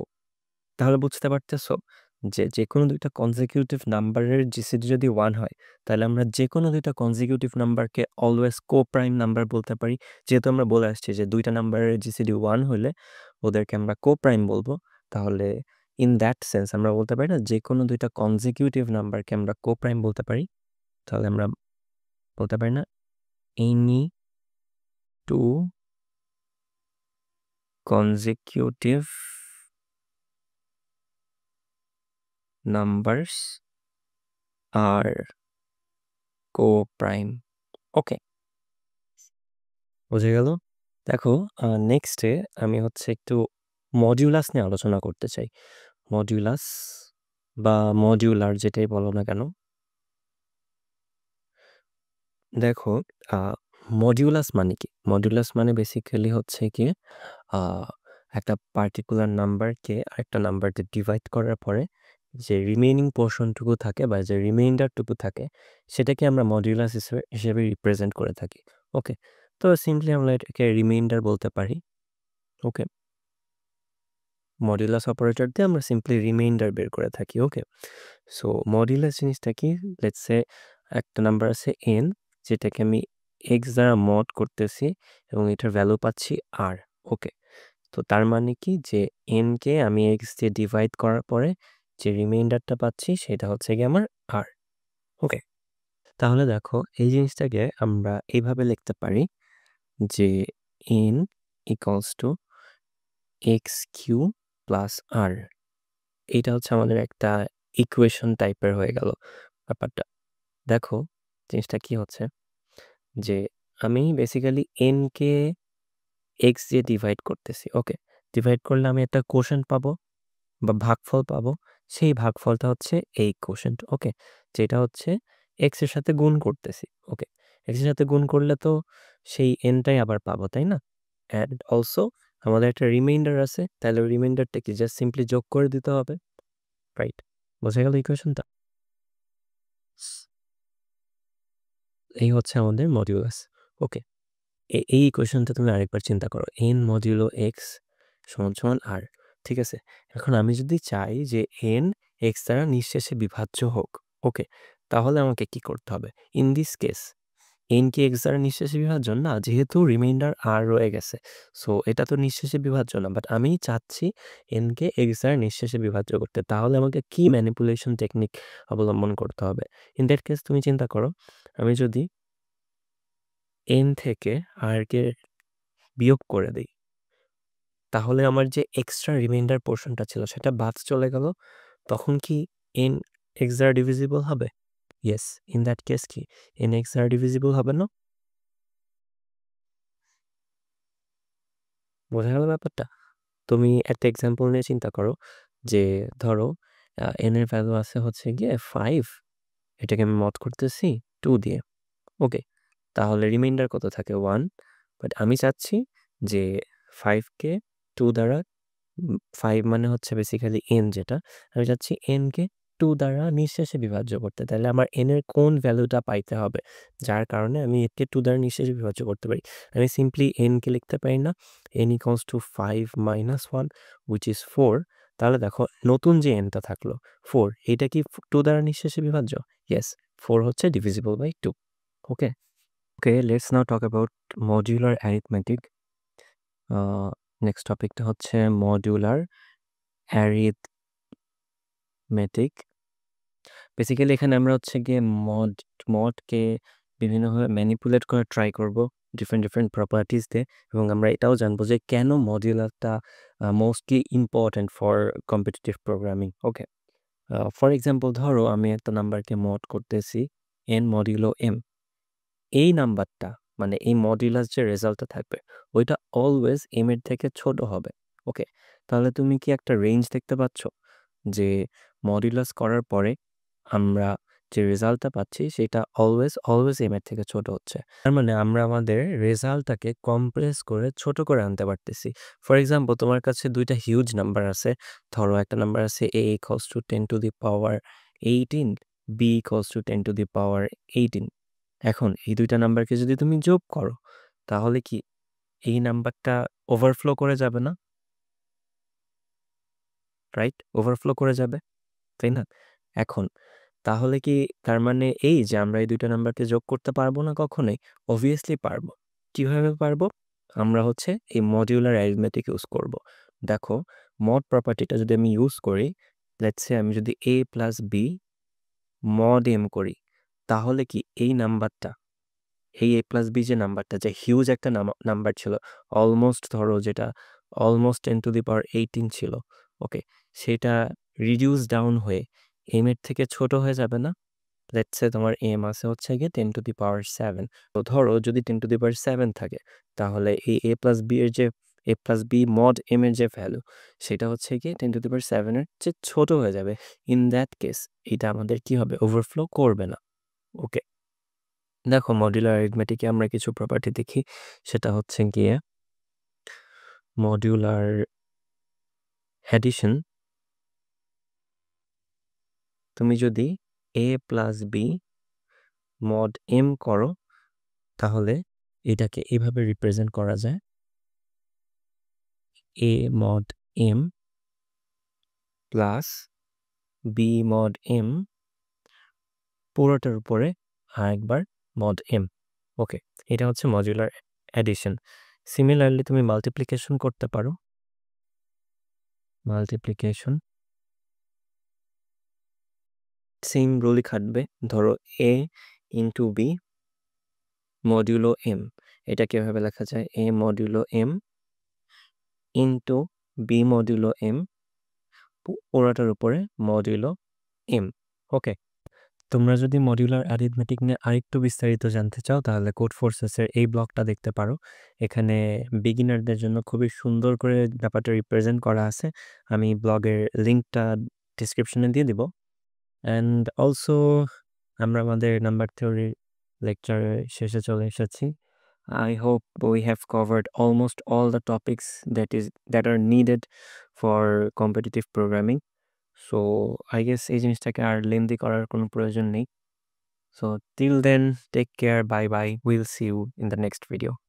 তাহলে বুঝতে পারতেছো যে যে কোনো দুইটা কনজিকিউটিভ নাম্বারের জিসিডি যদি 1 হয় তাহলে আমরা যে কোনো দুইটা কনজিকিউটিভ নাম্বারকে অলওয়েজ কো-প্রাইম নাম্বার বলতে পারি। যেহেতু আমরা বলে আসছি যে দুইটা নাম্বারের জিসিডি 1 হলে ওদেরকে আমরা কো-প্রাইম বলবো, তাহলে ইন দ্যাট সেন্স আমরা বলতে পারি না যে কোনো দুইটা কনজিকিউটিভ নাম্বারকে আমরা কো-প্রাইম বলতে পারি। তাহলে আমরা বলতে পারি না any two consecutive numbers are co-prime. Okay, বুঝে গেল? দেখো নেক্সটে আমি হচ্ছে একটু মডিউলাস নিয়ে আলোচনা করতে চাই। মডিউলাস বা মডিউলার যেটাই বলো না কেন। দেখো মডিউলাস মানে কি? মডিউলাস মানে বেসিক্যালি হচ্ছে গিয়ে একটা পার্টিকুলার নাম্বারকে আরেকটা নাম্বার দিয়ে ডিভাইড করার পরে যে রিমেইনিং পোর্শনটুকু থাকে বা যে রিমাইন্ডারটুকু থাকে সেটাকে আমরা মডিউলাস হিসেবে রিপ্রেজেন্ট করে থাকি। ওকে, তো সিম্পলি আমরা এটাকে রিমাইন্ডার বলতে পারি। ওকে, মডিউলাস অপারেটর দিয়ে আমরা সিম্পলি রিমাইন্ডার বের করে থাকি। ওকে, সো মডিউলাস জিনিসটা কি? লেটস সে একটা নাম্বার আছে n, যেটাকে আমি এক্স দ্বারা মড করতেছি এবং এটার ভ্যালু পাচ্ছি আর। ওকে, তো তার মানে কি যে কে আমি এক্স দিয়ে ডিভাইড করার পরে যে রিমাইন্ডারটা পাচ্ছি সেটা হচ্ছে গিয়ে আমার আর। ওকে, তাহলে দেখো এই জিনিসটাকে আমরা এইভাবে লিখতে পারি যে n equals to x q plus r. এইটা হচ্ছে আমাদের একটা ইকুয়েশন টাইপের হয়ে গেল ব্যাপারটা। দেখো জিনিসটা কি হচ্ছে যে আমি বেসিক্যালি কে এক্স দিয়ে ডিভাইড করতেছি। ওকে, ডিভাইড করলে আমি একটা কোশেন্ট পাবো বা ভাগফল পাবো। সেই ভাগফলটা হচ্ছে এই কোশেন্ট। ওকে, যেটা হচ্ছে এক্স এর সাথে গুণ করতেছি। ওকে, এক্স এর সাথে গুণ করলে তো সেই এনটাই আবার পাবো, তাই না? অ্যান্ড অলসো আমাদের একটা রিমাইন্ডার আছে, তাহলে ওই রিমাইন্ডারটা কি জাস্ট সিম্পলি যোগ করে দিতে হবে, রাইট? বোঝা গেল ইকুয়েশনটা? এই হচ্ছে আমাদের মডিউলাস। ওকে, এই ইকুয়েশনটা তুমি আরেকবার চিন্তা করো, এন মডিউলো এক্স সমান সমান আর। ঠিক আছে, এখন আমি যদি চাই যে এন এক্স দ্বারা নিঃশেষে বিভাজ্য হোক, ওকে, তাহলে আমাকে কি করতে হবে? ইন দিস কেস এন কি এক্স দ্বারা নিঃশেষে বিভাজ্য না, যেহেতু রিমাইন্ডার আর রয়ে গেছে, সো এটা তো নিঃশেষে বিভাজ্য না। বাট আমি চাচ্ছি এনকে এক্স দ্বারা নিঃশেষে বিভাজ্য করতে, তাহলে আমাকে কি ম্যানিপুলেশন টেকনিক অবলম্বন করতে হবে? ইন দ্যাট কেস তুমি চিন্তা করো, আমি যদি এন থেকে আরকে বিয়োগ করে দিই, তাহলে আমার যে এক্সট্রা রিমাইন্ডার পোর্শনটা ছিল সেটা বাদ চলে গেল, তখন কি এন এক্স দ্বারা ডিভিজিবল হবে? ইয়েস, ইন দ্যাট কেস কি এন এক্স দ্বারা ডিভিজিবল হবে না? বোঝা গেল ব্যাপারটা? তুমি একটা এক্সাম্পল নিয়ে চিন্তা করো যে ধরো এন এর ভ্যালু আছে হচ্ছে গিয়ে 5, এটাকে আমি মড করতেছি 2 দিয়ে। ওকে, তাহলে রিমাইন্ডার কত থাকে? 1। বাট আমি চাচ্ছি যে 5কে 2 দ্বারা 5 মানে হচ্ছে বেসিক্যালি এন, যেটা আমি চাচ্ছি এনকে 2 দ্বারা নিঃশেষে বিভাজ্য করতে। তাহলে আমার এন এর কোন ভ্যালুটা পাইতে হবে যার কারণে আমি একে 2 দ্বারা নিঃশেষে বিভাজ্য করতে পারি? আমি সিম্পলি এনকে লিখতে পারি না N equals to 5 minus 1 which is 4। তাহলে দেখো নতুন যে এনটা থাকলো 4, এটা কি 2 দ্বারা নিঃশেষে বিভাজ্য? ইয়েস, 4 হচ্ছে divisible by 2। Okay, okay, let's now talk about modular arithmetic. Next টপিকটা হচ্ছে মডিউলার অ্যারিথমেটিক। বেসিক্যালি এখানে আমরা হচ্ছে গিয়ে মডকে বিভিন্নভাবে ম্যানিপুলেট করে ট্রাই করব ডিফারেন্ট প্রপার্টিস দিয়ে, এবং আমরা এটাও জানবো যে কেন মডিউলারটা mostly important for competitive programming. Okay, for example ধরো আমি একটা নাম্বারকে মড করতেছি এন মডিউলো এম। এই নাম্বারটা মানে এই মডিউলাস যে রেজাল্টটা থাকবে ওইটা অলওয়েজ এম এর থেকে ছোট হবে। ওকে, তাহলে তুমি কি একটা রেঞ্জ দেখতে পাচ্ছ যে মডিউলাস করার পরে আমরা যে রেজাল্টটা পাচ্ছি সেটা অলওয়েজ m এর থেকে ছোট হচ্ছে। তার মানে আমরা আমাদের রেজাল্টটাকে কম্প্রেস করে ছোট করে আনতে পারতেছি। ফর এক্সাম্পল তোমার কাছে ২ টা হিউজ নাম্বার আছে। ধরো একটা নাম্বার আছে a equals to 10 to the power 18, b equals to 10 to the power 18। এখন এই ২ টা নাম্বারকে যদি তুমি যোগ করো তাহলে কি এই নাম্বারটা ওভারফ্লো করে যাবে না? রাইট? ওভারফ্লো করে যাবে, তাই না? এখন তাহলে কি তার মানে এই যে আমরা এই ২ টা নাম্বারকে যোগ করতে পারবো না কখনোই? অবভিয়াসলি পারবো। কিভাবে পারবো? আমরা হচ্ছে এই মডিউলার অ্যারিথমেটিক ইউজ করব। দেখো মড প্রপার্টিটা যদি আমি ইউজ করি, লেটস সে আমি যদি a plus b mod m করি, তাহলে কি এই নাম্বারটা, এই a প্লাস b যে নাম্বারটা, যে হিউজ একটা নাম্বার ছিল, অলমোস্ট ধরো যেটা অলমোস্ট 10 টু দি পাওয়ার 18 ছিল, ওকে, সেটা রিডিউস ডাউন হয়ে m এর থেকে ছোট হয়ে যাবে না? লেটস সে তোমার m আছে হচ্ছে গিয়ে 10 টু দি পাওয়ার 7। তো ধরো যদি 10 টু দি পাওয়ার 7 থাকে, তাহলে এই a প্লাস b এর যে a plus b mod m এর যে ভ্যালু, সেটা হচ্ছে গিয়ে 10 টু দি পাওয়ার 7 এর চেয়ে ছোট হয়ে যাবে। ইন দ্যাট কেস এটা আমাদের কি হবে? ওভারফ্লো করবে না। ওকে, দেখো মডিউলার অ্যারিথমেটিকে আমরা কিছু প্রপার্টি দেখি, সেটা হচ্ছে গিয়ে মডিউলার অ্যাডিশন। তুমি যদি a plus b mod m করো, তাহলে এটাকে এভাবে রিপ্রেজেন্ট করা যায়, a mod m plus b mod m পুরোটার উপরে আরেকবার mod m। ওকে, এটা হচ্ছে মডিউলার অ্যাডিশন। সিমিলারলি তুমি মাল্টিপ্লিকেশন করতে পারো। মাল্টিপ্লিকেশন সেম রুলই খাটবে। ধরো a into b modulo m, এটা কিভাবে লেখা যায়? a modulo m into b modulo m পুরোটার উপরে মডিউলো m। ওকে, তোমরা যদি মডিউলার অ্যারিথমেটিক নিয়ে আরেকটু বিস্তারিত জানতে চাও, তাহলে কোড ফোর্সেসের এই ব্লগটা দেখতে পারো। এখানে বিগিনারদের জন্য খুবই সুন্দর করে ব্যাপারটা রিপ্রেজেন্ট করা আছে। আমি ব্লগের লিঙ্কটা ডিসক্রিপশনে দিয়ে দিব। অ্যান্ড অলসো আমরা আমাদের নাম্বার থিওরি লেকচারের শেষে চলে এসেছি। I hope we have covered almost all the topics that are needed for competitive programming. So I guess এই জিনিসটাকে আর লেন্দি করার কোনো প্রয়োজন নেই। So till then, take care, bye bye. We'll see you in the next video.